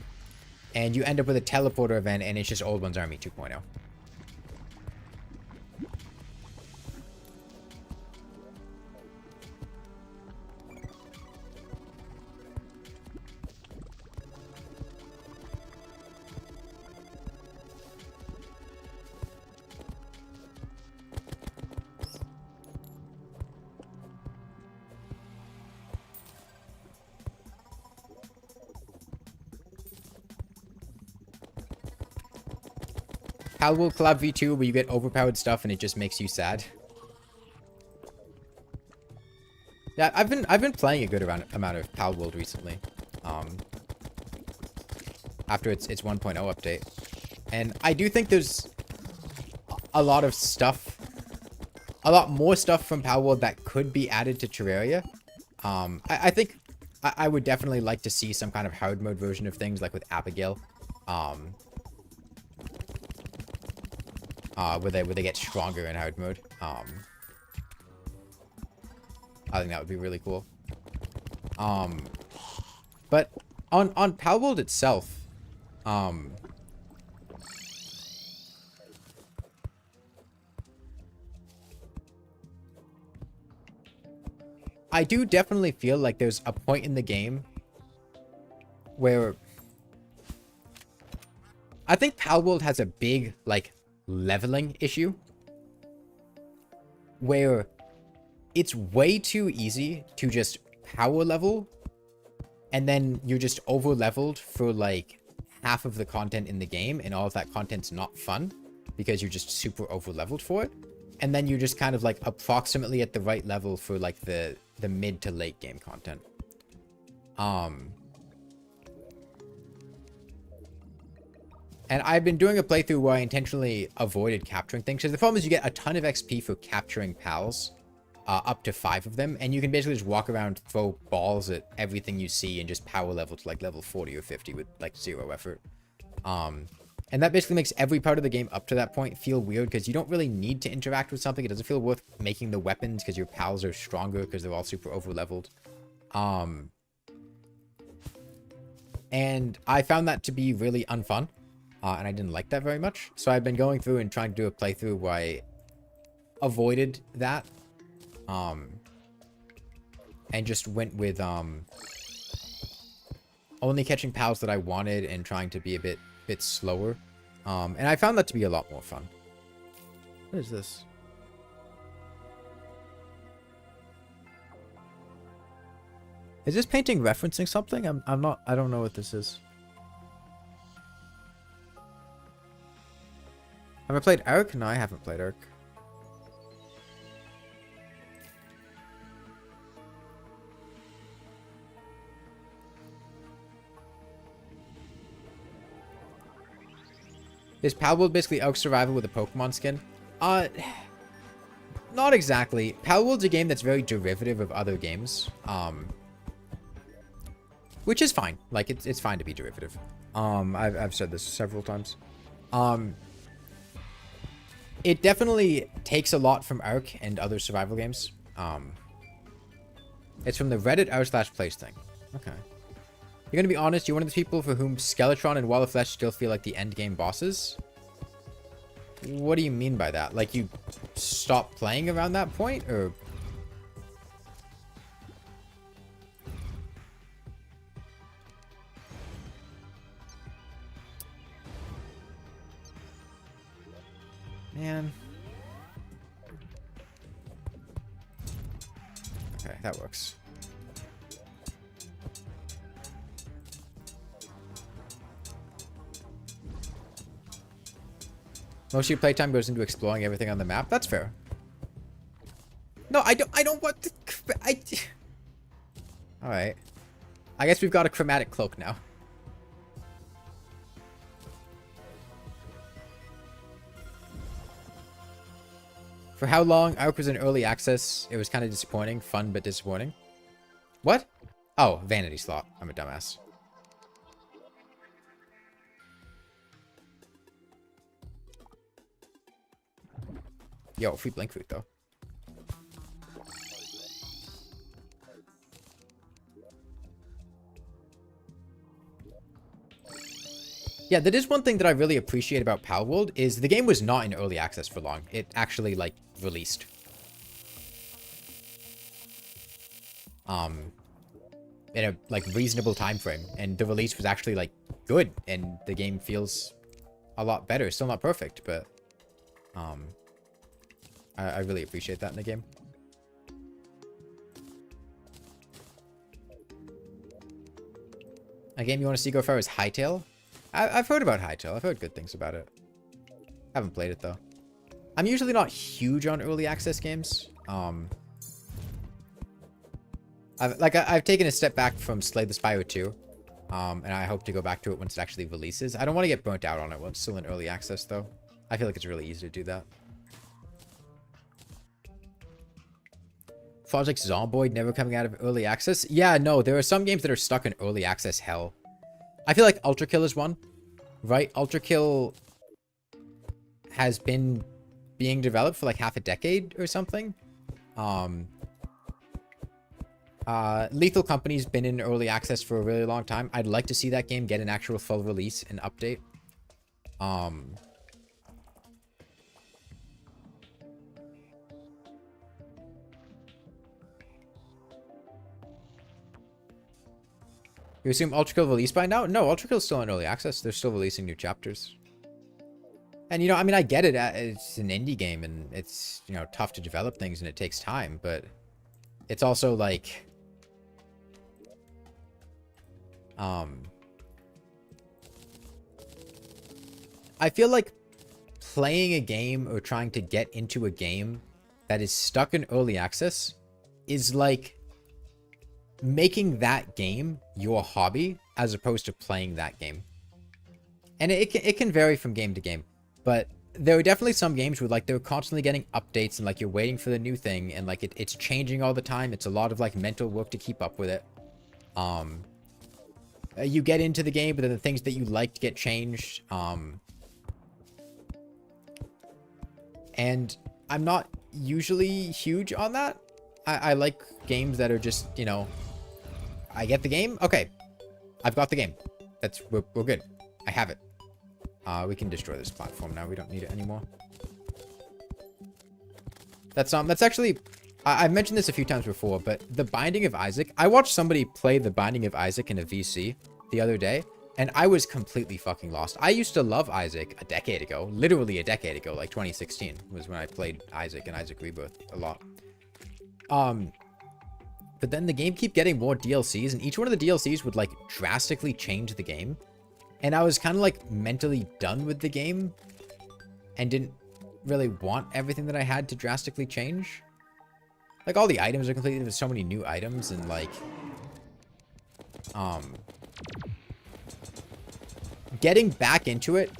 and you end up with a teleporter event, and it's just Old Ones Army 2.0. Palworld Collab V2 where you get overpowered stuff and it just makes you sad. Yeah, I've been playing a good amount of Palworld recently. After its 1.0 update. And I do think there's a lot of stuff, a lot more stuff from Palworld that could be added to Terraria. I think I would definitely like to see some kind of hard mode version of things, like with Abigail. Where they get stronger in hard mode. I think that would be really cool. But on Palworld itself, I do definitely feel like there's a point in the game where I think Palworld has a big, like, leveling issue where it's way too easy to just power level and then you're just over leveled for like half of the content in the game, and all of that content's not fun because you're just super over leveled for it, and then you're just kind of like approximately at the right level for like the mid to late game content. And I've been doing a playthrough where I intentionally avoided capturing things. Because the problem is you get a ton of XP for capturing pals. Up to 5 of them. And you can basically just walk around, throw balls at everything you see, and just power level to like level 40 or 50 with like 0 effort. And that basically makes every part of the game up to that point feel weird. Because you don't really need to interact with something. It doesn't feel worth making the weapons because your pals are stronger because they're all super over leveled. And I found that to be really unfun. And I didn't like that very much. So I've been going through and trying to do a playthrough where I avoided that. And just went with only catching pals that I wanted and trying to be a bit slower. And I found that to be a lot more fun. What is this? Is this painting referencing something? I don't know what this is. Have I played Ark? No, I haven't played Ark. Is Palworld basically Ark Survival with a Pokemon skin? Not exactly. Palworld's a game that's very derivative of other games. Which is fine. Like, it's fine to be derivative. I've said this several times. It definitely takes a lot from Ark and other survival games. It's from the Reddit r/place thing. Okay. You're gonna be honest, you're one of the people for whom Skeletron and Wall of Flesh still feel like the end game bosses? What do you mean by that? Like, you stop playing around that point, or... Man. Okay, that works. Most of your playtime goes into exploring everything on the map. That's fair. No, I don't want to... Alright. I guess we've got a chromatic cloak now. For how long Ark was in early access, it was kind of disappointing. Fun, but disappointing. What? Oh, vanity slot. I'm a dumbass. Yo, free blink food though. Yeah, that is one thing that I really appreciate about Palworld is the game was not in early access for long. It actually like released. In a like reasonable time frame, and the release was actually like good, and the game feels a lot better. Still not perfect, but I really appreciate that in the game. A game you want to see go far is Hytale. I've heard about Hytale. I've heard good things about it. Haven't played it though. I'm usually not huge on early access games. I've taken a step back from Slay the Spire 2. And I hope to go back to it once it actually releases. I don't want to get burnt out on it while it's still in early access though. I feel like it's really easy to do that. Project Zomboid never coming out of early access? Yeah, no, there are some games that are stuck in early access hell. I feel like Ultra Kill is one, right? Ultra Kill has been being developed for like half a decade or something. Lethal Company's been in early access for a really long time. I'd like to see that game get an actual full release and update. You assume Ultra Kill released by now? No, Ultra Kill's still in early access. They're still releasing new chapters. And, you know, I mean, I get it. It's an indie game, and it's, you know, tough to develop things, and it takes time. But it's also, like... I feel like playing a game or trying to get into a game that is stuck in early access is like making that game your hobby as opposed to playing that game. And it can vary from game to game, but there are definitely some games where like they're constantly getting updates and like you're waiting for the new thing and like it's changing all the time. It's a lot of like mental work to keep up with it. You get into the game, but then the things that you liked get changed. And I'm not usually huge on that. I like games that are just, you know, I get the game. Okay, I've got the game. We're good. I have it. We can destroy this platform now. We don't need it anymore. That's actually, I've mentioned this a few times before, but The Binding of Isaac. I watched somebody play The Binding of Isaac in a VC the other day, and I was completely fucking lost. I used to love Isaac a decade ago, literally a decade ago, like 2016 was when I played Isaac and Isaac Rebirth a lot. But then the game kept getting more DLCs, and each one of the DLCs would like drastically change the game. And I was kind of like mentally done with the game and didn't really want everything that I had to drastically change. Like all the items are completely, there's so many new items and like, getting back into it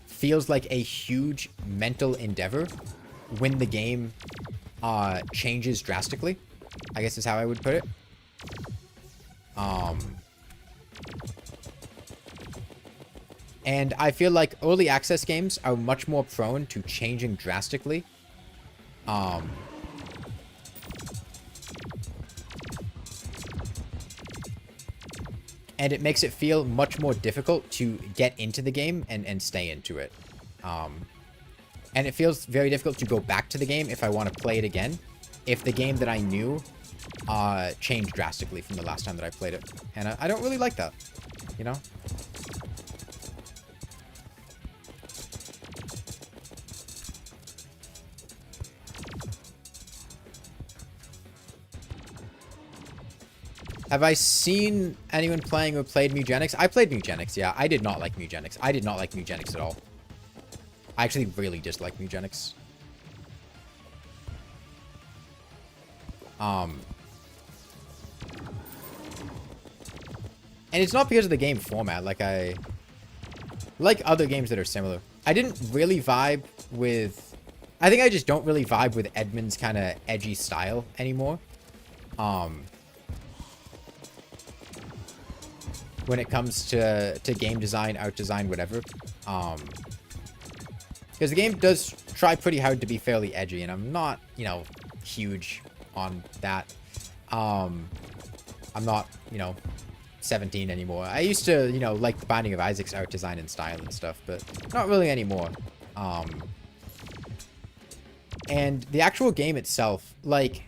feels like a huge mental endeavor when the game changes drastically, I guess is how I would put it. And I feel like early access games are much more prone to changing drastically. And it makes it feel much more difficult to get into the game and stay into it. And it feels very difficult to go back to the game if I want to play it again, if the game that I knew changed drastically from the last time that I played it. And I don't really like that, you know? Have I seen anyone playing or played Mugenics? I played Mugenics, yeah. I did not like Mugenics. I did not like Mugenics at all. I actually really dislike Mugenics. And it's not because of the game format. Like other games that are similar. I didn't really vibe with... I think I just don't really vibe with Edmund's kind of edgy style anymore. when it comes to game design, art design, whatever. Because the game does try pretty hard to be fairly edgy, and I'm not, you know, huge on that. I'm not, you know, 17 anymore. I used to, you know, like the Binding of Isaac's art design and style and stuff, but not really anymore. And the actual game itself, like,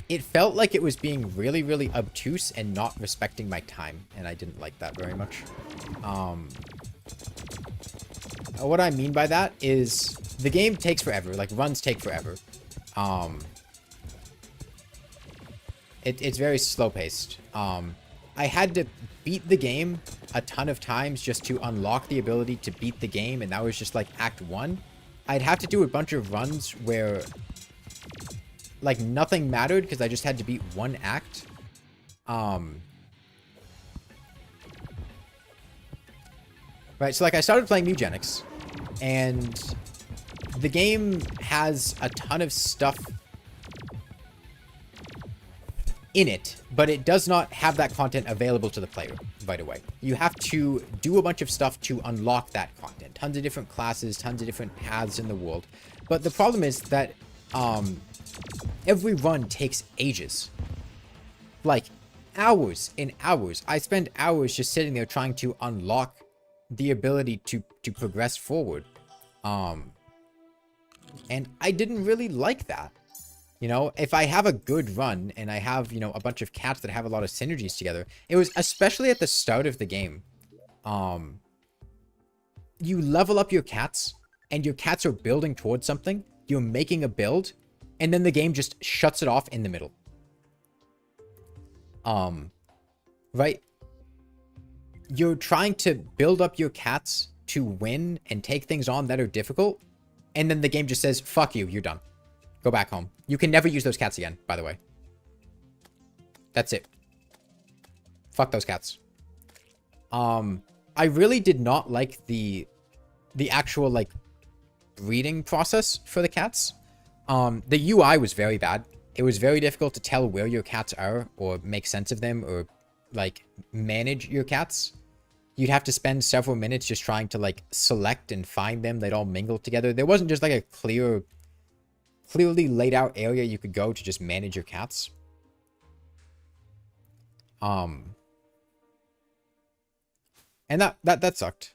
it felt like it was being really, really obtuse and not respecting my time, and I didn't like that very much. What I mean by that is the game takes forever, like runs take forever. It's very slow paced. I had to beat the game a ton of times just to unlock the ability to beat the game, and that was just like Act 1. I'd have to do a bunch of runs where like nothing mattered because I just had to beat one act. Right, so like I started playing Mugenics, and the game has a ton of stuff in it, but it does not have that content available to the player right away. You have to do a bunch of stuff to unlock that content. Tons of different classes, tons of different paths in the world. But the problem is that every run takes ages. Like, hours and hours. I spend hours just sitting there trying to unlock the ability to progress forward. And I didn't really like that. You know, if I have a good run and I have, you know, a bunch of cats that have a lot of synergies together, it was especially at the start of the game. You level up your cats and your cats are building towards something. You're making a build and then the game just shuts it off in the middle. Right? You're trying to build up your cats to win and take things on that are difficult. And then the game just says, fuck you, you're done. Go back home. You can never use those cats again, by the way. That's it. Fuck those cats. I really did not like the actual, like, breeding process for the cats. The UI was very bad. It was very difficult to tell where your cats are or make sense of them or, like, manage your cats. You'd have to spend several minutes just trying to, like, select and find them. They'd all mingle together. There wasn't just, like, a clearly laid out area you could go to just manage your cats. And that sucked.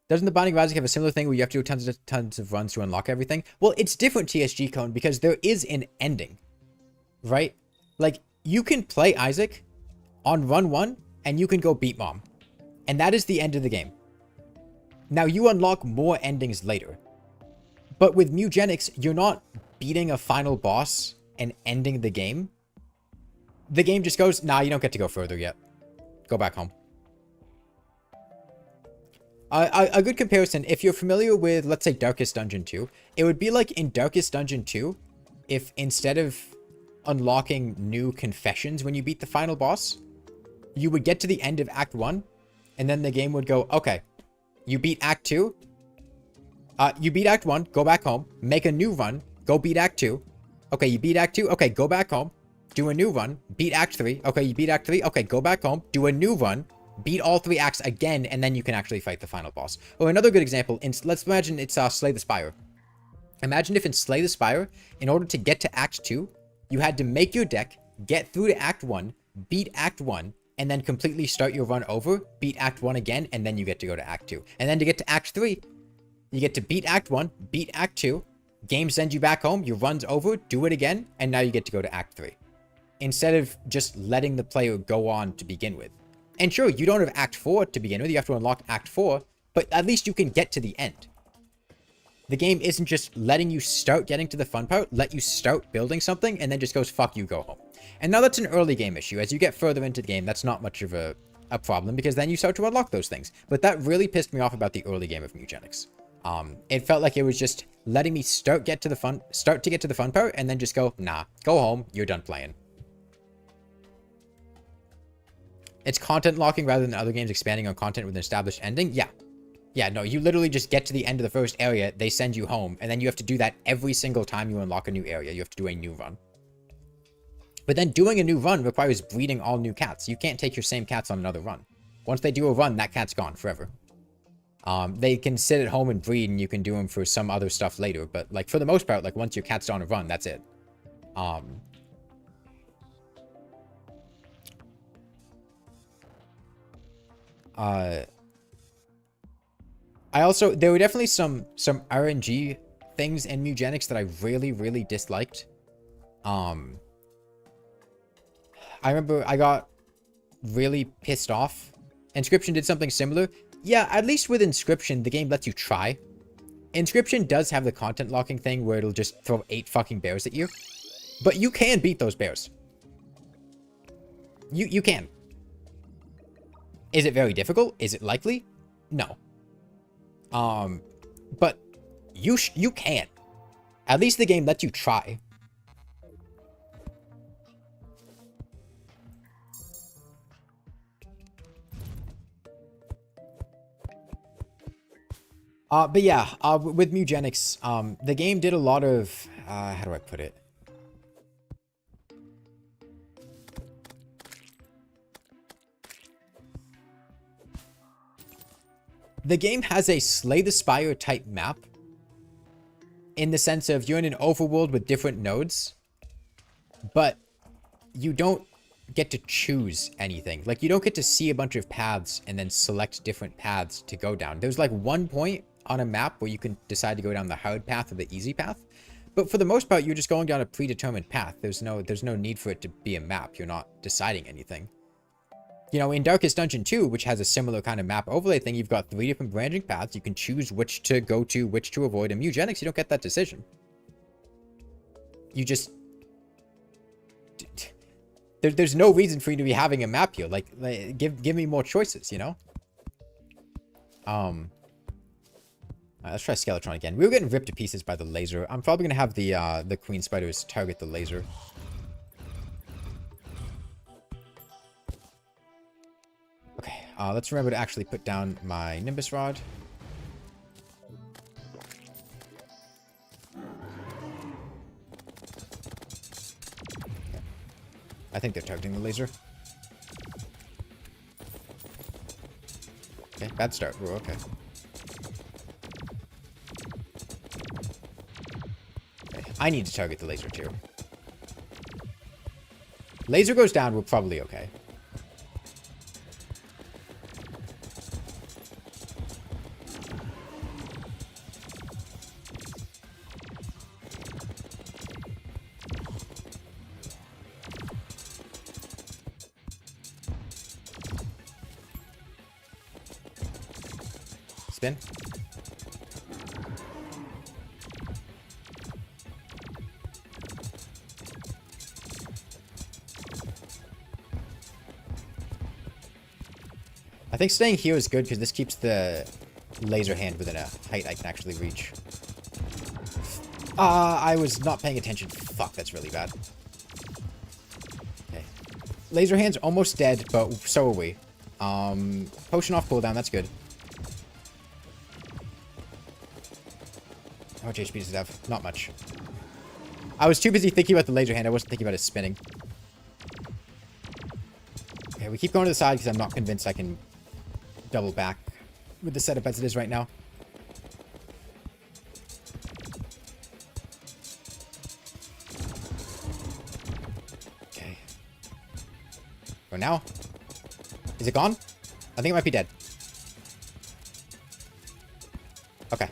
Doesn't the Binding of Isaac have a similar thing where you have to do tons of runs to unlock everything? Well, it's different, TSG Cone, because there is an ending, right? Like, you can play Isaac on run 1 and you can go beat Mom. And that is the end of the game. Now, you unlock more endings later. But with Mugenics, you're not beating a final boss and ending the game. The game just goes, nah, you don't get to go further yet. Go back home. A good comparison, if you're familiar with, let's say, Darkest Dungeon 2, it would be like in Darkest Dungeon 2, if instead of unlocking new confessions when you beat the final boss, you would get to the end of Act 1, and then the game would go, okay, you beat Act 2, you beat Act 1, go back home, make a new run, go beat Act 2. Okay, you beat Act 2, okay, go back home, do a new run, beat Act 3. Okay, you beat Act 3, okay, go back home, do a new run, beat all 3 acts again, and then you can actually fight the final boss. Or another good example, let's imagine it's Slay the Spire. Imagine if in Slay the Spire, in order to get to Act 2, you had to make your deck, get through to Act 1, beat Act 1, and then completely start your run over, beat Act 1 again, and then you get to go to Act 2. And then to get to Act 3, you get to beat Act 1, beat Act 2, game sends you back home, your run's over, do it again, and now you get to go to Act 3. Instead of just letting the player go on to begin with. And sure, you don't have Act 4 to begin with, you have to unlock Act 4, but at least you can get to the end. The game isn't just letting you start getting to the fun part, let you start building something, and then just goes, fuck you, go home. And now that's an early game issue. As you get further into the game, that's not much of a problem, because then you start to unlock those things. But that really pissed me off about the early game of Mugenics. It felt like it was just letting me start to get to the fun part, and then just go, nah, go home, you're done playing. It's content locking rather than other games expanding on content with an established ending. Yeah. Yeah, no, you literally just get to the end of the first area, they send you home, and then you have to do that every single time you unlock a new area. You have to do a new run. But then doing a new run requires breeding all new cats. You can't take your same cats on another run. Once they do a run, that cat's gone forever. They can sit at home and breed, and you can do them for some other stuff later. But, like, for the most part, like, once your cat's on a run, that's it. There were definitely some RNG things in Mugenics that I really, really disliked. I remember I got really pissed off. Inscription did something similar. Yeah, at least with Inscription, the game lets you try. Inscription does have the content locking thing where it'll just throw 8 fucking bears at you. But you can beat those bears. You can. Is it very difficult? Is it likely? No. But you can. At least the game lets you try. But yeah, with Mugenics, the game did a lot of, how do I put it? The game has a Slay the Spire type map, in the sense of you're in an overworld with different nodes, but you don't get to choose anything. Like, you don't get to see a bunch of paths and then select different paths to go down. There's like one point on a map where you can decide to go down the hard path or the easy path, but for the most part, you're just going down a predetermined path. There's no need for it to be a map. You're not deciding anything. You know, in Darkest Dungeon 2, which has a similar kind of map overlay thing, you've got 3 different branching paths. You can choose which to go to, which to avoid. In Mugenics, you don't get that decision. You just... There's no reason for you to be having a map here. Like give me more choices, you know? Let's try Skeletron again. We were getting ripped to pieces by the laser. I'm probably going to have the Queen Spiders target the laser. Okay, let's remember to actually put down my Nimbus Rod. I think they're targeting the laser. Okay, bad start. We're okay. Okay, I need to target the laser too. Laser goes down, we're probably okay. Spin. I think staying here is good because this keeps the laser hand within a height I can actually reach. I was not paying attention. Fuck, that's really bad. Okay. Laser hand's almost dead, but so are we. Potion off cooldown, that's good. How much HP does it have? Not much. I was too busy thinking about the laser hand. I wasn't thinking about it spinning. Okay, we keep going to the side because I'm not convinced I can double back with the setup as it is right now. Okay. Go now. Is it gone? I think it might be dead. Okay.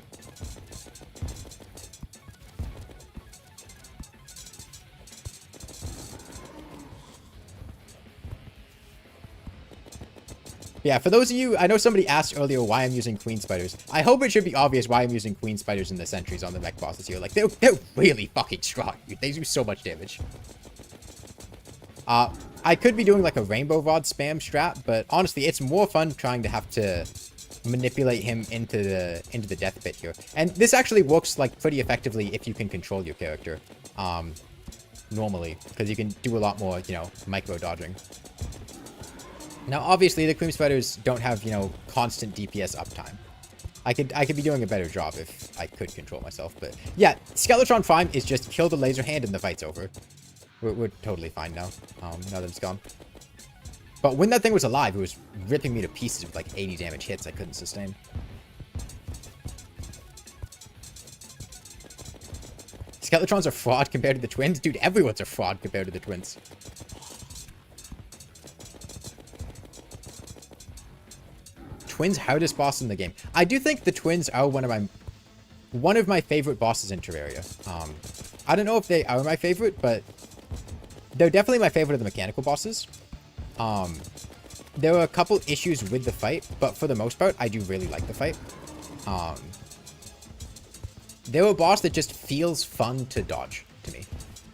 Yeah, for those of you, I know somebody asked earlier why I'm using Queen Spiders. I hope it should be obvious why I'm using Queen Spiders in the sentries on the mech bosses here. Like, they're really fucking strong. They do so much damage. I could be doing like a Rainbow Rod spam strat, but honestly, it's more fun trying to have to manipulate him into the death pit here. And this actually works like pretty effectively if you can control your character. Normally, because you can do a lot more, you know, micro dodging. Now, obviously, the Queen Spiders don't have, you know, constant DPS uptime. I could be doing a better job if I could control myself, but yeah, Skeletron Prime is just kill the laser hand and the fight's over. We're totally fine now. Now that it's gone. But when that thing was alive, it was ripping me to pieces with like 80 damage hits I couldn't sustain. Skeletrons are fraud compared to the twins? Dude, everyone's a fraud compared to the twins. Twins hardest boss in the game. I do think the twins are one of my favorite bosses in Terraria. I don't know if they are my favorite, but they're definitely my favorite of the mechanical bosses. There are a couple issues with the fight, but for the most part, I do really like the fight. They're a boss that just feels fun to dodge to me.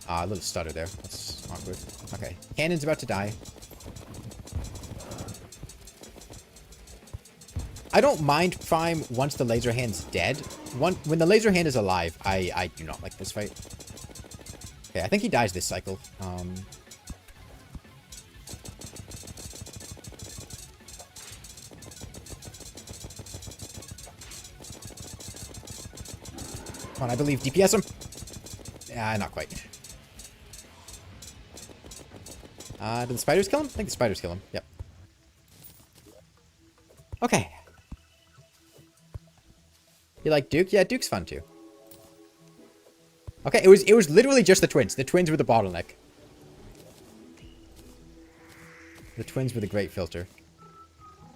A little stutter there. That's awkward. Okay, Cannon's about to die. I don't mind Prime once the laser hand's dead. When the laser hand is alive, I do not like this fight. Okay, I think he dies this cycle. Come on, I believe. DPS him. Not quite. Did the spiders kill him? I think the spiders kill him. Yep. Okay. You like Duke? Yeah, Duke's fun too. Okay, it was literally just the twins. The twins were the bottleneck. The twins were the great filter.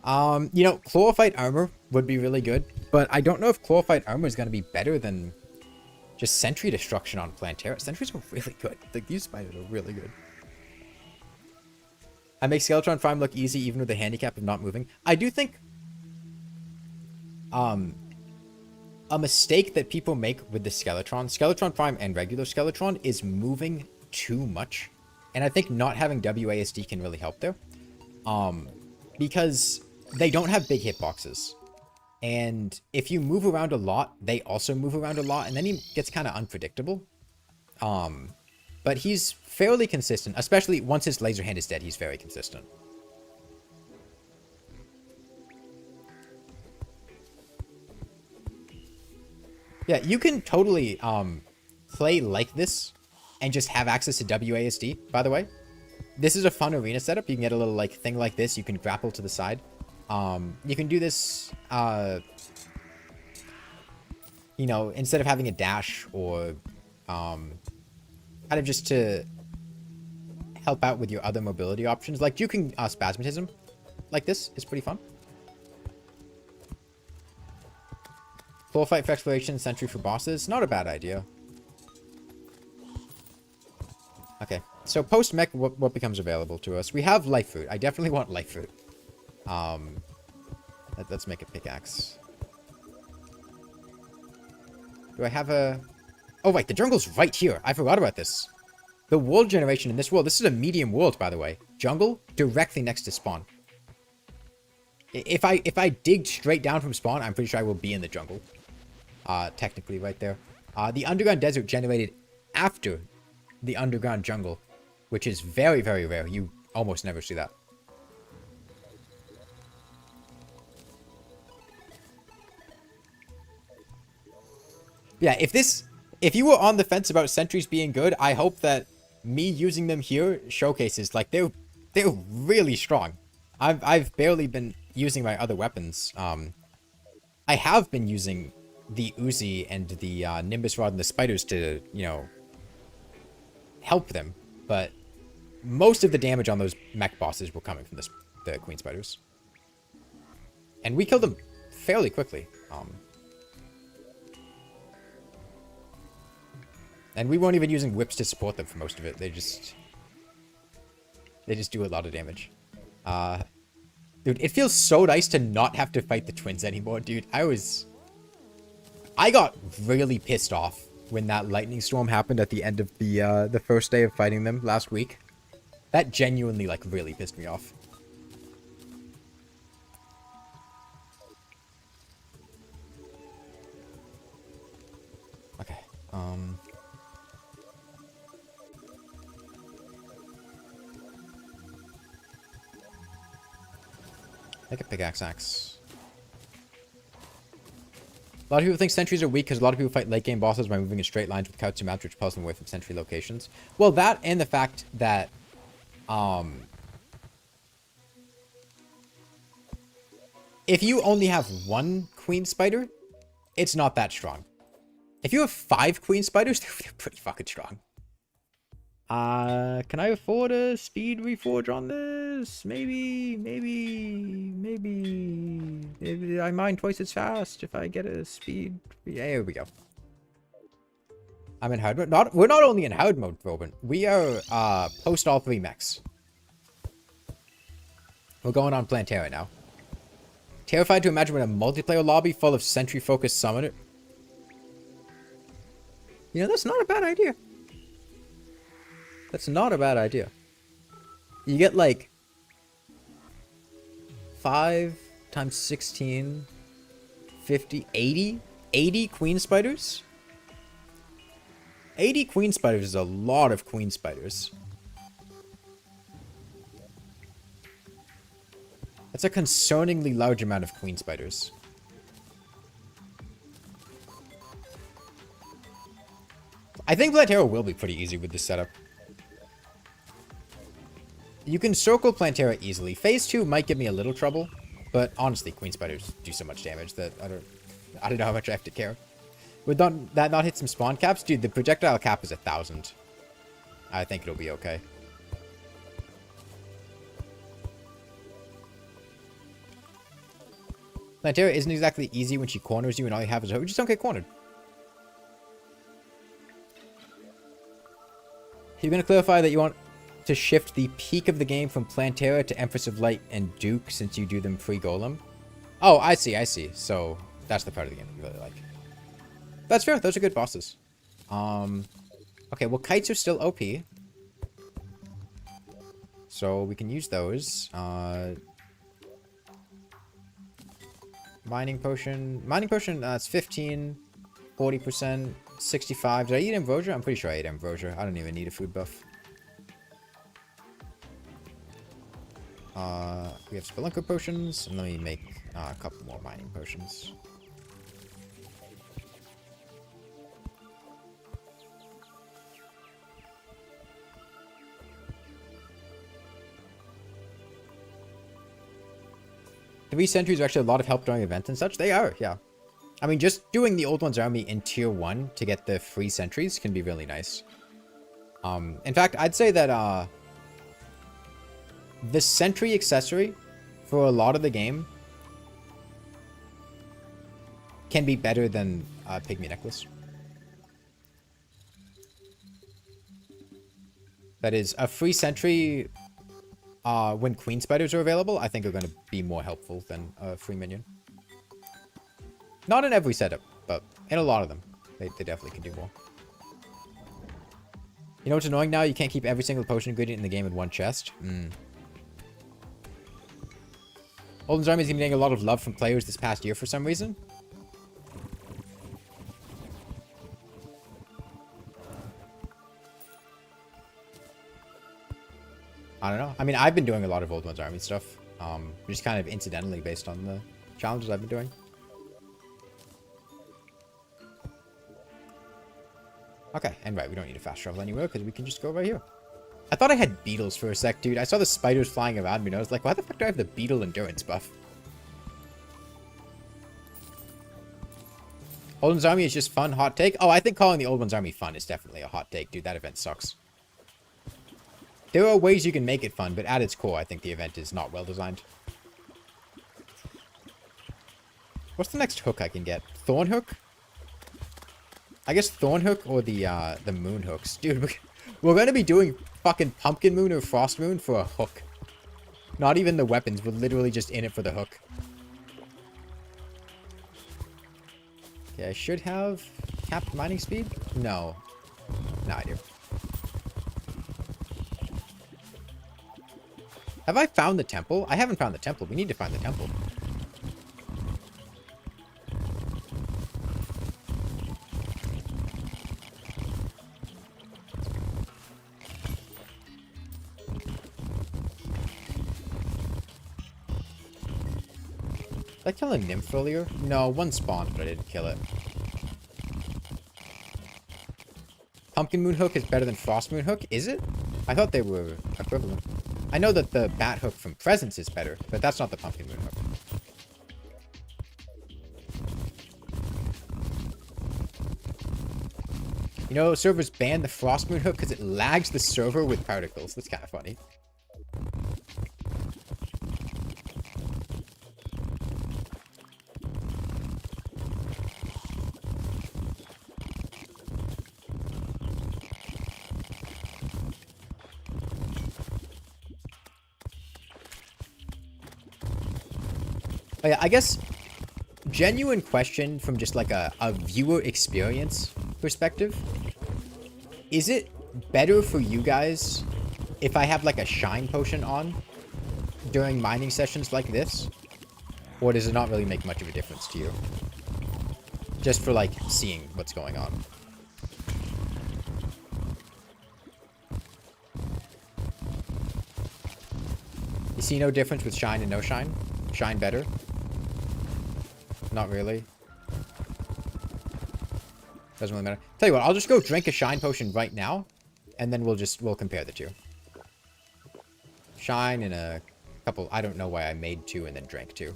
You know, Chlorophyte armor would be really good, but I don't know if Chlorophyte armor is going to be better than just Sentry Destruction on Plantera. Sentries are really good. Like, these spiders are really good. I make Skeletron Prime look easy even with the handicap of not moving. I do think a mistake that people make with the Skeletron Prime and regular Skeletron is moving too much. And I think not having WASD can really help there. Because they don't have big hitboxes. And if you move around a lot, they also move around a lot, and then he gets kind of unpredictable. But he's fairly consistent, especially once his laser hand is dead, he's very consistent. Yeah, you can totally play like this and just have access to WASD, by the way. This is a fun arena setup. You can get a little like thing like this. You can grapple to the side. You can do this, you know, instead of having a dash or kind of just to help out with your other mobility options. Like you can Spasmatism like this is pretty fun. Full fight for exploration, sentry for bosses. Not a bad idea. Okay, so post-mech, what becomes available to us? We have life fruit. I definitely want life fruit. Let's make a pickaxe. Do I have a... Oh, right, the jungle's right here. I forgot about this. The world generation in this world. This is a medium world, by the way. Jungle directly next to spawn. If I dig straight down from spawn, I'm pretty sure I will be in the jungle. Technically right there. The underground desert generated after the underground jungle, which is very, very rare. You almost never see that. Yeah, if you were on the fence about sentries being good, I hope that me using them here showcases like they're really strong. I've barely been using my other weapons. I have been using the Uzi and the Nimbus Rod and the spiders to, you know, help them, but most of the damage on those mech bosses were coming from the queen spiders. And we killed them fairly quickly. And we weren't even using whips to support them for most of it. They just do a lot of damage. Dude, it feels so nice to not have to fight the twins anymore, dude. I got really pissed off when that lightning storm happened at the end of the first day of fighting them last week. That genuinely, like, really pissed me off. Okay, make a pickaxe axe. A lot of people think sentries are weak because a lot of people fight late game bosses by moving in straight lines with couch to maps, which pulls them away from sentry locations. Well, that and the fact that, if you only have one queen spider, it's not that strong. If you have 5 queen spiders, they're pretty fucking strong. Can I afford a speed reforge on this? Maybe I mine twice as fast if I get a speed. Yeah, here we go. I'm in hard mode. We're not only in hard mode, Robin. We are post all 3 mechs. We're going on Plantera now. Terrified to imagine a multiplayer lobby full of sentry-focused summoner. You know, that's not a bad idea. That's not a bad idea. You get like 5 times 16, 50, 80 queen spiders? 80 queen spiders is a lot of queen spiders. That's a concerningly large amount of queen spiders. I think Plantera will be pretty easy with this setup. You can circle Plantera easily. Phase 2 might give me a little trouble, but honestly, queen spiders do so much damage that I don't know how much I have to care. Would that not hit some spawn caps? Dude, the projectile cap is 1,000. I think it'll be okay. Plantera isn't exactly easy when she corners you and all you have is hope. You just don't get cornered. You're going to clarify that you want to shift the peak of the game from Plantera to Empress of Light and Duke since you do them pre-Golem. Oh, I see. So that's the part of the game that you really like. That's fair. Those are good bosses. Okay, well, kites are still OP. So we can use those. Mining potion. Mining potion, it's 15, 40%, 65. Did I eat ambrosia? I'm pretty sure I ate ambrosia. I don't even need a food buff. We have spelunker potions, and let me make a couple more mining potions. Three sentries are actually a lot of help during events and such. They are, yeah. I mean, just doing the Old One's Army in Tier 1 to get the free sentries can be really nice. In fact, I'd say that the sentry accessory for a lot of the game can be better than Pygmy Necklace. That is, a free sentry when Queen Spiders are available, I think are going to be more helpful than a free minion. Not in every setup, but in a lot of them, they definitely can do more. You know what's annoying now? You can't keep every single potion ingredient in the game in one chest. Olden's Army has been getting a lot of love from players this past year for some reason. I don't know. I mean, I've been doing a lot of Old One's Army stuff. Just kind of incidentally based on the challenges I've been doing. Okay, and right, we don't need to fast travel anywhere because we can just go right here. I thought I had beetles for a sec, dude. I saw the spiders flying around me and I was like, why the fuck do I have the beetle endurance buff? Old One's Army is just fun, hot take. Oh, I think calling the Old One's Army fun is definitely a hot take, dude. That event sucks. There are ways you can make it fun, but at its core, I think the event is not well designed. What's the next hook I can get? Thorn hook? I guess Thorn hook or the moon hooks. Dude, we're going to be doing fucking Pumpkin Moon or Frost Moon for a hook. Not even the weapons. We're literally just in it for the hook. Okay, I should have capped mining speed? No. No, I do. Have I found the temple? I haven't found the temple. We need to find the temple. Did I kill a nymph earlier? No, one spawned, but I didn't kill it. Pumpkin Moon Hook is better than Frost Moon Hook? Is it? I thought they were equivalent. I know that the Bat Hook from Presence is better, but that's not the Pumpkin Moon Hook. You know, servers banned the Frost Moon Hook because it lags the server with particles. That's kind of funny. Oh yeah, I guess genuine question from just like a viewer experience perspective. Is it better for you guys if I have like a shine potion on during mining sessions like this? Or does it not really make much of a difference to you? Just for like seeing what's going on. You see no difference with shine and no shine? Shine better? Not really. Doesn't really matter. Tell you what, I'll just go drink a shine potion right now, and then we'll compare the two. Shine and a couple. I don't know why I made two and then drank two.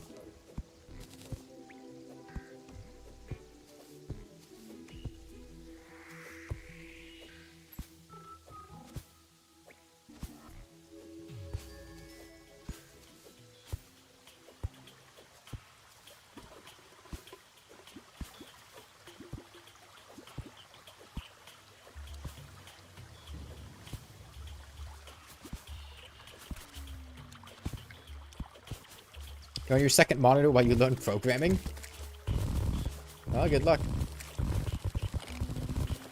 You're on your second monitor while you learn programming? Well, good luck.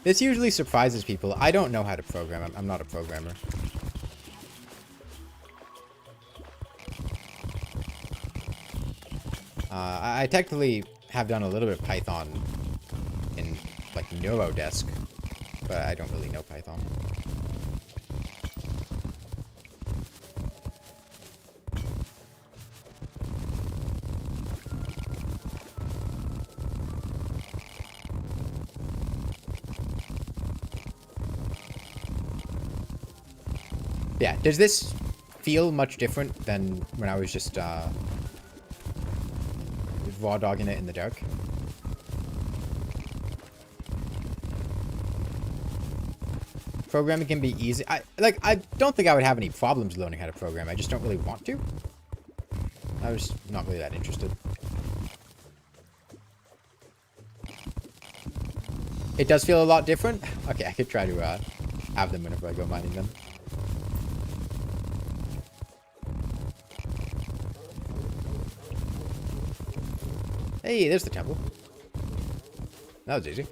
This usually surprises people. I don't know how to program. I'm not a programmer. I technically have done a little bit of Python in, like, Neurodesk, but I don't really know Python. Yeah, does this feel much different than when I was just raw dogging it in the dark? Programming can be easy. I don't think I would have any problems learning how to program. I just don't really want to. I was not really that interested. It does feel a lot different. Okay, I could try to have them whenever I go mining them. Hey, there's the temple. That was easy.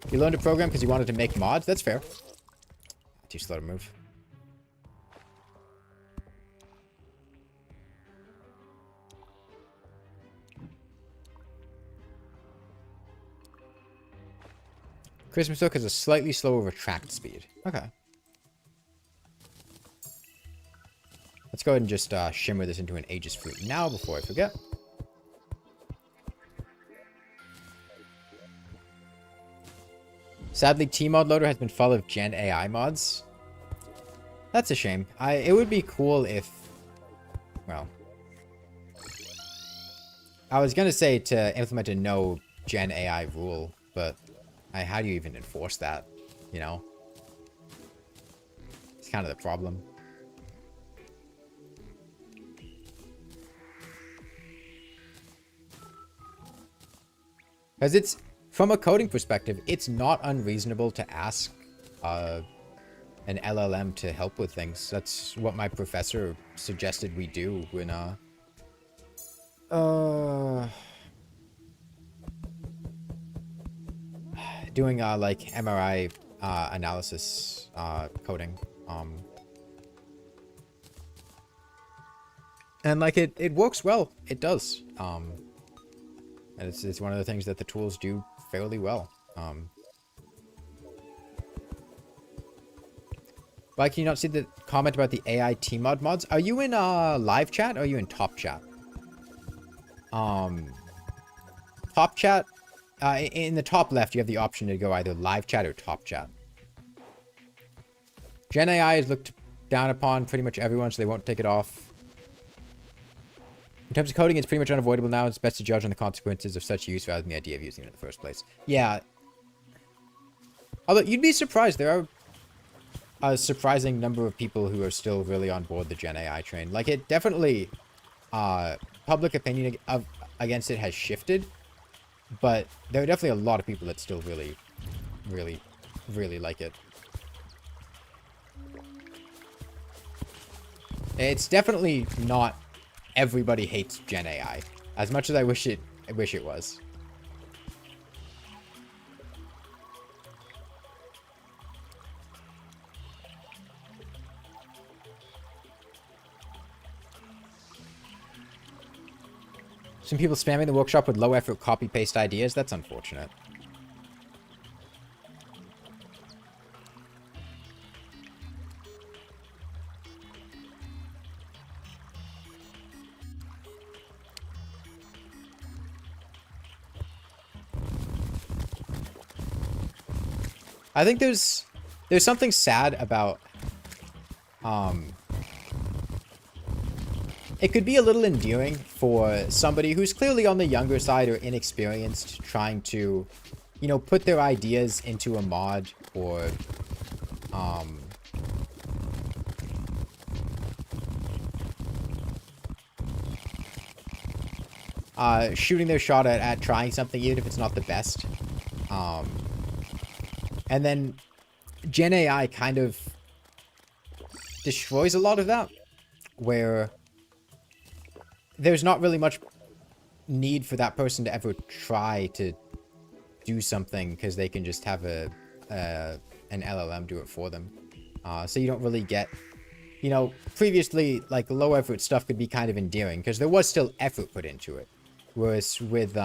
You learned to program because you wanted to make mods? That's fair. Too slow to move. Christmas Hook has a slightly slower retract speed. Okay. Let's go ahead and just shimmer this into an Aegis Fruit now before I forget. Sadly, Tmod Loader has been full of Gen AI mods. That's a shame. It would be cool if... Well... I was gonna say to implement a no Gen AI rule, but... how do you even enforce that? You know? It's kind of the problem. Because it's... From a coding perspective, it's not unreasonable to ask an LLM to help with things. That's what my professor suggested we do when doing like MRI analysis coding. And like it works well. It does. And it's one of the things that the tools do fairly well. Why can you not see the comment about the AI Tmod mods? Are you in live chat or are you in top chat? Top chat, in the top left, you have the option to go either live chat or top chat. Gen AI is looked down upon pretty much everyone, so they won't take it off. In terms of coding, it's pretty much unavoidable now. It's best to judge on the consequences of such use rather than the idea of using it in the first place. Yeah. Although, you'd be surprised. There are a surprising number of people who are still really on board the Gen AI train. Like, it definitely... public opinion against it has shifted. But there are definitely a lot of people that still really, really, really like it. It's definitely not everybody hates Gen AI. As much as I wish it was. Some people spamming the workshop with low-effort copy-paste ideas. That's unfortunate. I think there's something sad about it could be a little endearing for somebody who's clearly on the younger side or inexperienced, trying to, you know, put their ideas into a mod or shooting their shot at trying something, even if it's not the best. And then Gen AI kind of destroys a lot of that, where there's not really much need for that person to ever try to do something, because they can just have an LLM do it for them. So you don't really get, you know, previously, like, low effort stuff could be kind of endearing because there was still effort put into it. Whereas with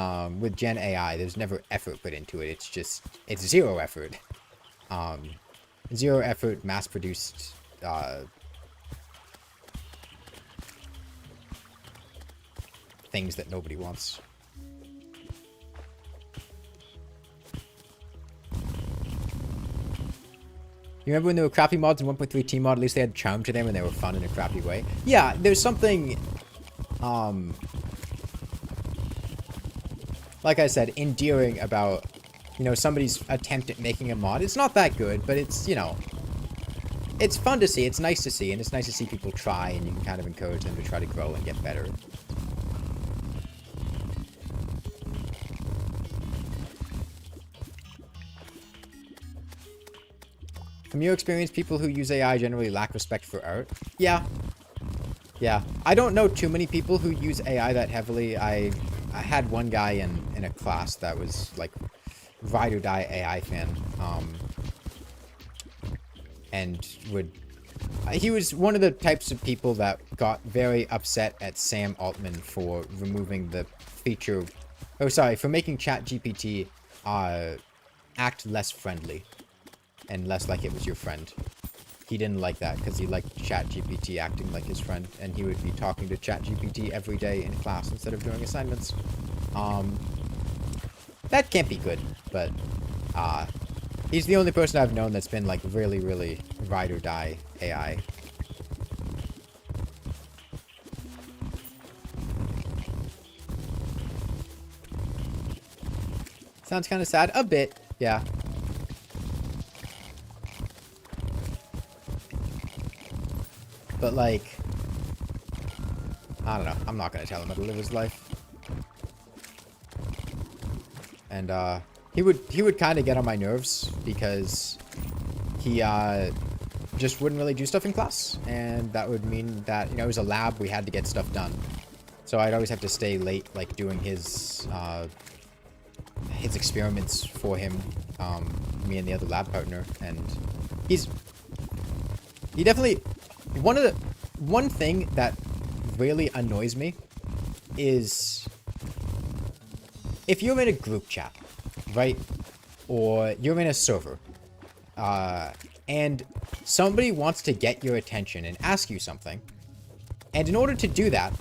Gen AI, there's never effort put into it. It's zero effort. Zero effort, mass-produced, things that nobody wants. You remember when there were crappy mods in 1.3 T mod? At least they had charm to them and they were fun in a crappy way. Yeah, there's something, like I said, endearing about, you know, somebody's attempt at making a mod. It's not that good, but it's, you know, it's fun to see. It's nice to see, and it's nice to see people try, and you can kind of encourage them to try to grow and get better. From your experience, people who use AI generally lack respect for art? Yeah. Yeah. I don't know too many people who use AI that heavily. I had one guy in a class that was, like, ride or die AI fan. And he was one of the types of people that got very upset at Sam Altman for removing the feature, oh, sorry, for making ChatGPT act less friendly and less like it was your friend. He didn't like that because he liked ChatGPT acting like his friend, and he would be talking to ChatGPT every day in class instead of doing assignments. That can't be good, but he's the only person I've known that's been, like, really, really ride or die AI. Sounds kind of sad. A bit, yeah. But, like, I don't know. I'm not going to tell him how to live his life. And, he would kind of get on my nerves because he, just wouldn't really do stuff in class. And that would mean that, you know, it was a lab, we had to get stuff done. So I'd always have to stay late, like, doing his experiments for him, me and the other lab partner. And he definitely, one thing that really annoys me is if you're in a group chat, right? Or you're in a server, and somebody wants to get your attention and ask you something. And in order to do that,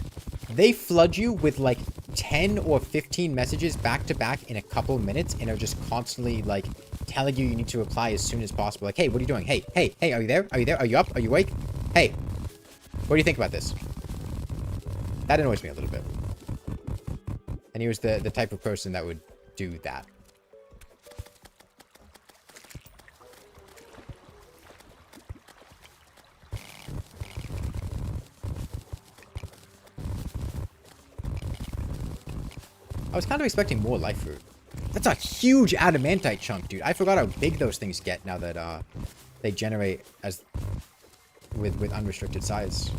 they flood you with like 10 or 15 messages back to back in a couple of minutes and are just constantly like telling you need to reply as soon as possible. Like, hey, what are you doing? Hey, hey, hey, are you there? Are you there? Are you up? Are you awake? Hey, what do you think about this? That annoys me a little bit. And he was the type of person that would do that. I was kind of expecting more life fruit. That's a huge adamantite chunk, dude. I forgot how big those things get now that they generate as with unrestricted size.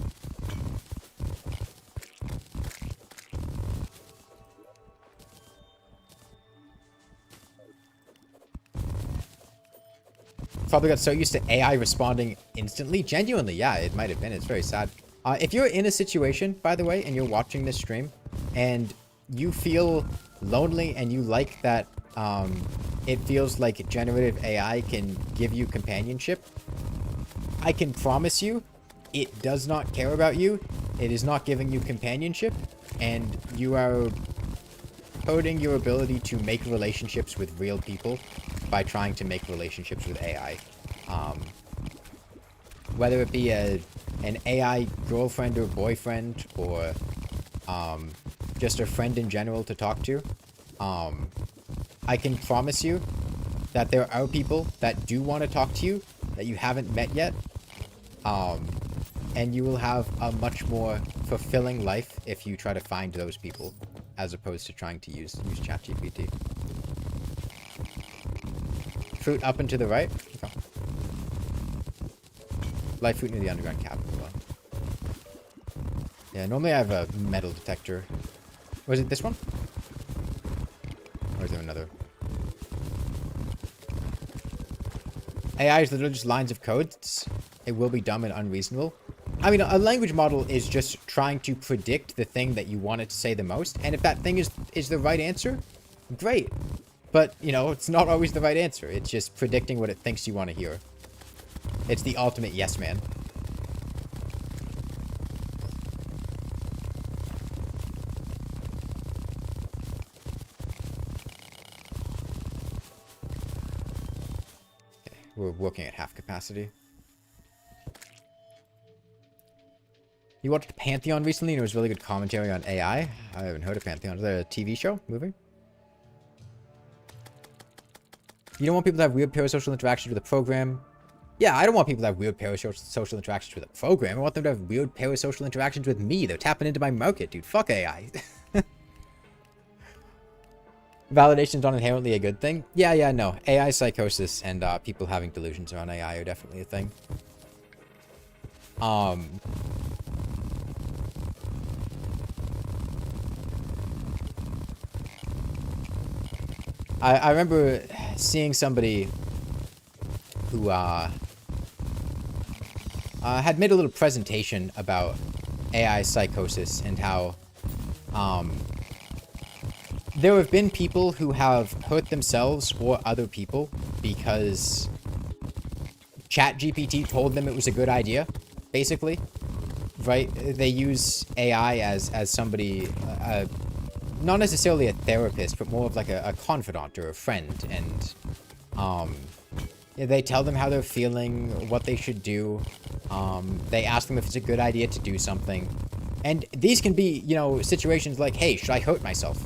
Probably got so used to AI responding instantly. Genuinely, yeah, it might have been. It's very sad. If you're in a situation, by the way, and you're watching this stream, and you feel lonely and you like that it feels like generative AI can give you companionship, I can promise you it does not care about you. It is not giving you companionship, and you are hurting your ability to make relationships with real people by trying to make relationships with AI. Whether it be an AI girlfriend or boyfriend, or just a friend in general to talk to, I can promise you that there are people that do want to talk to you that you haven't met yet, and you will have a much more fulfilling life if you try to find those people as opposed to trying to use ChatGPT. Fruit up and to the right. Okay. Light fruit near the underground cabin as well. Yeah, normally I have a metal detector. Was it this one? Or is there another? AI is literally just lines of code. It will be dumb and unreasonable. I mean, a language model is just trying to predict the thing that you want it to say the most. And if that thing is the right answer, great. But, you know, it's not always the right answer. It's just predicting what it thinks you want to hear. It's the ultimate yes man. Okay, we're working at half capacity. You watched Pantheon recently, and it was really good commentary on AI. I haven't heard of Pantheon. Is that a TV show? Movie? You don't want people to have weird parasocial interactions with a program. Yeah, I don't want people to have weird parasocial interactions with a program. I want them to have weird parasocial interactions with me. They're tapping into my market, dude. Fuck AI. Validation's not inherently a good thing. Yeah, no. AI psychosis and people having delusions around AI are definitely a thing. I remember seeing somebody who had made a little presentation about AI psychosis and how there have been people who have hurt themselves or other people because ChatGPT told them it was a good idea, basically, right? They use AI as somebody, not necessarily a therapist, but more of like a confidant or a friend, and they tell them how they're feeling, what they should do. They ask them if it's a good idea to do something. And these can be, you know, situations like, hey, should I hurt myself?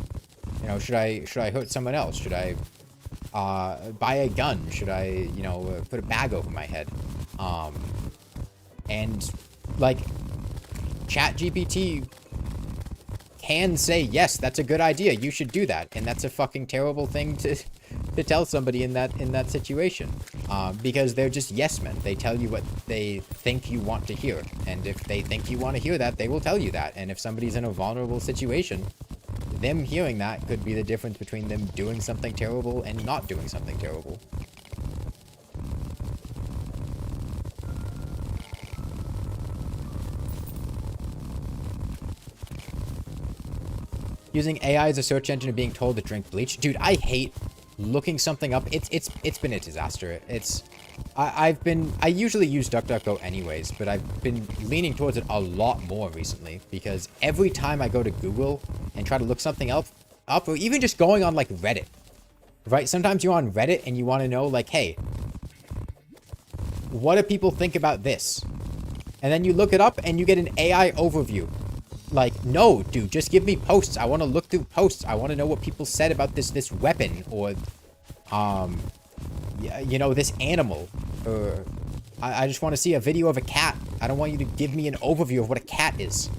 You know, should I hurt someone else? Should I buy a gun? Should I, you know, put a bag over my head? And like ChatGPT can say, yes, that's a good idea. You should do that. And that's a fucking terrible thing to tell somebody in that situation, because they're just yes men. They tell you what they think you want to hear, and if they think you want to hear that, they will tell you that. And if somebody's in a vulnerable situation, them hearing that could be the difference between them doing something terrible and not doing something terrible. Using AI as a search engine and being told to drink bleach. Dude, I hate looking something up. It's been a disaster. I usually use DuckDuckGo anyways, but I've been leaning towards it a lot more recently because every time I go to Google and try to look something up, or even just going on like Reddit, right? Sometimes you're on Reddit and you want to know like, hey, what do people think about this? And then you look it up and you get an AI overview. Like, no, dude, just give me posts. I want to look through posts. I want to know what people said about this weapon or, you know, this animal. Or I just want to see a video of a cat. I don't want you to give me an overview of what a cat is.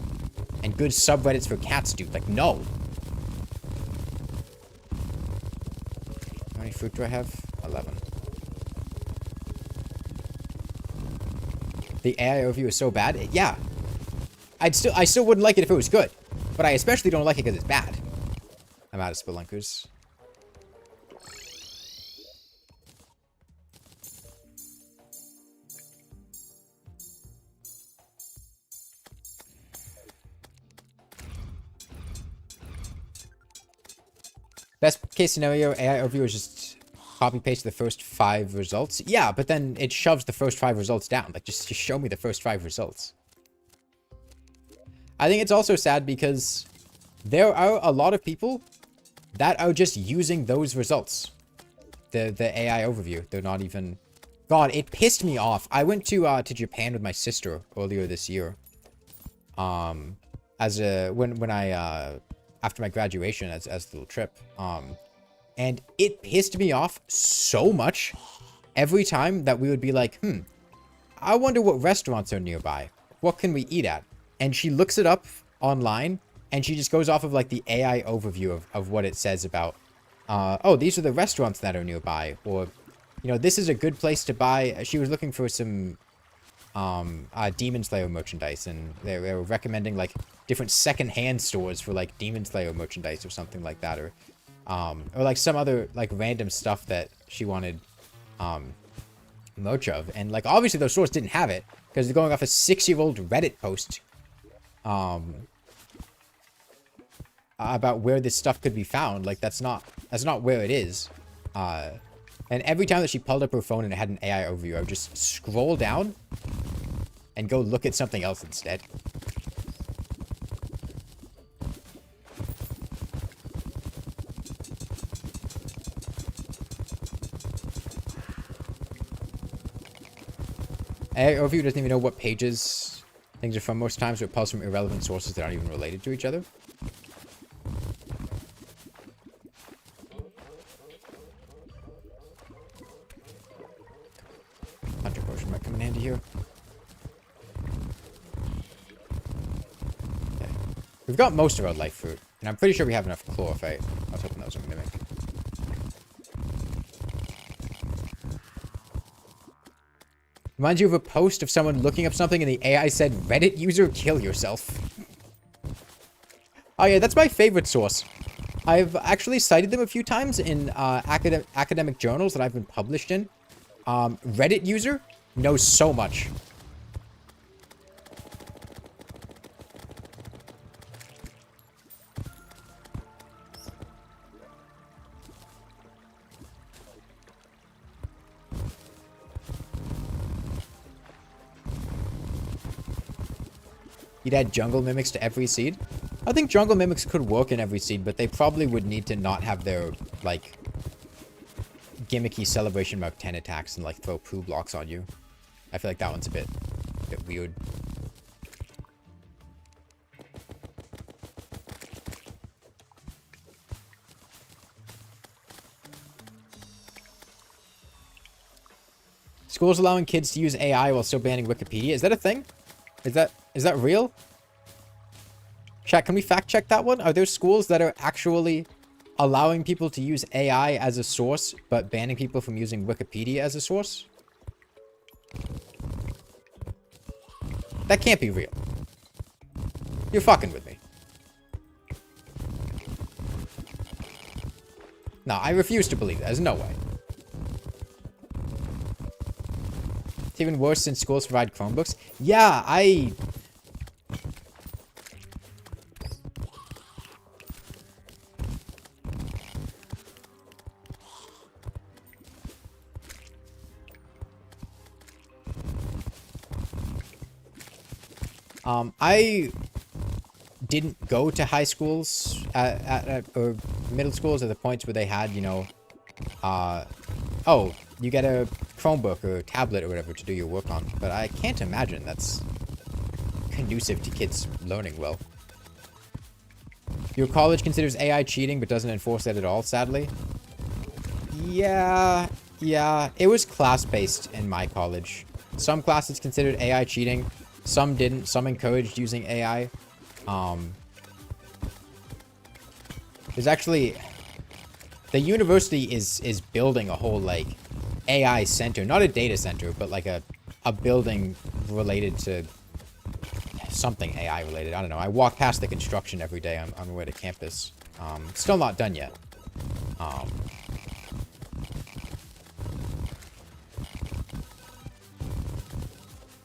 And good subreddits for cats, dude. Like, no. How many fruit do I have? 11. The AI overview is so bad. Yeah. I still wouldn't like it if it was good. But I especially don't like it because it's bad. I'm out of spelunkers. Best case scenario, AI overview is just copy paste the first 5 results. Yeah, but then it shoves the first 5 results down. Like, just show me the first 5 results. I think it's also sad because there are a lot of people that are just using those results. The AI overview. They're not even... God, it pissed me off. I went to Japan with my sister earlier this year. When I after my graduation as a little trip. And it pissed me off so much every time that we would be like, I wonder what restaurants are nearby. What can we eat at? And she looks it up online, and she just goes off of, like, the AI overview of what it says about, oh, these are the restaurants that are nearby, or, you know, this is a good place to buy. She was looking for some, Demon Slayer merchandise, and they were recommending, like, different second-hand stores for, like, Demon Slayer merchandise or something like that, or like, some other, like, random stuff that she wanted, merch of. And, like, obviously those stores didn't have it, because they're going off a 6-year-old Reddit post about where this stuff could be found. Like, that's not where it is. And every time that she pulled up her phone and it had an AI overview, I would just scroll down and go look at something else instead. AI overview doesn't even know what pages things are from most times, or it pulls from irrelevant sources that aren't even related to each other. Hunter potion might come in handy here. Okay. We've got most of our life fruit, and I'm pretty sure we have enough chlorophyte. I was hoping that was a mimic. Reminds you of a post of someone looking up something and the AI said, Reddit user, kill yourself. Oh yeah, that's my favorite source. I've actually cited them a few times in academic journals that I've been published in. Reddit user knows so much. You'd add jungle mimics to every seed? I think jungle mimics could work in every seed, but they probably would need to not have their, like, gimmicky celebration mark 10 attacks and, like, throw poo blocks on you. I feel like that one's a bit weird. Schools allowing kids to use AI while still banning Wikipedia. Is that a thing? Is that real? Chat, can we fact check that one? Are there schools that are actually allowing people to use AI as a source, but banning people from using Wikipedia as a source? That can't be real. You're fucking with me. No, I refuse to believe that. There's no way. It's even worse since schools provide Chromebooks. Yeah, I didn't go to high schools or middle schools at the points where they had, you know, oh, you get a Chromebook or tablet or whatever to do your work on. But I can't imagine that's conducive to kids learning well. Your college considers AI cheating but doesn't enforce that at all, sadly. Yeah. It was class-based in my college. Some classes considered AI cheating. Some didn't. Some encouraged using AI. There's actually... The university is building a whole, like, AI center. Not a data center, but, like, a building related to something AI related. I don't know. I walk past the construction every day on my way to campus. Still not done yet.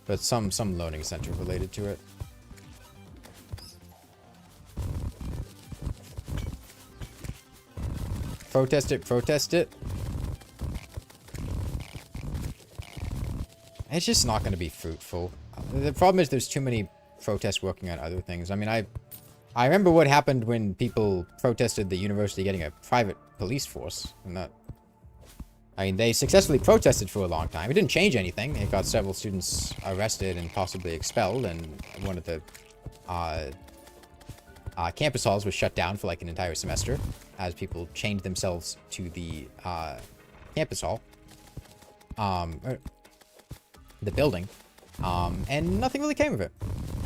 But some learning center related to it. Protest it. It's just not going to be fruitful. The problem is there's too many protests working on other things. I mean, I remember what happened when people protested the university getting a private police force. And that, I mean, they successfully protested for a long time. It didn't change anything. It got several students arrested and possibly expelled, and one of the campus halls was shut down for like an entire semester as people chained themselves to the campus hall, the building, and nothing really came of it.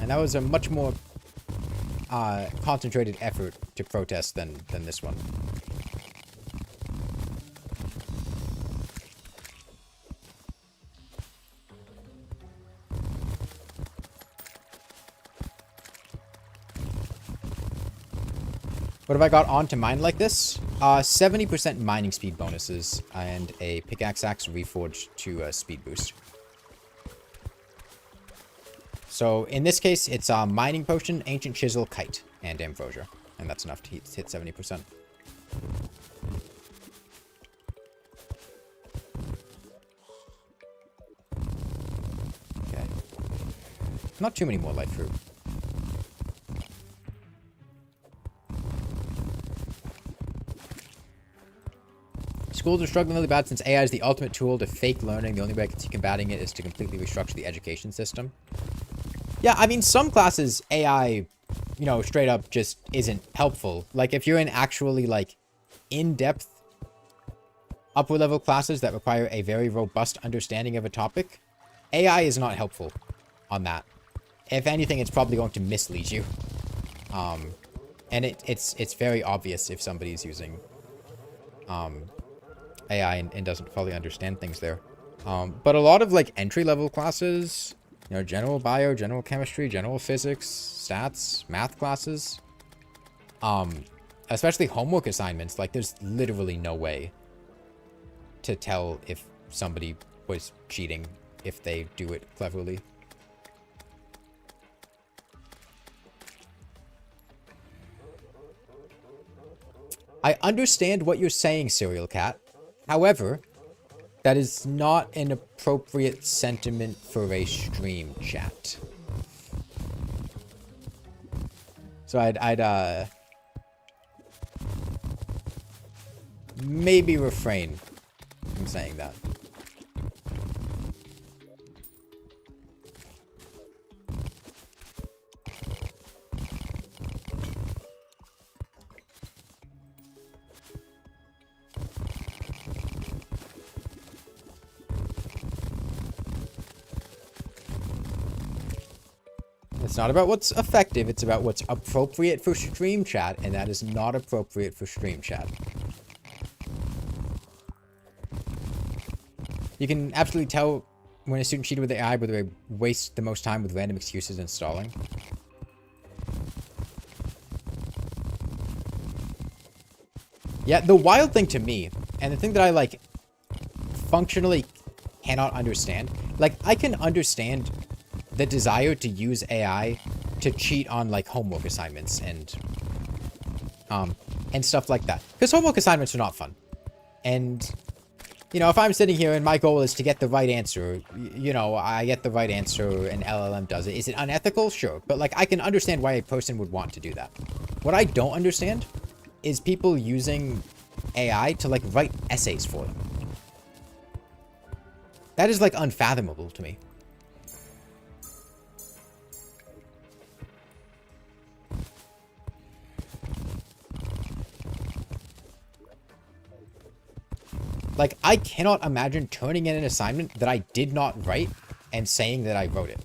And that was a much more concentrated effort to protest than this one. What have I got on to mine like this? 70% mining speed bonuses and a pickaxe axe reforged to speed boost. So in this case, it's a mining potion, ancient chisel, kite, and ambrosia. And that's enough to hit 70%. Okay. Not too many more light fruit. Schools are struggling really bad since AI is the ultimate tool to fake learning. The only way I can see combating it is to completely restructure the education system. Yeah, I mean, some classes AI, you know, straight up just isn't helpful. Like, if you're in actually, like, in-depth upper level classes that require a very robust understanding of a topic, AI is not helpful on that. If anything, it's probably going to mislead you. And it's very obvious if somebody's using AI and doesn't fully understand things there. But a lot of, like, entry-level classes, you know, general bio, general chemistry, general physics, stats, math classes, especially homework assignments, like, there's literally no way to tell if somebody was cheating if they do it cleverly. I understand what you're saying, Serial Cat. However, that is not an appropriate sentiment for a stream chat. So I'd maybe refrain from saying that. It's not about what's effective, it's about what's appropriate for stream chat, and that is not appropriate for stream chat. You can absolutely tell when a student cheated with AI whether they waste the most time with random excuses and stalling. Yeah, the wild thing to me, and the thing that I, like, functionally cannot understand, like, I can understand the desire to use AI to cheat on, like, homework assignments and stuff like that. Because homework assignments are not fun. And You know, if I'm sitting here and my goal is to get the right answer, you know, I get the right answer and LLM does it. Is it unethical? Sure. But, like, I can understand why a person would want to do that. What I don't understand is people using AI to, like, write essays for them. That is, like, unfathomable to me. Like, I cannot imagine turning in an assignment that I did not write and saying that I wrote it.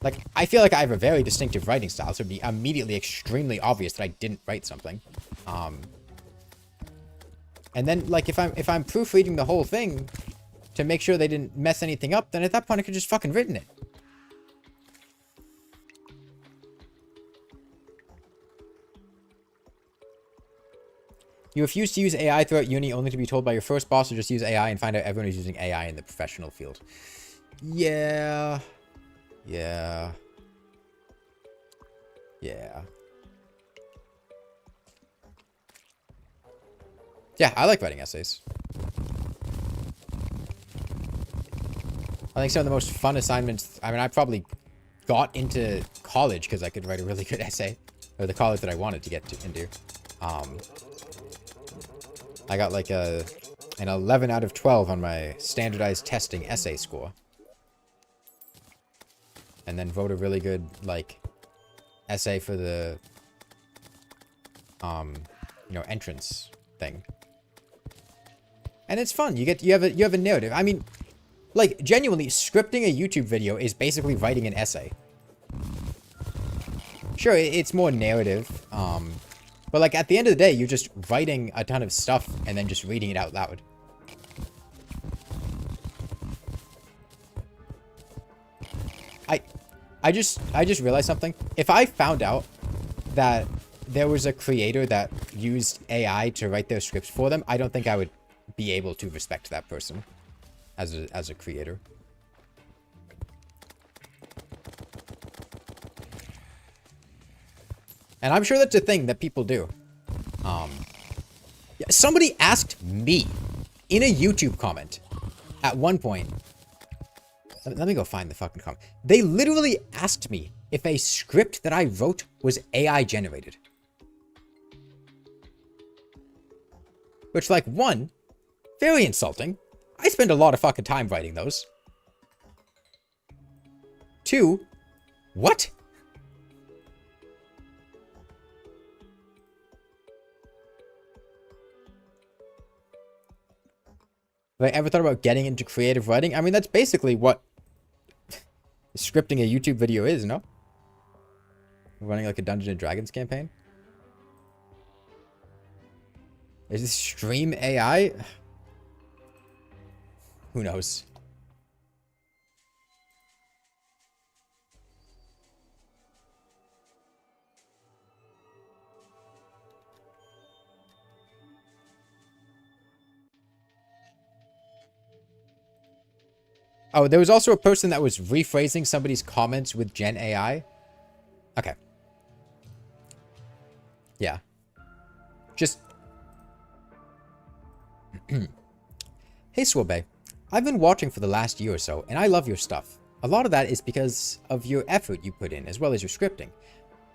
Like, I feel like I have a very distinctive writing style, so it'd be immediately extremely obvious that I didn't write something. And then, like, if I'm proofreading the whole thing to make sure they didn't mess anything up, then at that point I could just fucking written it. You refuse to use AI throughout uni only to be told by your first boss to just use AI and find out everyone is using AI in the professional field. Yeah. Yeah. Yeah. Yeah, I like writing essays. I think some of the most fun assignments... I mean, I probably got into college because I could write a really good essay. Or the college that I wanted to get into. I got like an 11 out of 12 on my standardized testing essay score. And then wrote a really good, like, essay for the, you know, entrance thing. And it's fun. You have a narrative. I mean, like, genuinely, scripting a YouTube video is basically writing an essay. Sure, it's more narrative, but, like, at the end of the day, you're just writing a ton of stuff and then just reading it out loud. I just realized something. If I found out that there was a creator that used AI to write their scripts for them, I don't think I would be able to respect that person as a creator. And I'm sure that's a thing that people do. Yeah, somebody asked me in a YouTube comment at one point. Let me go find the fucking comment. They literally asked me if a script that I wrote was AI generated. Which, like, one, very insulting. I spend a lot of fucking time writing those. Two, what? Have I ever thought about getting into creative writing? I mean, that's basically what scripting a YouTube video is, no? Running like a Dungeons & Dragons campaign? Is this stream AI? Who knows? Oh, there was also a person that was rephrasing somebody's comments with Gen AI. Okay. Yeah. Just... Hey, Sorbet. I've been watching for the last year or so, and I love your stuff. A lot of that is because of your effort you put in, as well as your scripting.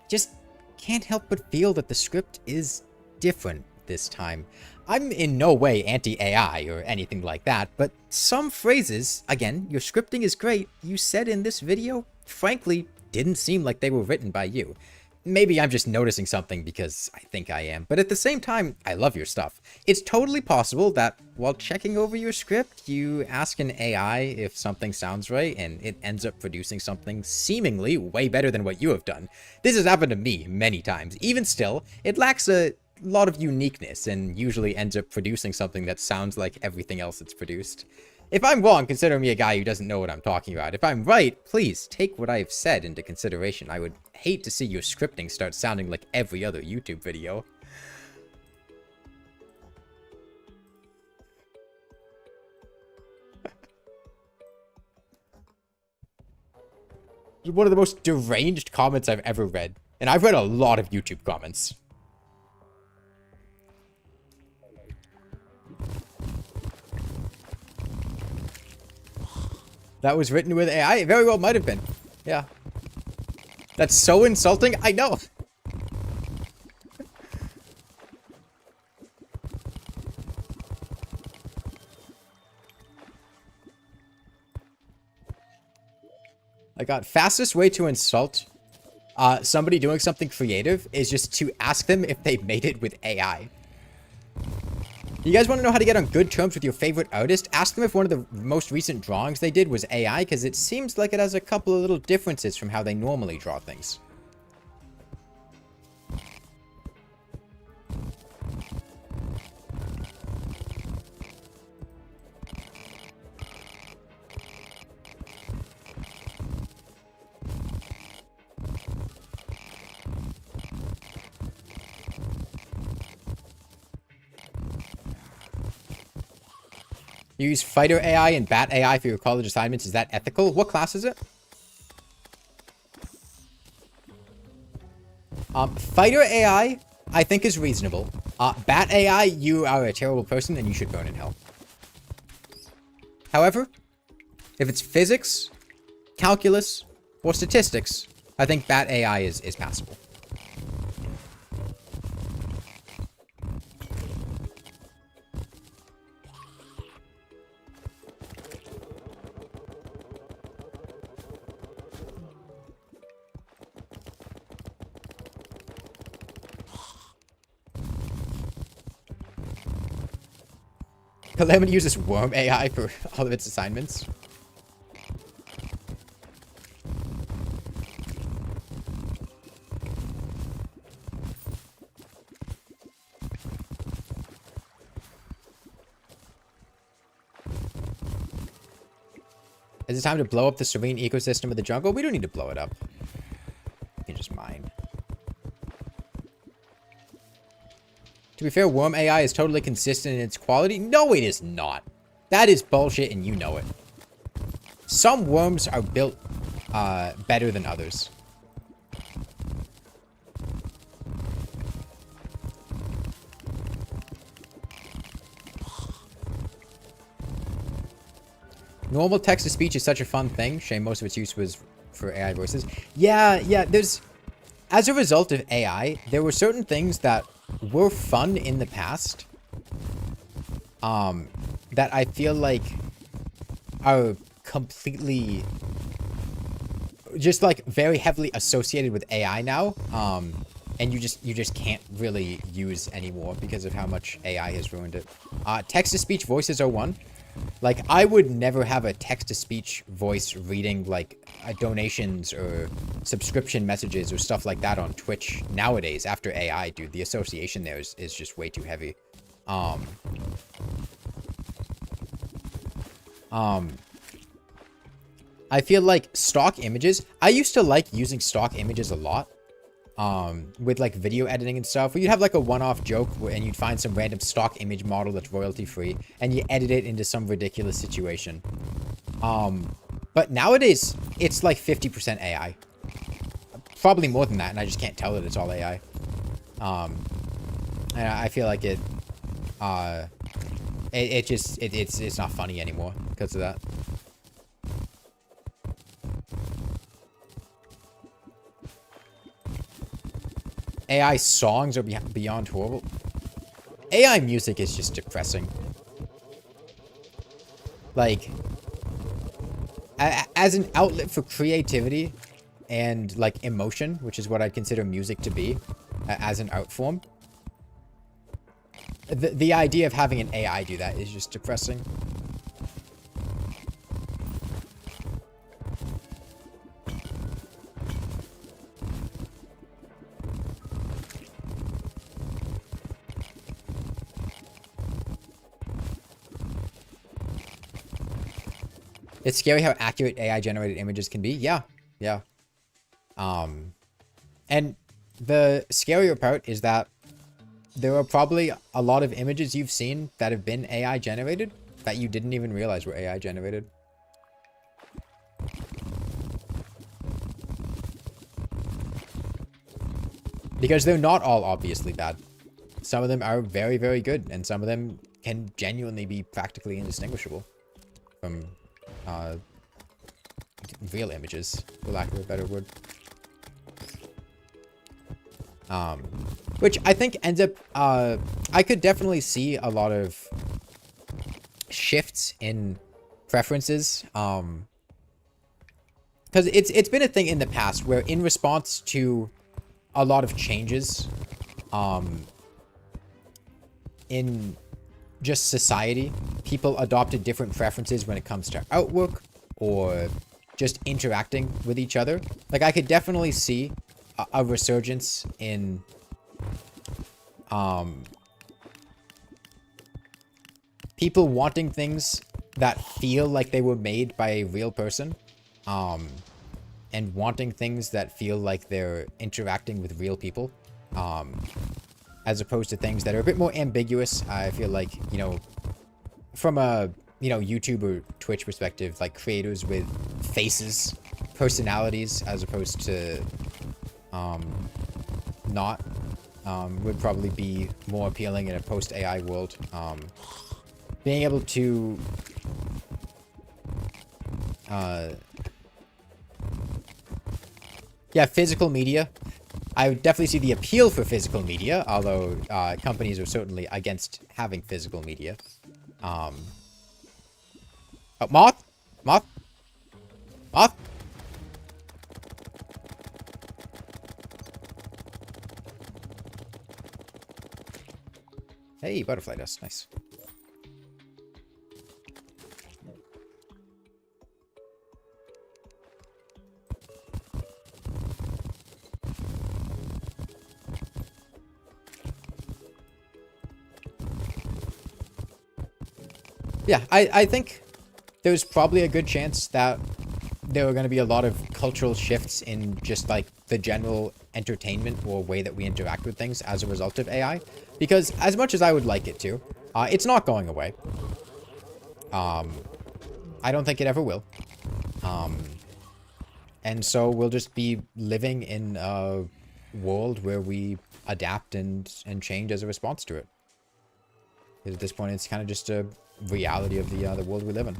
Just can't help but feel that the script is different this time. I'm in no way anti-AI or anything like that, but some phrases, again, your scripting is great, you said in this video, frankly, didn't seem like they were written by you. Maybe I'm just noticing something because I think I am, but at the same time, I love your stuff. It's totally possible that while checking over your script, you ask an AI if something sounds right, and it ends up producing something seemingly way better than what you have done. This has happened to me many times. Even still, it lacks a lot of uniqueness and usually ends up producing something that sounds like everything else it's produced. If I'm wrong, consider me a guy who doesn't know what I'm talking about. If I'm right, please take what I've said into consideration. I would hate to see your scripting start sounding like every other YouTube video. One of the most deranged comments I've ever read. And I've read a lot of YouTube comments. That was written with AI? It very well might have been. Yeah. That's so insulting. I know. I got fastest way to insult somebody doing something creative is just to ask them if they made it with AI. You guys want to know how to get on good terms with your favorite artist? Ask them if one of the most recent drawings they did was AI, because it seems like it has a couple of little differences from how they normally draw things. You use Fighter AI and Bat AI for your college assignments. Is that ethical? What class is it? Fighter AI, I think, is reasonable. Bat AI, you are a terrible person and you should burn in hell. However, if it's physics, calculus, or statistics, I think Bat AI is passable. Calamity uses Worm AI for all of its assignments. Is it time to blow up the serene ecosystem of the jungle? We don't need to blow it up. We can just mine. To be fair, Worm AI is totally consistent in its quality. No, it is not. That is bullshit, and you know it. Some worms are built better than others. Normal text-to-speech is such a fun thing. Shame most of its use was for AI voices. Yeah, there's... As a result of AI, there were certain things that were fun in the past that I feel like are completely just like very heavily associated with AI now, and you just can't really use anymore because of how much AI has ruined it. Text-to-speech voices are one. Like, I would never have a text-to-speech voice reading, like, donations or subscription messages or stuff like that on Twitch nowadays after AI, dude. The association there is just way too heavy. I feel like stock images... I used to like using stock images a lot. With like video editing and stuff, where you'd have like a one-off joke and you'd find some random stock image model that's royalty free and you edit it into some ridiculous situation. But nowadays it's like 50% AI, probably more than that, and I just can't tell that it's all AI. And I feel like it's not funny anymore because of that. AI songs are beyond horrible. AI music is just depressing. Like, as an outlet for creativity and, like, emotion, which is what I consider music to be, as an art form, the idea of having an AI do that is just depressing. It's scary how accurate AI-generated images can be. Yeah. And the scarier part is that there are probably a lot of images you've seen that have been AI-generated that you didn't even realize were AI-generated. Because they're not all obviously bad. Some of them are very, very good, and some of them can genuinely be practically indistinguishable from real images, for lack of a better word. Which I think ends up, I could definitely see a lot of shifts in preferences, because it's been a thing in the past where in response to a lot of changes, in just society, people adopted different preferences when it comes to outlook or just interacting with each other. Like, I could definitely see a resurgence in people wanting things that feel like they were made by a real person, and wanting things that feel like they're interacting with real people, as opposed to things that are a bit more ambiguous. I feel like, you know, from a, you know, YouTube or Twitch perspective, like creators with faces, personalities, as opposed to not, would probably be more appealing in a post-AI world. Being able to yeah, physical media. I would definitely see the appeal for physical media, although companies are certainly against having physical media. Oh, moth? Moth? Moth? Hey, butterfly dust. Nice. Yeah, I think there's probably a good chance that there are going to be a lot of cultural shifts in just like the general entertainment or way that we interact with things as a result of AI. Because as much as I would like it to, it's not going away. I don't think it ever will. And so we'll just be living in a world where we adapt and change as a response to it. Because at this point, it's kind of just a reality of the world we live in.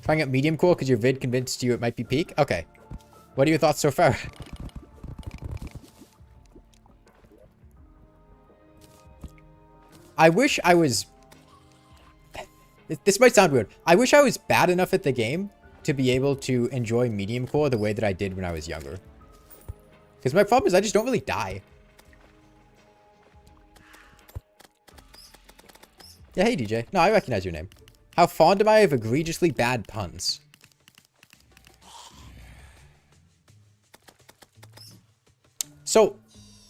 Trying out medium core because your vid convinced you it might be peak? Okay. What are your thoughts so far? I wish I was... This might sound weird. I wish I was bad enough at the game to be able to enjoy medium core the way that I did when I was younger. Because my problem is I just don't really die. Yeah, hey DJ. No, I recognize your name. How fond am I of egregiously bad puns? So,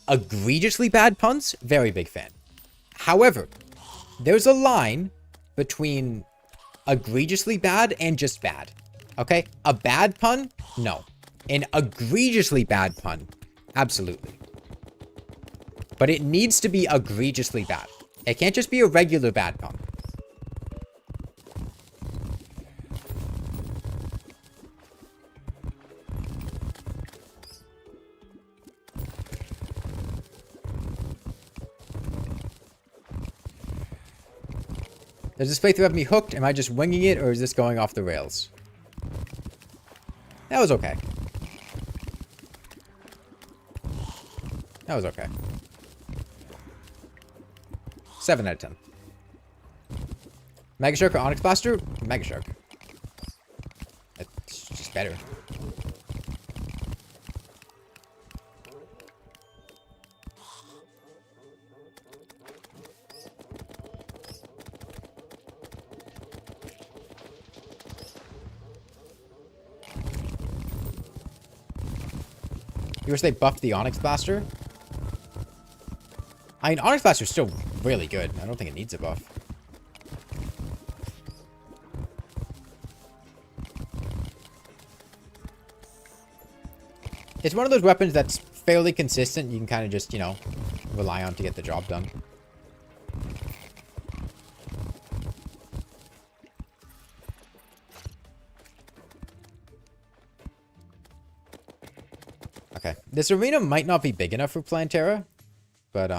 egregiously bad puns? Very big fan. However, there's a line between egregiously bad and just bad. Okay? A bad pun? No. An egregiously bad pun? Absolutely. But it needs to be egregiously bad. It can't just be a regular bad pun. Does this playthrough have me hooked? Am I just winging it, or is this going off the rails? That was okay. That was okay. 7 out of 10. Mega Shark or Onyx Blaster? Mega Shark. It's just better. You wish they buffed the Onyx Blaster? I mean, Onyx Blaster's still really good. I don't think it needs a buff. It's one of those weapons that's fairly consistent. You can kind of just, you know, rely on to get the job done. Okay. This arena might not be big enough for Plantera. but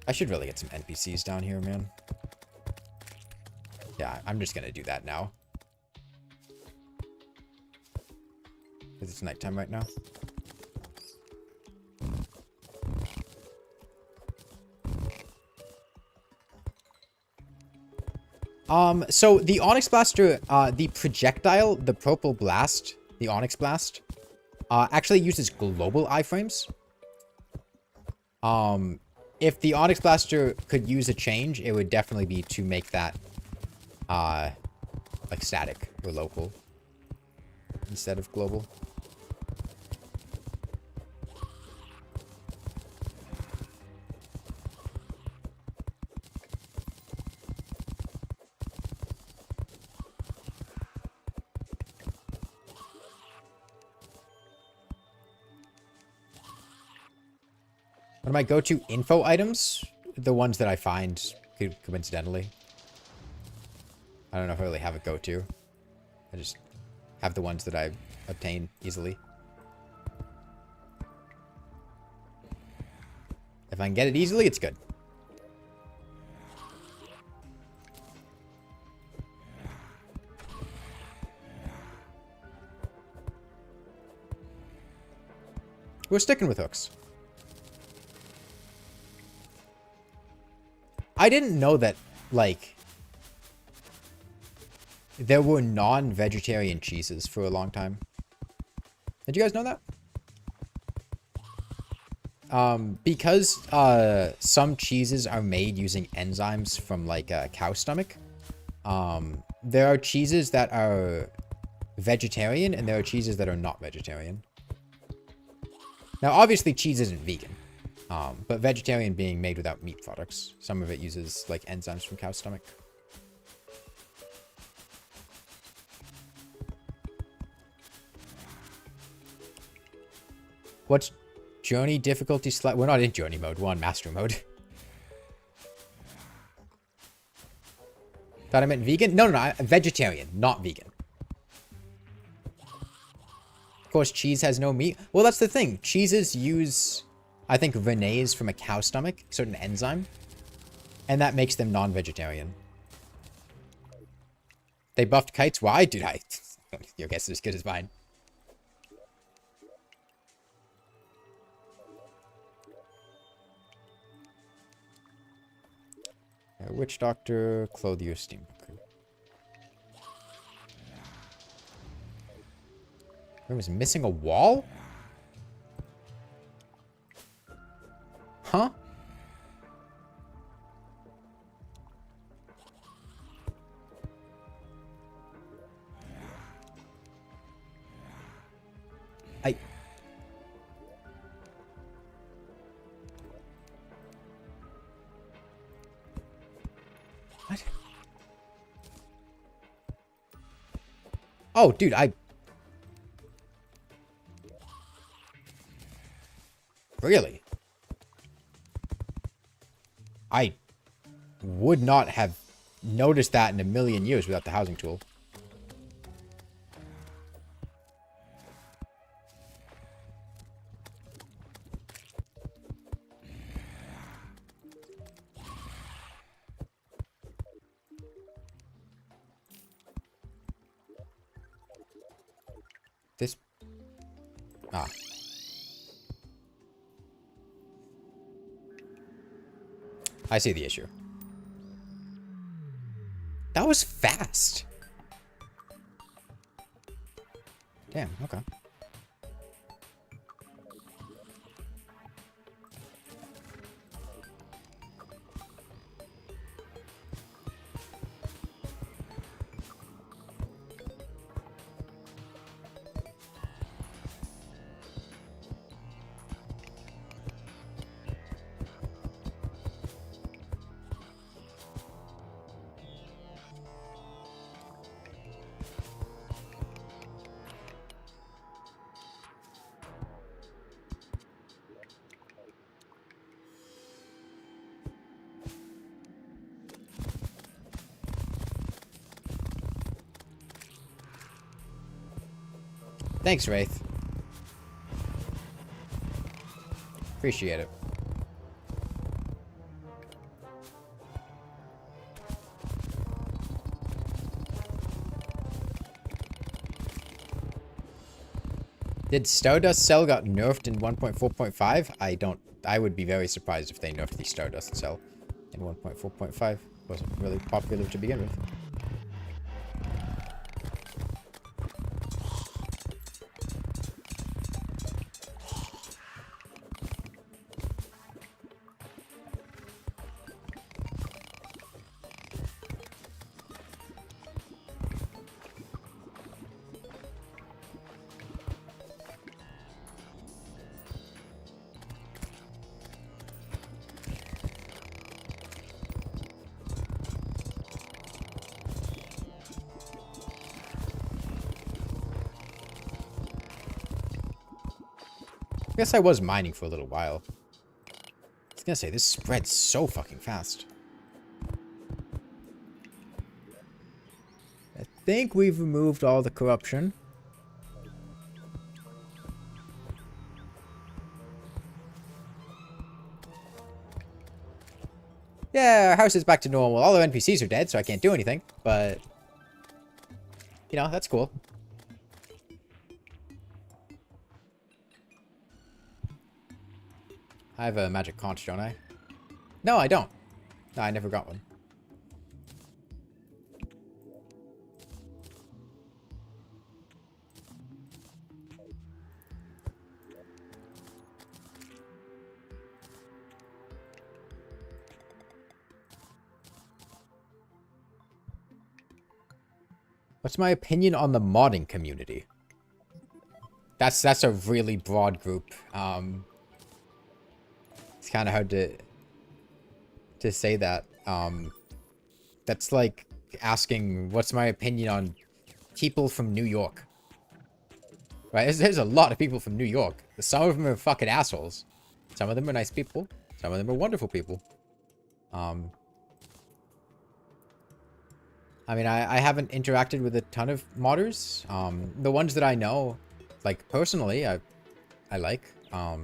I should really get some NPCs down here, man. Yeah, I'm just gonna do that now. Because it's nighttime right now. So the Onyx Blaster, the projectile, the Purple Blast, the Onyx Blast, actually uses global iframes. If the Onyx Blaster could use a change, it would definitely be to make that, like static or local instead of global. One of my go-to info items, the ones that I find coincidentally. I don't know if I really have a go-to. I just have the ones that I obtain easily. If I can get it easily, it's good. We're sticking with hooks. I didn't know that, like, there were non-vegetarian cheeses for a long time. Did you guys know that? Because some cheeses are made using enzymes from, like, a cow stomach, there are cheeses that are vegetarian and there are cheeses that are not vegetarian. Now, obviously, cheese isn't vegan. But vegetarian being made without meat products. Some of it uses, like, enzymes from cow stomach. What's journey difficulty select? We're not in journey mode. We're on master mode. Thought I meant vegan? No, vegetarian, not vegan. Of course, cheese has no meat. Well, that's the thing. Cheeses use, I think, renase from a cow stomach, certain enzyme, and that makes them non-vegetarian. They buffed kites? Why? Dude, your guess is as good as mine. Witch Doctor, Clothier, Steam. Room is missing a wall? Huh? What? Oh, dude, Really? I would not have noticed that in a million years without the housing tool. This... Ah. I see the issue. That was fast. Damn, okay. Thanks, Wraith. Appreciate it. Did Stardust Cell got nerfed in 1.4.5? I would be very surprised if they nerfed the Stardust Cell in 1.4.5. Wasn't really popular to begin with. I guess I was mining for a little while. I was gonna say, this spreads so fucking fast. I think we've removed all the corruption. Yeah, our house is back to normal. All our NPCs are dead, so I can't do anything. But, you know, that's cool. I have a magic conch, don't I? No, I don't. No, I never got one. What's my opinion on the modding community? That's a really broad group. It's kind of hard to say that. That's like asking, what's my opinion on people from New York? Right? There's a lot of people from New York. Some of them are fucking assholes. Some of them are nice people. Some of them are wonderful people. I mean, I haven't interacted with a ton of modders. The ones that I know, like, personally, I like. I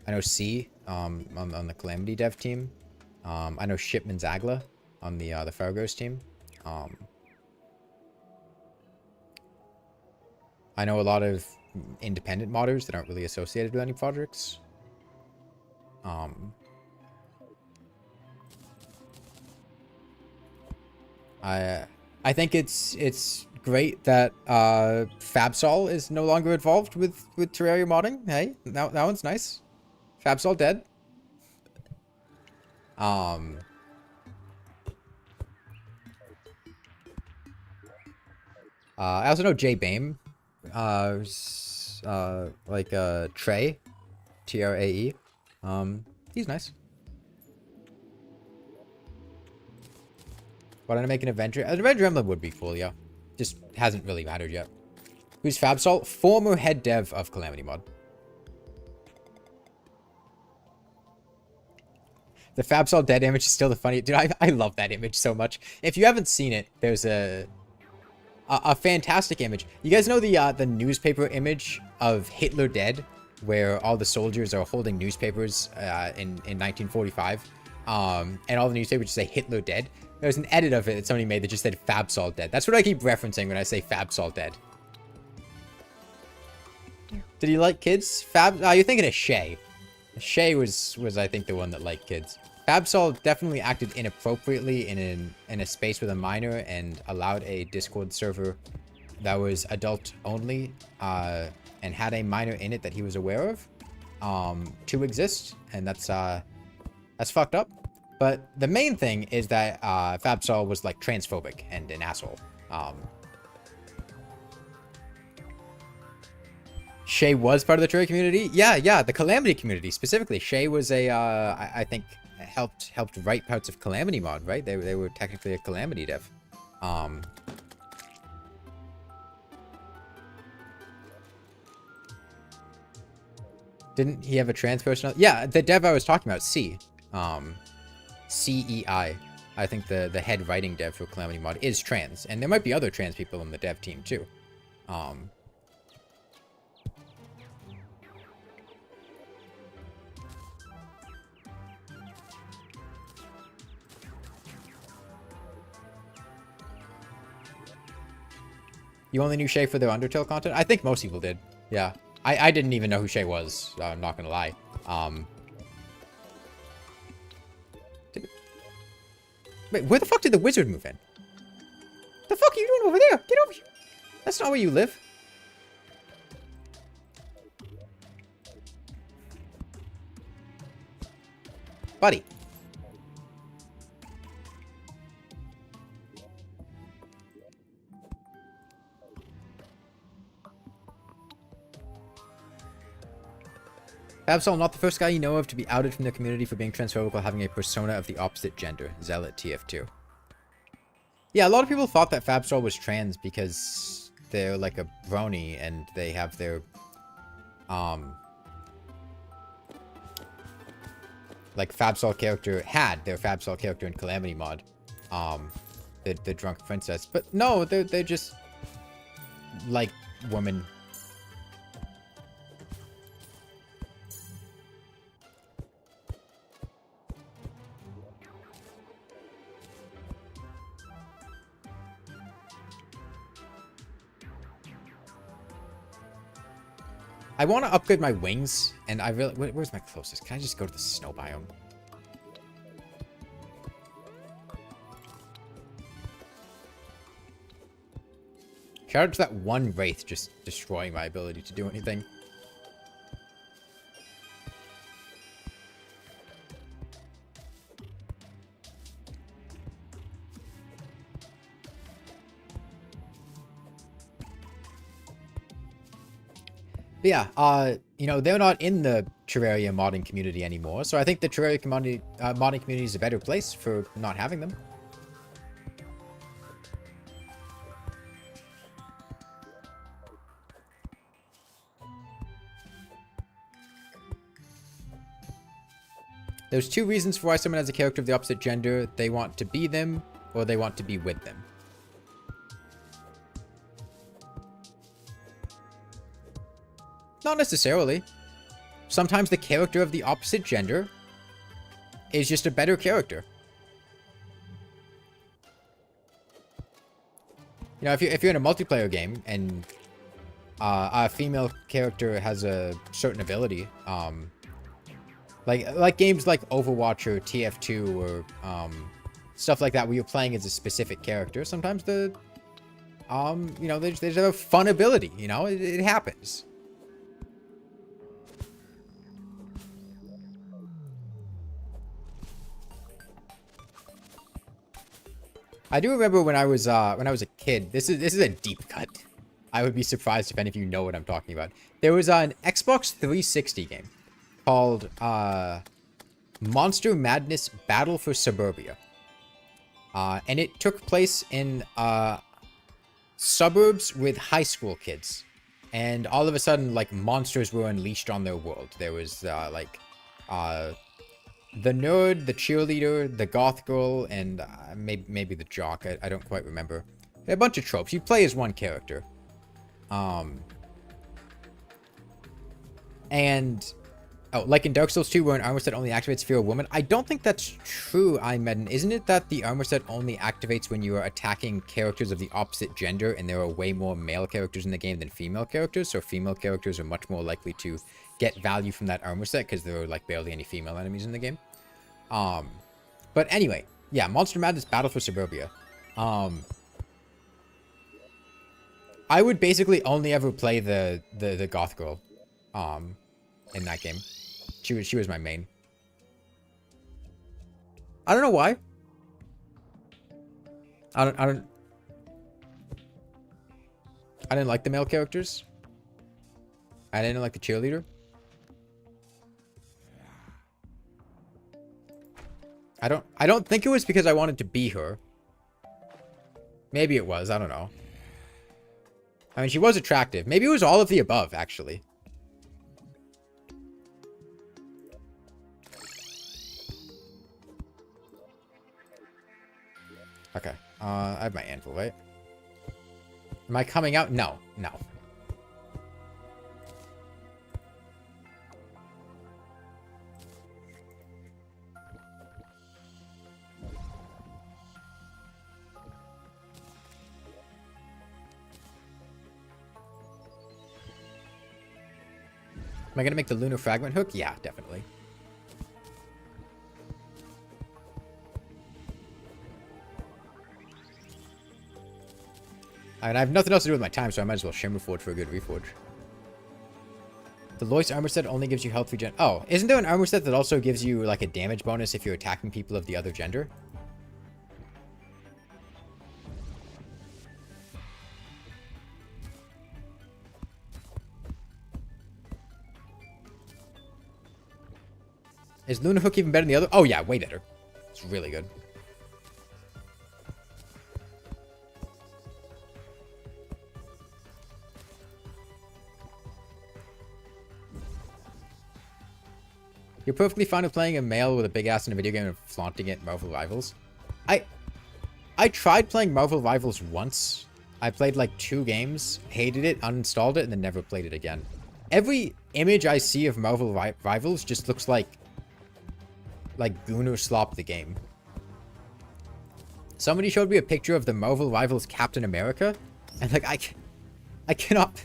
know C on the Calamity dev team. I know Shipman Zagla on the Faragos team. I know a lot of independent modders that aren't really associated with any projects. I think it's great that Fabsol is no longer involved with Terraria modding. Hey, that one's nice. Fabsol dead. I also know Jay Bame. Like Trey, Trae. He's nice. Why don't I make an adventure? An adventure emblem would be cool, yeah. Just hasn't really mattered yet. Who's Fabsol? Former head dev of Calamity Mod. The Fabsol dead image is still the funny. Dude, I love that image so much. If you haven't seen it, there's a fantastic image. You guys know the newspaper image of Hitler dead, where all the soldiers are holding newspapers in 1945, and all the newspapers just say Hitler dead. There's an edit of it that somebody made that just said Fabsol dead. That's what I keep referencing when I say Fabsol dead. Did you like kids? You're thinking of Shay. Shay was I think the one that liked kids. Fabsol definitely acted inappropriately in a space with a minor and allowed a Discord server that was adult only and had a minor in it that he was aware of to exist, and that's fucked up. But the main thing is that Fabsol was like transphobic and an asshole. Shay was part of the Terraria community. Yeah, the Calamity community specifically. Shay was I think helped write parts of Calamity Mod, right? They were technically a Calamity dev. Didn't he have a trans personality? Yeah, the dev I was talking about, C. CEI. I think the head writing dev for Calamity Mod is trans, and there might be other trans people in the dev team too. You only knew Shay for their Undertale content? I think most people did. Yeah. I didn't even know who Shay was. I'm not gonna lie. Wait, where the fuck did the wizard move in? The fuck are you doing over there? Get over here. That's not where you live. Buddy. Absol, not the first guy you know of to be outed from the community for being transphobic while having a persona of the opposite gender. Zealot TF2. Yeah, a lot of people thought that Fabsol was trans because they're like a brony and they have their, like Fabsol character had their Fabsol character in Calamity mod, the drunk princess. But no, they're just like women. I want to upgrade my wings, and I really... Where's my closest? Can I just go to the snow biome? Shout out to that one wraith just destroying my ability to do anything. But yeah, you know, they're not in the Terraria modding community anymore, so I think the Terraria modding community is a better place for not having them. There's two reasons for why someone has a character of the opposite gender. They want to be them, or they want to be with them. Not necessarily. Sometimes the character of the opposite gender is just a better character. You know, if you're in a multiplayer game and a female character has a certain ability, like games like Overwatch or TF2 or stuff like that, where you're playing as a specific character, sometimes the you know, there's a fun ability. You know, it happens. I do remember when I was a kid. This is a deep cut. I would be surprised if any of you know what I'm talking about. There was an Xbox 360 game called Monster Madness Battle for Suburbia. And it took place in suburbs with high school kids. And all of a sudden, like, monsters were unleashed on their world. There was the nerd, the cheerleader, the goth girl, and maybe the jock. I don't quite remember. A bunch of tropes. You play as one character. And... Oh, like in Dark Souls 2, where an armor set only activates if you're a woman. I don't think that's true, Imedin. Isn't it that the armor set only activates when you are attacking characters of the opposite gender, and there are way more male characters in the game than female characters? So female characters are much more likely to get value from that armor set, because there are, like, barely any female enemies in the game. But anyway, yeah, Monster Madness Battle for Suburbia. I would basically only ever play the goth girl, in that game. She was my main. I don't know why. I didn't like the male characters. I didn't like the cheerleader. I don't think it was because I wanted to be her. Maybe it was, I don't know. I mean, she was attractive. Maybe it was all of the above, actually. Okay. I have my anvil, right? Am I coming out? No. No. Am I going to make the lunar fragment hook? Yeah, definitely. And I have nothing else to do with my time, so I might as well Shimmer Forge for a good reforge. The Lois armor set only gives you health regen. Oh, isn't there an armor set that also gives you like a damage bonus if you're attacking people of the other gender? Is Lunar Hook even better than the other? Oh yeah, way better. It's really good. You're perfectly fine with playing a male with a big ass in a video game and flaunting it in Marvel Rivals. I tried playing Marvel Rivals once. I played like 2 games, hated it, uninstalled it, and then never played it again. Every image I see of Marvel Rivals just looks like Gooner Slop the game. Somebody showed me a picture of the Marvel Rivals Captain America, and like I cannot.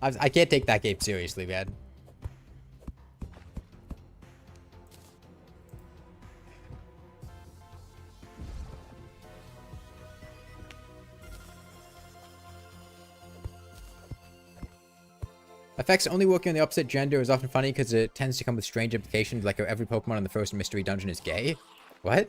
I can't take that game seriously, man. Effects only working on the opposite gender is often funny because it tends to come with strange implications, like every Pokemon in the first mystery dungeon is gay. What?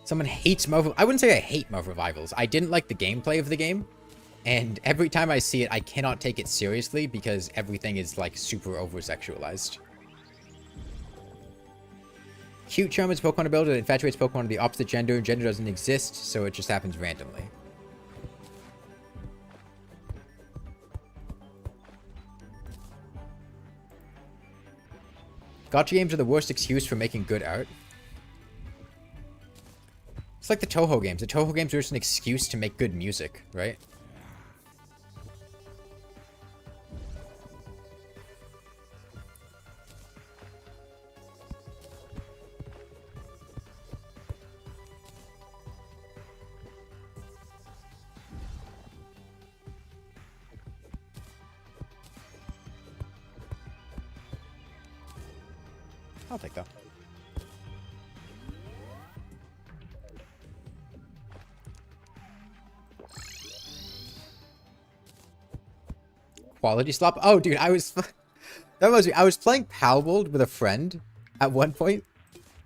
Someone hates Marvel. I wouldn't say I hate Marvel Rivals. I didn't like the gameplay of the game. And every time I see it, I cannot take it seriously because everything is like super over-sexualized. Cute Charm is Pokemon ability that infatuates Pokemon of the opposite gender. Gender doesn't exist, so it just happens randomly. Gacha games are the worst excuse for making good art. It's like the Toho games. The Toho games are just an excuse to make good music, right? I'll take that. Quality slop? Oh, dude, I was playing Palworld with a friend at one point,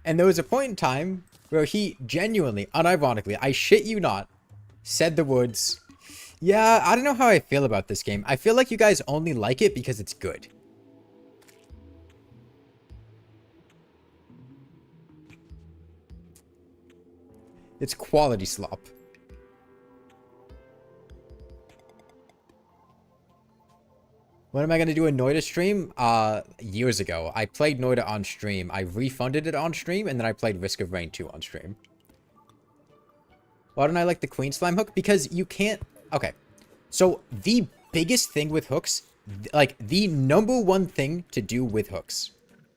and there was a point in time where he genuinely, unironically, I shit you not, said the words, "Yeah, I don't know how I feel about this game. I feel like you guys only like it because it's good." It's quality slop. When am I going to do a Noida stream? Years ago. I played Noida on stream. I refunded it on stream, and then I played Risk of Rain 2 on stream. Why don't I like the Queen Slime hook? Because you can't... Okay. So, the biggest thing with hooks, like, the #1 thing to do with hooks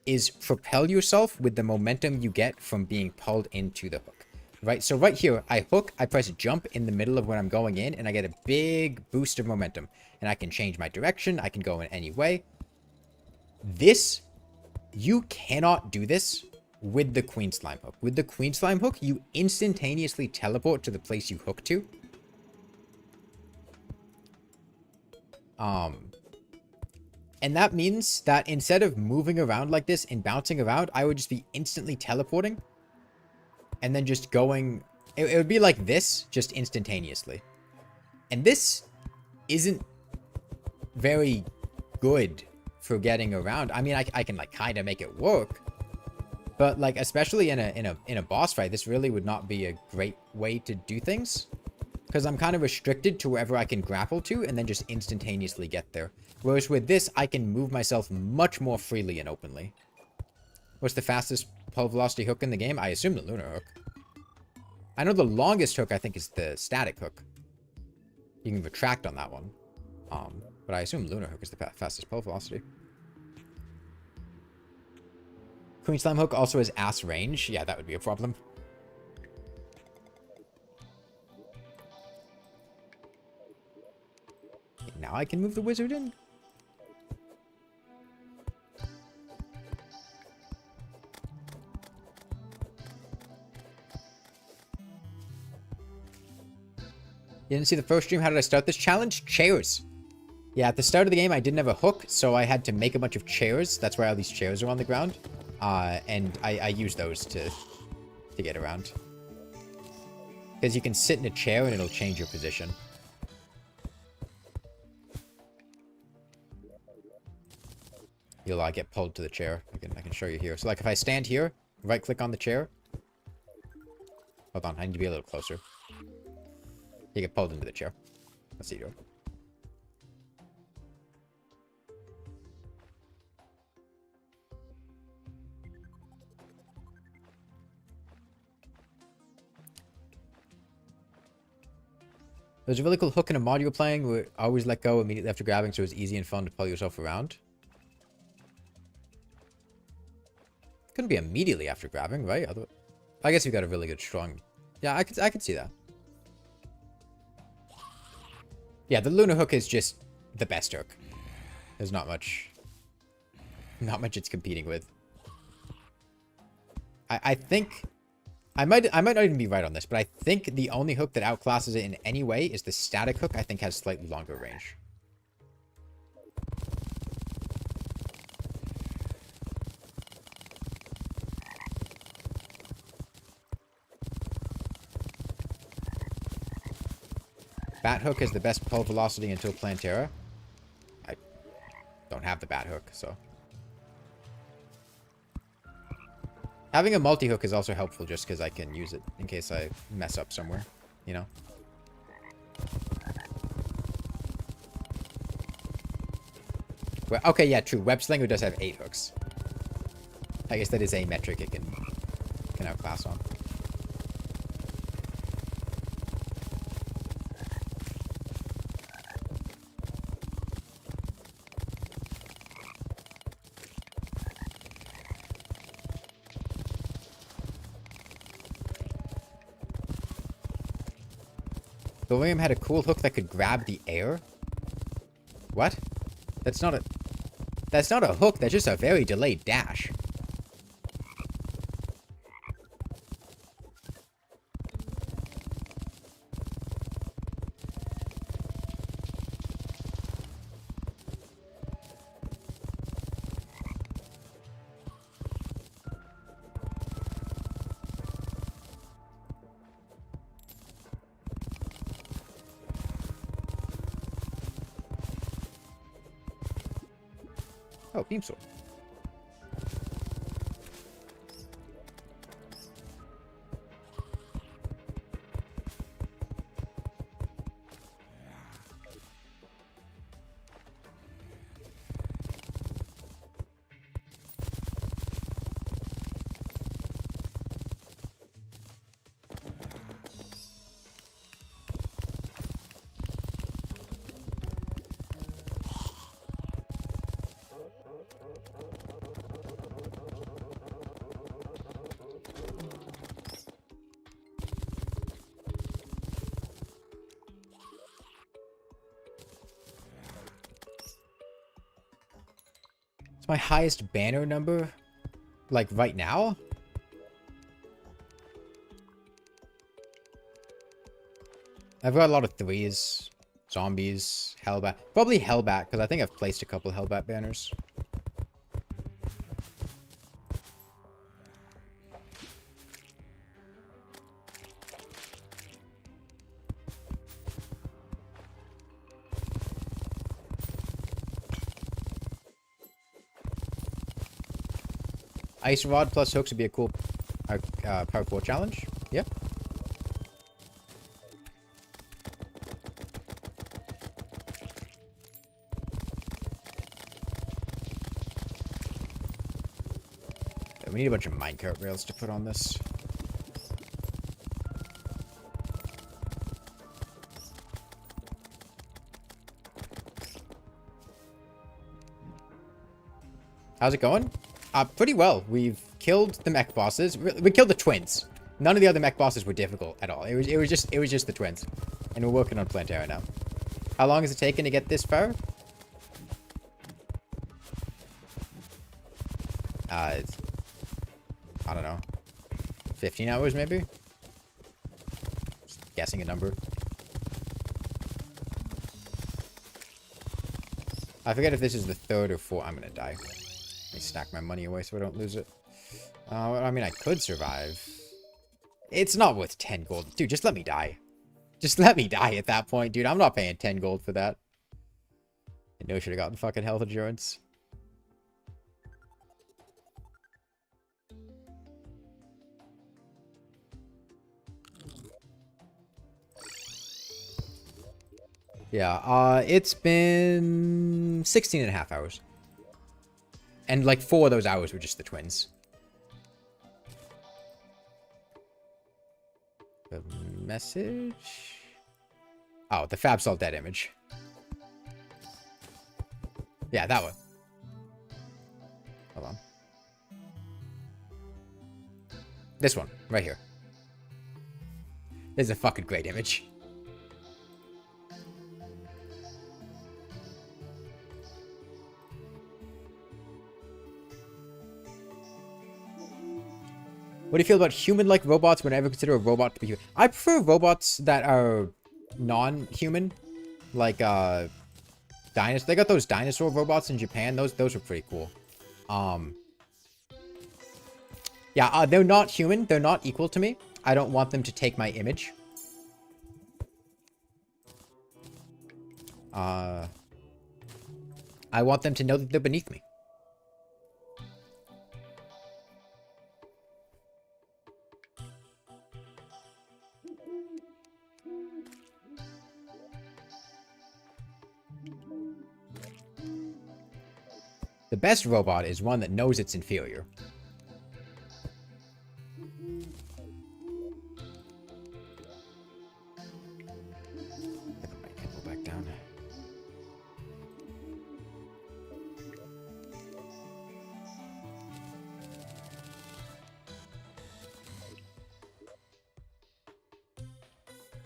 is propel yourself with the momentum you get from being pulled into the hook. Right? So right here, I hook, I press jump in the middle of when I'm going in, and I get a big boost of momentum. And I can change my direction, I can go in any way. This, you cannot do this with the Queen Slime hook. With the Queen Slime hook, you instantaneously teleport to the place you hook to. And that means that instead of moving around like this and bouncing around, I would just be instantly teleporting. And then just going... It would be like this, just instantaneously. And this isn't very good for getting around. I mean, I can like kind of make it work. But like, especially in a boss fight, this really would not be a great way to do things. Because I'm kind of restricted to wherever I can grapple to and then just instantaneously get there. Whereas with this, I can move myself much more freely and openly. What's the fastest pull velocity hook in the game? I assume the Lunar Hook. I know the longest hook, I think, is the static hook. You can retract on that one. But I assume lunar hook is the fastest pull velocity. Queen slime hook also has ass range. Yeah, that would be a problem. Now I can move the wizard in. You didn't see the first stream? How did I start this challenge? Chairs. Yeah, at the start of the game, I didn't have a hook, so I had to make a bunch of chairs. That's why all these chairs are on the ground. And I use those to get around. Because you can sit in a chair and it'll change your position. You'll get pulled to the chair. I can show you here. So like if I stand here, right click on the chair. Hold on, I need to be a little closer. You get pulled into the chair. Let's see you do it. There's a really cool hook in a mod you were playing where always let go immediately after grabbing, so it's easy and fun to pull yourself around. Couldn't be immediately after grabbing, right? I guess you got a really good strong. Yeah, I could see that. Yeah, the lunar hook is just the best hook. There's not much it's competing with. I think I might not even be right on this, but I think the only hook that outclasses it in any way is the static hook. I think has slightly longer range. Bat hook is the best pull velocity until playing Terra. I don't have the bat hook, so. Having a multi-hook is also helpful just because I can use it in case I mess up somewhere, you know? Well, okay, yeah, true. Web Slinger does have 8 hooks. I guess that is a metric it can outclass on. William had a cool hook that could grab the air? What? That's not a hook, that's just a very delayed dash. Oh, beam sword. My highest banner number, like right now? I've got a lot of 3s, zombies, Hellbat. Probably Hellbat, because I think I've placed a couple Hellbat banners. Ice Rod plus hooks would be a cool parkour challenge. Yep. We need a bunch of minecart rails to put on this. How's it going? Pretty well. We've killed the mech bosses. We killed the twins. None of the other mech bosses were difficult at all. It was just the twins. And we're working on Terraria now. How long has it taken to get this far? It's, I don't know. 15 hours maybe? Just guessing a number. I forget if this is the third or fourth. I'm gonna die. Let me stack my money away so I don't lose it. I mean, I could survive. It's not worth 10 gold. Dude, just let me die. Just let me die at that point, dude. I'm not paying 10 gold for that. I know I should have gotten fucking health insurance. Yeah, it's been 16 and a half hours. And like 4 of those hours were just the twins. The message? Oh, the Fab Salt Dead image. Yeah, that one. Hold on. This one, right here. This is a fucking great image. What do you feel about human-like robots whenever you consider a robot to be human? I prefer robots that are non-human. Like, dinosaurs. They got those dinosaur robots in Japan. Those are pretty cool. Yeah, they're not human. They're not equal to me. I don't want them to take my image. I want them to know that they're beneath me. The best robot is one that knows it's inferior. I can't go back down.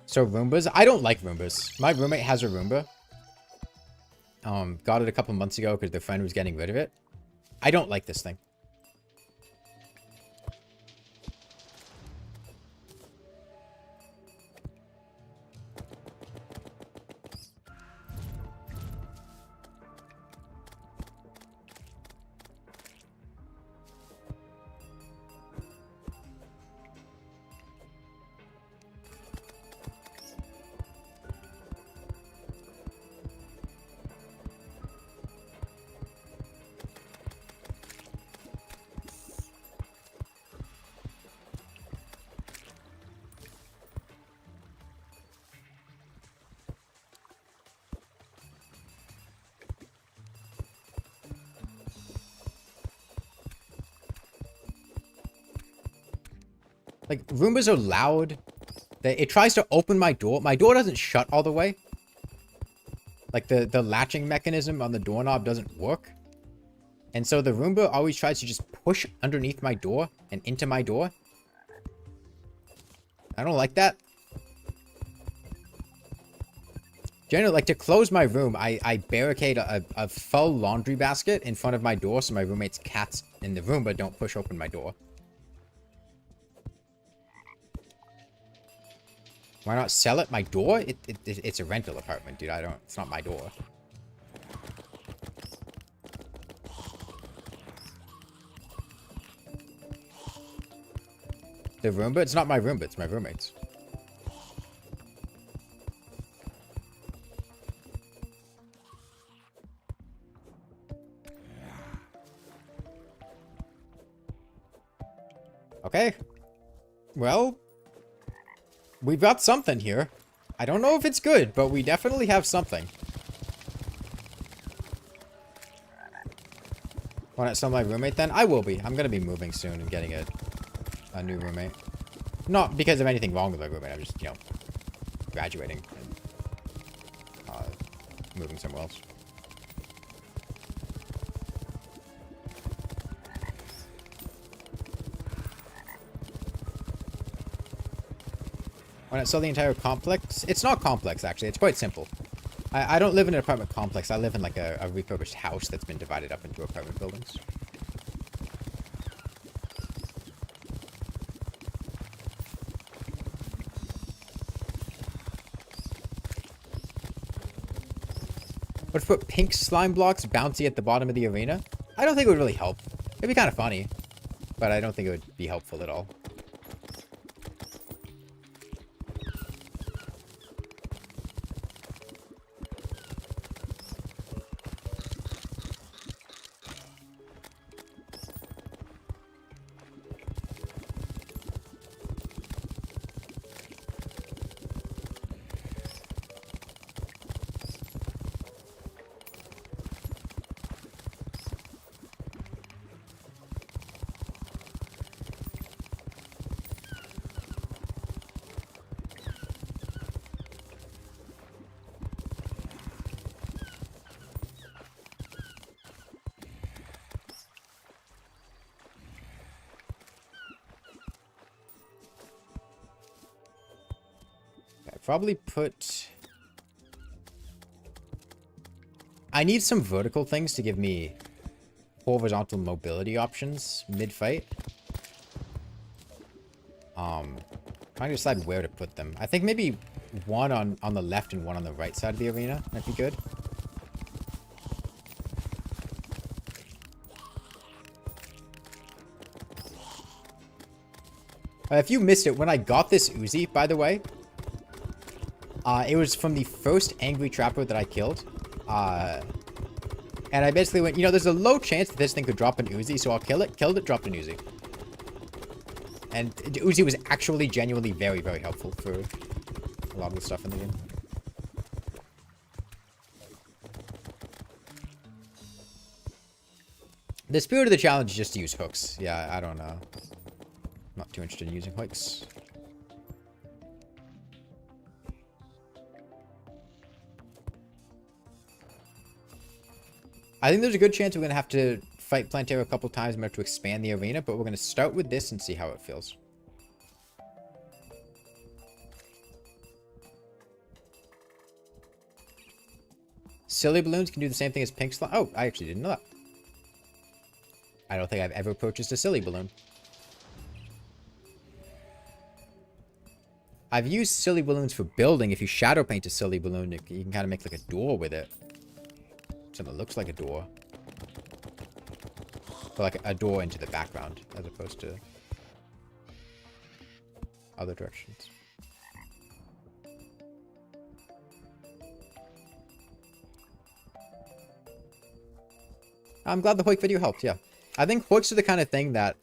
So Roombas? I don't like Roombas. My roommate has a Roomba. Got it a couple months ago because their friend was getting rid of it. I don't like this thing. Like, Roombas are loud. It tries to open my door. My door doesn't shut all the way. Like, the latching mechanism on the doorknob doesn't work. And so the Roomba always tries to just push underneath my door and into my door. I don't like that. Generally, like, to close my room, I barricade a full laundry basket in front of my door so my roommate's cats in the Roomba don't push open my door. Why not sell it? My door? It's a rental apartment, dude. It's not my door. The Roomba? It's not my Roomba. It's my roommate's. Okay. Well, we've got something here. I don't know if it's good, but we definitely have something. Want to sell my roommate then? I will be. I'm going to be moving soon and getting a new roommate. Not because of anything wrong with my roommate. I'm just, you know, graduating and moving somewhere else. When I saw the entire complex, it's not complex actually. It's quite simple. I don't live in an apartment complex. I live in like a refurbished house that's been divided up into apartment buildings. But if we put pink slime blocks bouncy at the bottom of the arena, I don't think it would really help. It'd be kind of funny, but I don't think it would be helpful at all. Probably put... I need some vertical things to give me horizontal mobility options mid-fight. Trying to decide where to put them. I think maybe one on the left and one on the right side of the arena might be good. If you missed it, when I got this Uzi, by the way, it was from the first angry trapper that I killed. And I basically went, you know, there's a low chance that this thing could drop an Uzi, so I'll kill it. Killed it, dropped an Uzi. And the Uzi was actually genuinely very, very helpful for a lot of the stuff in the game. The spirit of the challenge is just to use hooks. Yeah, I don't know. Not too interested in using hooks. I think there's a good chance we're going to have to fight Plantera a couple times in order to expand the arena, but we're going to start with this and see how it feels. Silly balloons can do the same thing as pink slime. Oh, I actually didn't know that. I don't think I've ever purchased a silly balloon. I've used silly balloons for building. If you shadow paint a silly balloon, you can kind of make like a door with it. Something that looks like a door. But like a door into the background, as opposed to other directions. I'm glad the Hoik video helped, yeah. I think Hoiks are the kind of thing that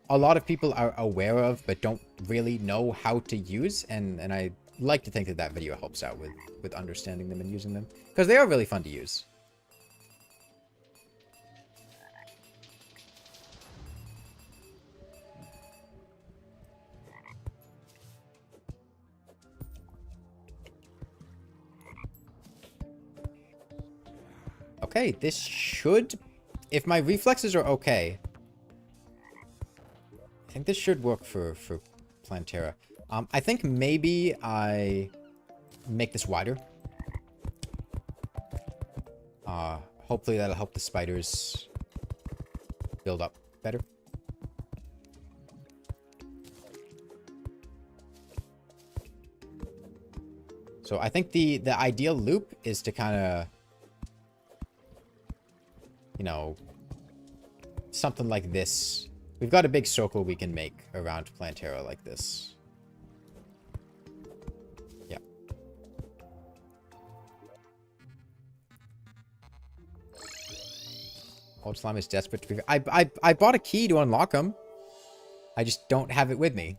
a lot of people are aware of, but don't really know how to use. And I like to think that that video helps out with understanding them and using them. Because they are really fun to use. Okay, this should... If my reflexes are okay... I think this should work for Plantera. I think maybe I make this wider. Hopefully that'll help the spiders build up better. So I think the ideal loop is to kind of... You know, something like this. We've got a big circle we can make around Plantera like this. Yeah. Old Slime is desperate to be... I bought a key to unlock him. I just don't have it with me.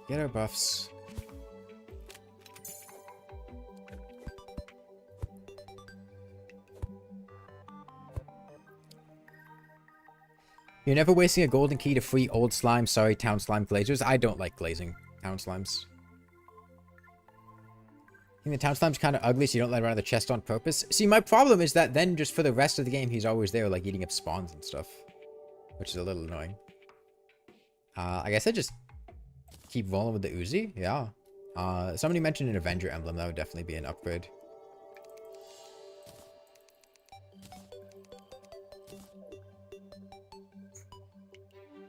Get our buffs. You're never wasting a golden key to free old slime. Sorry, town slime glazers. I don't like glazing town slimes. I think the town slime's kind of ugly, so you don't let him out of the chest on purpose. See, my problem is that then just for the rest of the game, he's always there, like, eating up spawns and stuff. Which is a little annoying. I guess I just keep rolling with the Uzi. Yeah. Somebody mentioned an Avenger emblem. That would definitely be an upgrade.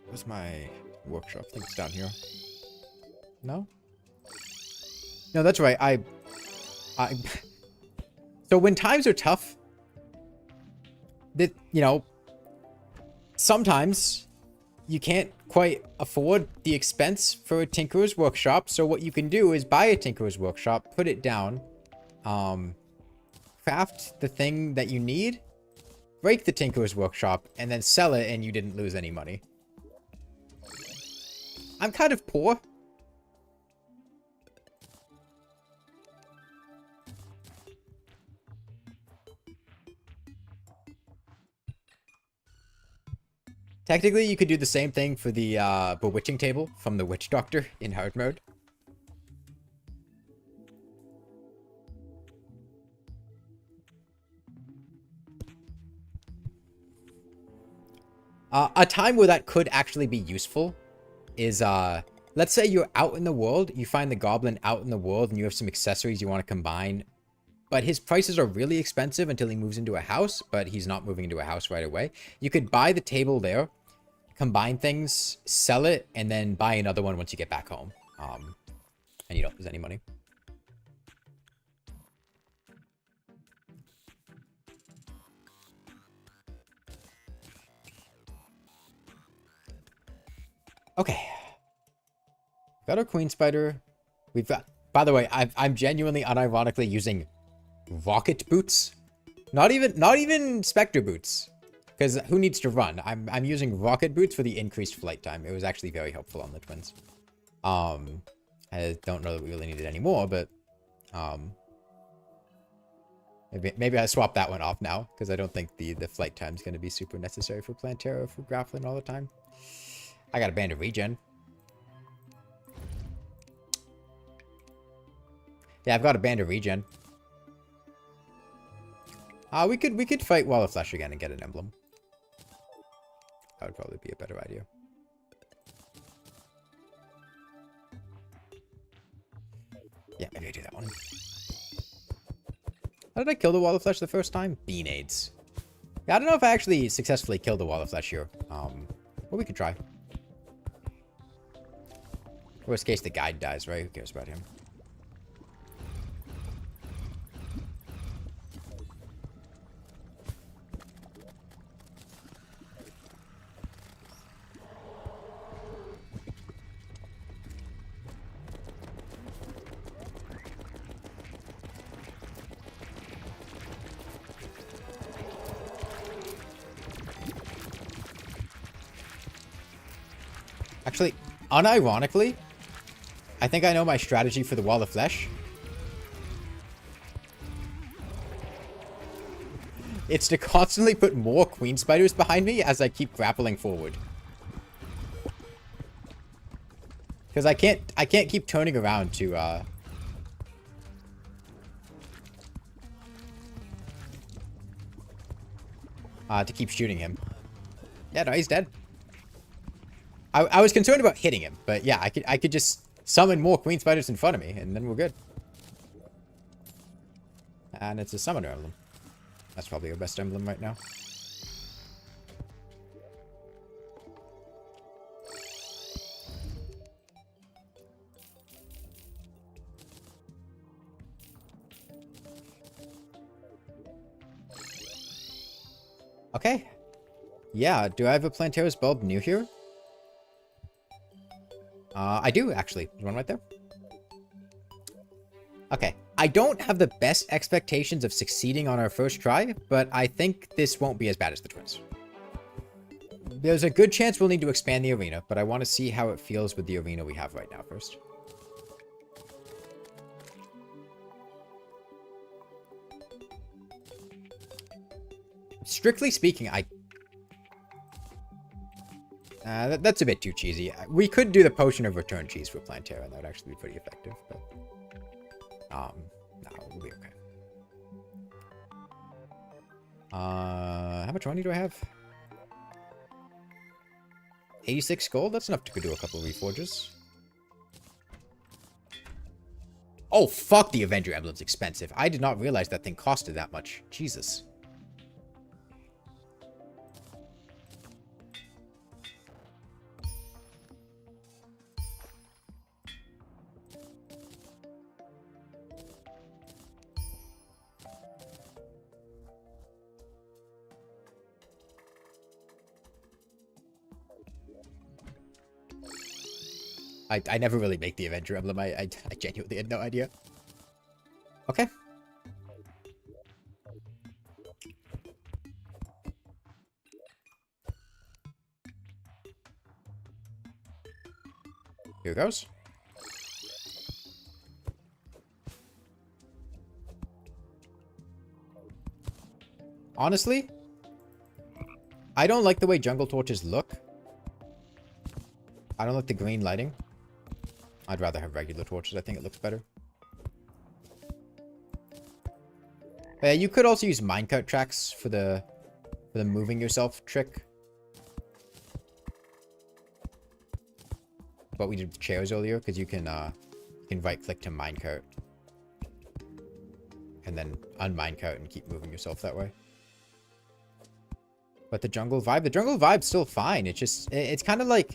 Where's my workshop? I think it's down here. No? No, that's right. So when times are tough, that, you know, sometimes you can't quite afford the expense for a Tinkerer's Workshop. So what you can do is buy a Tinkerer's Workshop, put it down, craft the thing that you need, break the Tinkerer's Workshop, and then sell it, and you didn't lose any money. I'm kind of poor. Technically, you could do the same thing for the bewitching table from the Witch Doctor in hard mode. A time where that could actually be useful is, let's say you're out in the world, you find the goblin out in the world, and you have some accessories you want to combine, but his prices are really expensive until he moves into a house, but he's not moving into a house right away. You could buy the table there, combine things, sell it, and then buy another one once you get back home. And you don't lose any money. Okay. Got our queen spider. We've got, by the way, I'm genuinely unironically using rocket boots. Not even specter boots. Because who needs to run? I'm using rocket boots for the increased flight time. It was actually very helpful on the twins. I don't know that we really need it anymore, but maybe I swap that one off now, because I don't think the flight time is going to be super necessary for Plantera for grappling all the time. I got a band of regen. Yeah, I've got a band of regen. We could fight Wall of Flesh again and get an emblem. That would probably be a better idea. Yeah, maybe I do that one. How did I kill the Wall of Flesh the first time? Bean aids. Yeah, I don't know if I actually successfully killed the Wall of Flesh here. Well, we could try. Worst case, the guide dies, right? Who cares about him? Actually, unironically, I think I know my strategy for the Wall of Flesh. It's to constantly put more queen spiders behind me as I keep grappling forward. Because I can't keep turning around to keep shooting him. Yeah, no, he's dead. I was concerned about hitting him, but yeah, I could just summon more queen spiders in front of me, and then we're good. And it's a summoner emblem. That's probably our best emblem right now. Okay. Yeah, do I have a Plantera's bulb near here? I do, actually. There's one right there. Okay. I don't have the best expectations of succeeding on our first try, but I think this won't be as bad as the twins. There's a good chance we'll need to expand the arena, but I want to see how it feels with the arena we have right now first. Strictly speaking, That's a bit too cheesy. We could do the potion of return cheese for Plantera, and that would actually be pretty effective. But no, we'll be okay. How much money do I have? 86 gold? That's enough to do a couple of reforges. Oh, fuck, the Avenger Emblem's expensive. I did not realize that thing costed that much. Jesus. I never really make the Avenger Emblem. I genuinely had no idea. Okay. Here goes. Honestly, I don't like the way jungle torches look. I don't like the green lighting. I'd rather have regular torches. I think it looks better. But yeah, you could also use minecart tracks for the moving yourself trick. What we did with chairs earlier, because you can right click to minecart and then unminecart and keep moving yourself that way. But the jungle vibe's still fine. It's just it's kind of like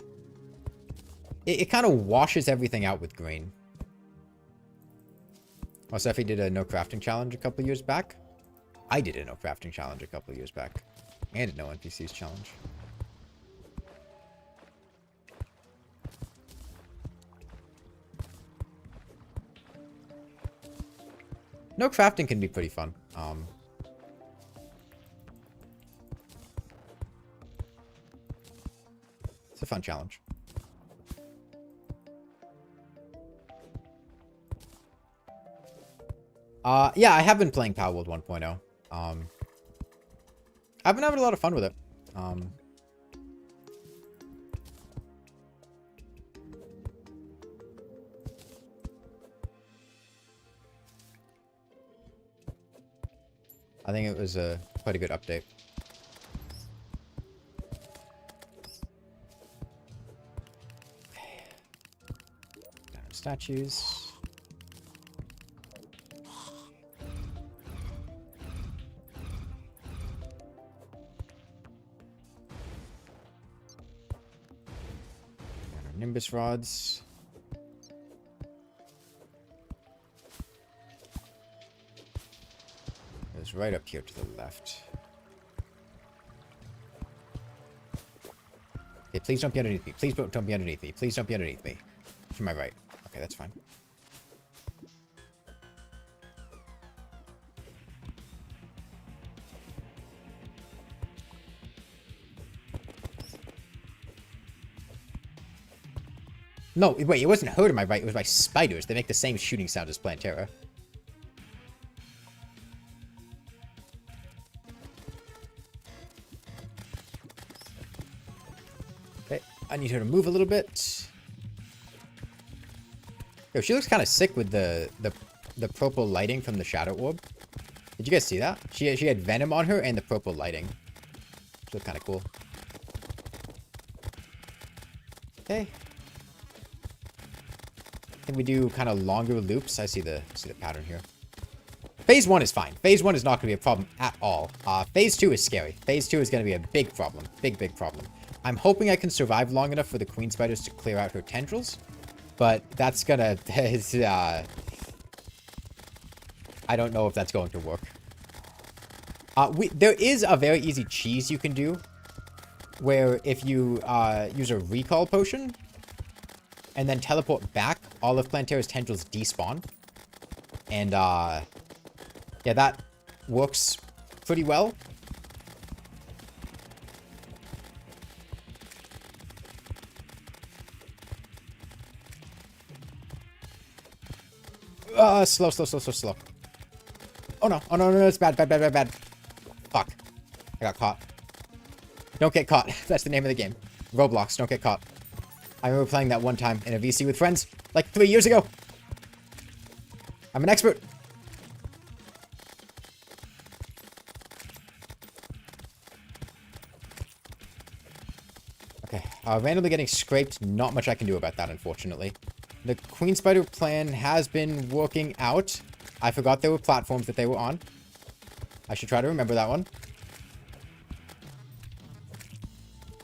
it kind of washes everything out with green. Oh, Sephi did a no crafting challenge a couple years back. I did a no crafting challenge a couple years back. And a no NPCs challenge. No crafting can be pretty fun. It's a fun challenge. Yeah, I have been playing Palworld 1.0. I've been having a lot of fun with it. I think it was quite a good update. Down statues. Nimbus rods. It's right up here to the left. Okay, please don't be underneath me. Please don't be underneath me. Please don't be underneath me. To my right. Okay, that's fine. No, wait, it wasn't her to my right, it was my spiders. They make the same shooting sound as Plantera. Okay, I need her to move a little bit. Yo, she looks kind of sick with the purple lighting from the shadow orb. Did you guys see that? She had venom on her and the purple lighting. She looked kind of cool. Okay. I think we do kind of longer loops. I see the pattern here. Phase 1 is fine. Phase 1 is not going to be a problem at all. Phase 2 is scary. Phase 2 is going to be a big problem. Big problem. I'm hoping I can survive long enough for the queen spiders to clear out her tendrils. But that's going to... I don't know if that's going to work. There is a very easy cheese you can do. Where if you use a recall potion... and then teleport back, all of Plantera's tendrils despawn. And, yeah, that works pretty well. Slow. Oh no, it's bad. Fuck. I got caught. Don't get caught. That's the name of the game. Roblox, don't get caught. I remember playing that one time in a VC with friends, like 3 years ago. I'm an expert. Okay, randomly getting scraped. Not much I can do about that, unfortunately. The Queen Spider plan has been working out. I forgot there were platforms that they were on. I should try to remember that one.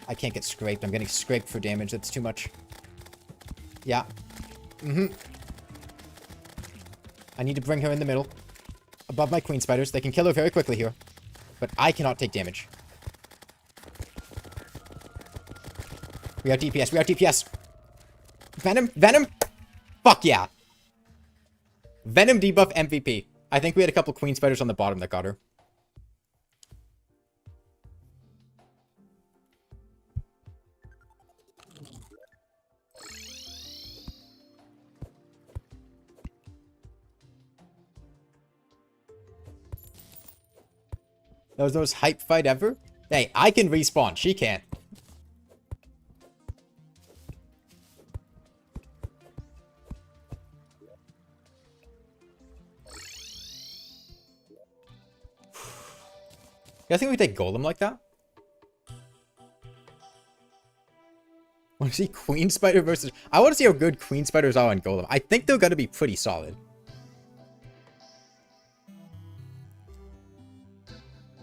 I can't get scraped. I'm getting scraped for damage. That's too much. Yeah. I need to bring her in the middle. Above my Queen Spiders. They can kill her very quickly here. But I cannot take damage. We are DPS. We are DPS. Venom. Venom. Fuck yeah. Venom debuff MVP. I think we had a couple Queen Spiders on the bottom that got her. That was the most hype fight ever? Hey, I can respawn. She can't. You guys think we take Golem like that? Want to see Queen Spider versus... I want to see how good Queen Spiders are on Golem. I think they're going to be pretty solid.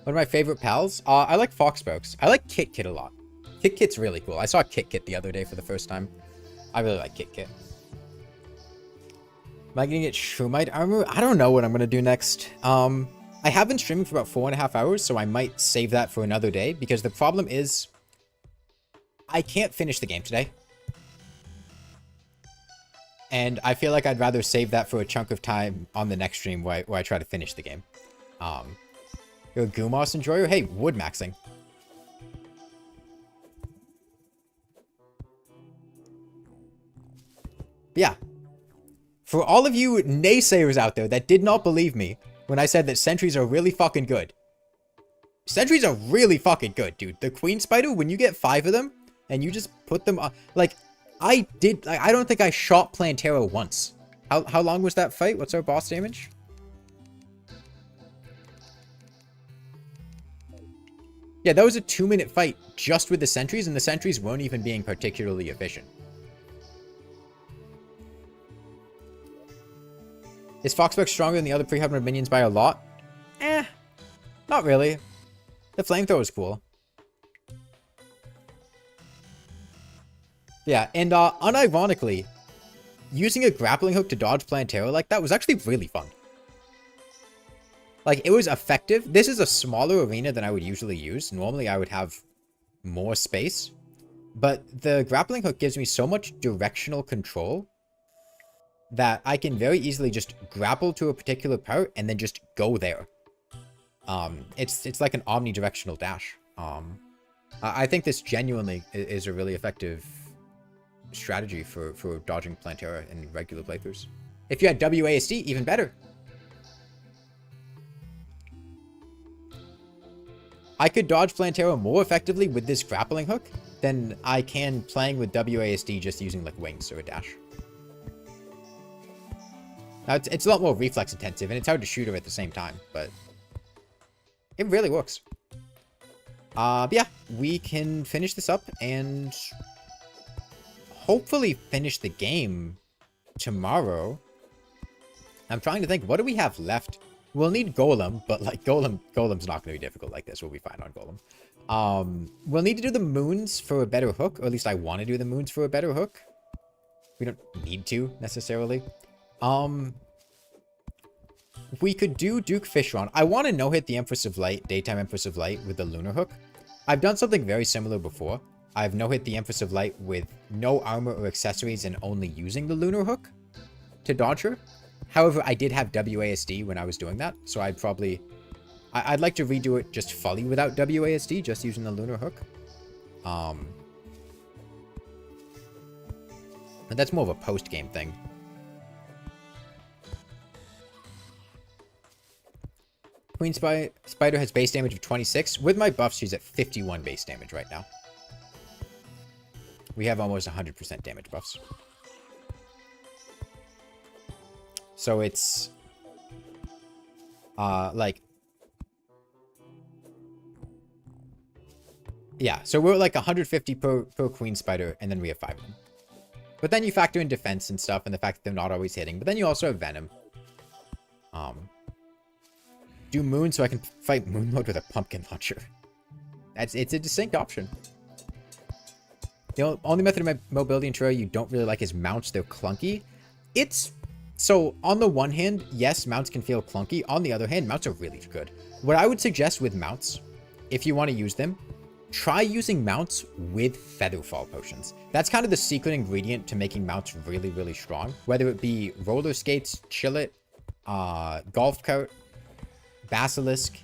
One of my favorite pals? I like Foxspokes. I like Kit Kit a lot. Kit Kit's really cool. I saw Kit Kit the other day for the first time. I really like Kit Kit. Am I going to get Shroomite armor? I don't know what I'm going to do next. I have been streaming for about 4.5 hours, so I might save that for another day, because the problem is I can't finish the game today. And I feel like I'd rather save that for a chunk of time on the next stream where I try to finish the game. You're a Gumoss enjoyer? Hey, wood maxing. Yeah. For all of you naysayers out there that did not believe me when I said that sentries are really fucking good. Sentries are really fucking good, dude. The Queen Spider, when you get 5 of them, and you just put them on... Like, I don't think I shot Plantera once. How long was that fight? What's our boss damage? Yeah, that was a 2-minute fight just with the sentries, and the sentries weren't even being particularly efficient. Is Foxbuck stronger than the other pre-hybrid minions by a lot? Not really. The flamethrower is cool. Yeah, and unironically, using a grappling hook to dodge Plantera like that was actually really fun. Like, it was effective. This is a smaller arena than I would usually use. Normally, I would have more space. But the grappling hook gives me so much directional control that I can very easily just grapple to a particular part and then just go there. It's like an omnidirectional dash. I think this genuinely is a really effective strategy for dodging Plantera in regular playthroughs. If you had WASD, even better. I could dodge Plantera more effectively with this grappling hook than I can playing with WASD just using like wings or a dash. Now, it's a lot more reflex intensive, and it's hard to shoot her at the same time, but it really works. But yeah, we can finish this up and hopefully finish the game tomorrow. I'm trying to think, what do we have left? We'll need Golem, but like Golem's not going to be difficult like this. We'll be fine on Golem. We'll need to do the moons for a better hook, or at least I want to do the moons for a better hook. We don't need to necessarily. We could do Duke Fishron. I want to no-hit the Empress of Light, Daytime Empress of Light, with the Lunar Hook. I've done something very similar before. I've no-hit the Empress of Light with no armor or accessories and only using the Lunar Hook to dodge her. However, I did have WASD when I was doing that, so I'd probably... I'd like to redo it just fully without WASD, just using the Lunar Hook. But that's more of a post-game thing. Queen Spider has base damage of 26. With my buffs, she's at 51 base damage right now. we have almost 100% damage buffs. So it's like, yeah, so we're like 150 per queen spider, and then we have 5 of them. But then you factor in defense and stuff, and the fact that they're not always hitting. But then you also have venom. Do moon so I can fight moon mode with a pumpkin launcher. It's a distinct option. The only method of mobility in Terraria you don't really like is mounts. They're clunky. So on the one hand, yes, mounts can feel clunky. On the other hand, mounts are really good. What I would suggest with mounts, if you want to use them, try using mounts with featherfall potions. That's kind of the secret ingredient to making mounts really, really strong. Whether it be roller skates, chillet, golf cart, basilisk,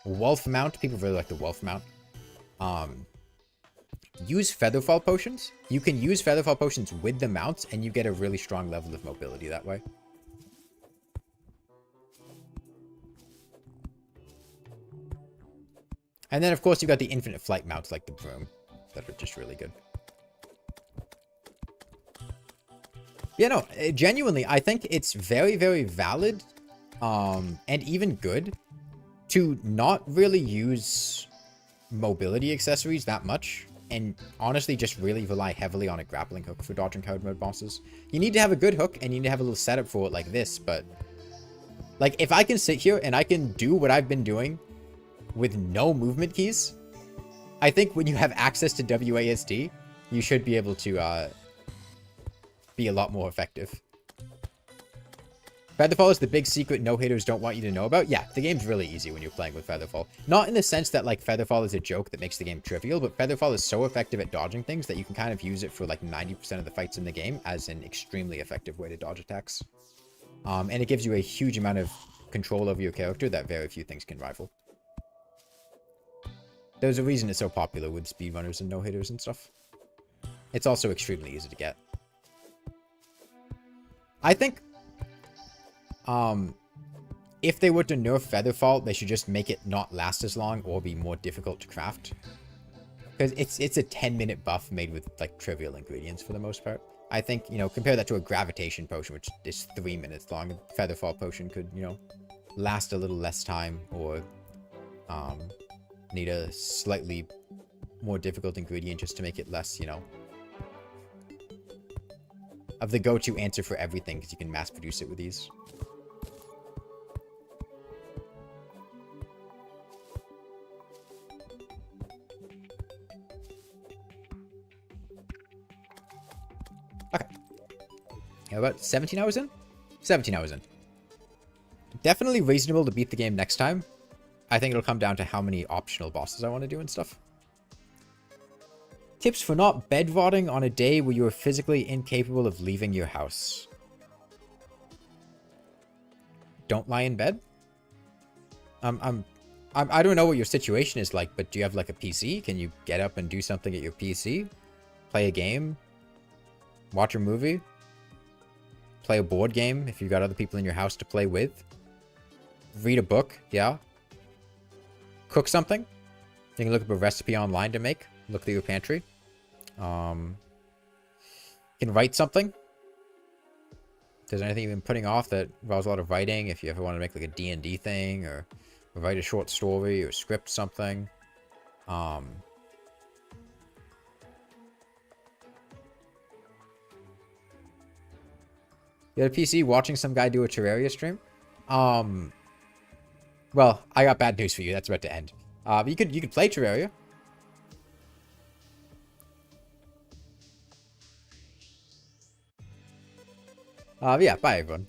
wolf mount. People really like the wolf mount. Use featherfall potions. You can use featherfall potions with the mounts, and you get a really strong level of mobility that way. And then, of course, you got the infinite flight mounts like the broom that are just really good. Yeah, no, genuinely, I think it's very, very valid and even good to not really use mobility accessories that much, and honestly just really rely heavily on a grappling hook for dodging hard mode bosses. You need to have a good hook, and you need to have a little setup for it like this, but like if I can sit here and I can do what I've been doing with no movement keys, I think when you have access to WASD, you should be able to be a lot more effective. Featherfall is the big secret no haters don't want you to know about. Yeah, the game's really easy when you're playing with Featherfall. Not in the sense that like Featherfall is a joke that makes the game trivial, but Featherfall is so effective at dodging things that you can kind of use it for like 90% of the fights in the game as an extremely effective way to dodge attacks. And it gives you a huge amount of control over your character that very few things can rival. There's a reason it's so popular with speedrunners and no hitters and stuff. It's also extremely easy to get. I think if they were to nerf Featherfall, they should just make it not last as long or be more difficult to craft. Because it's a 10-minute buff made with like trivial ingredients for the most part. I think, you know, compare that to a gravitation potion, which is 3 minutes long. A Featherfall potion could, you know, last a little less time, or need a slightly more difficult ingredient just to make it less, you know, of the go-to answer for everything, because you can mass produce it with ease. Okay. How about 17 hours in? 17 hours in. Definitely reasonable to beat the game next time. I think it'll come down to how many optional bosses I want to do and stuff. Tips for not bed rotting on a day where you are physically incapable of leaving your house. Don't lie in bed? I don't know what your situation is like, but do you have like a PC? Can you get up and do something at your PC? Play a game? Watch a movie? Play a board game if you've got other people in your house to play with? Read a book, yeah? Cook something? You can look up a recipe online to make. Look through your pantry. You can write something. If there's anything you've been putting off that involves a lot of writing, if you ever want to make like a D&D thing, or write a short story, or script something. You got a PC watching some guy do a Terraria stream? Well, I got bad news for you. That's about to end. But you could play Terraria. Yeah, bye everyone.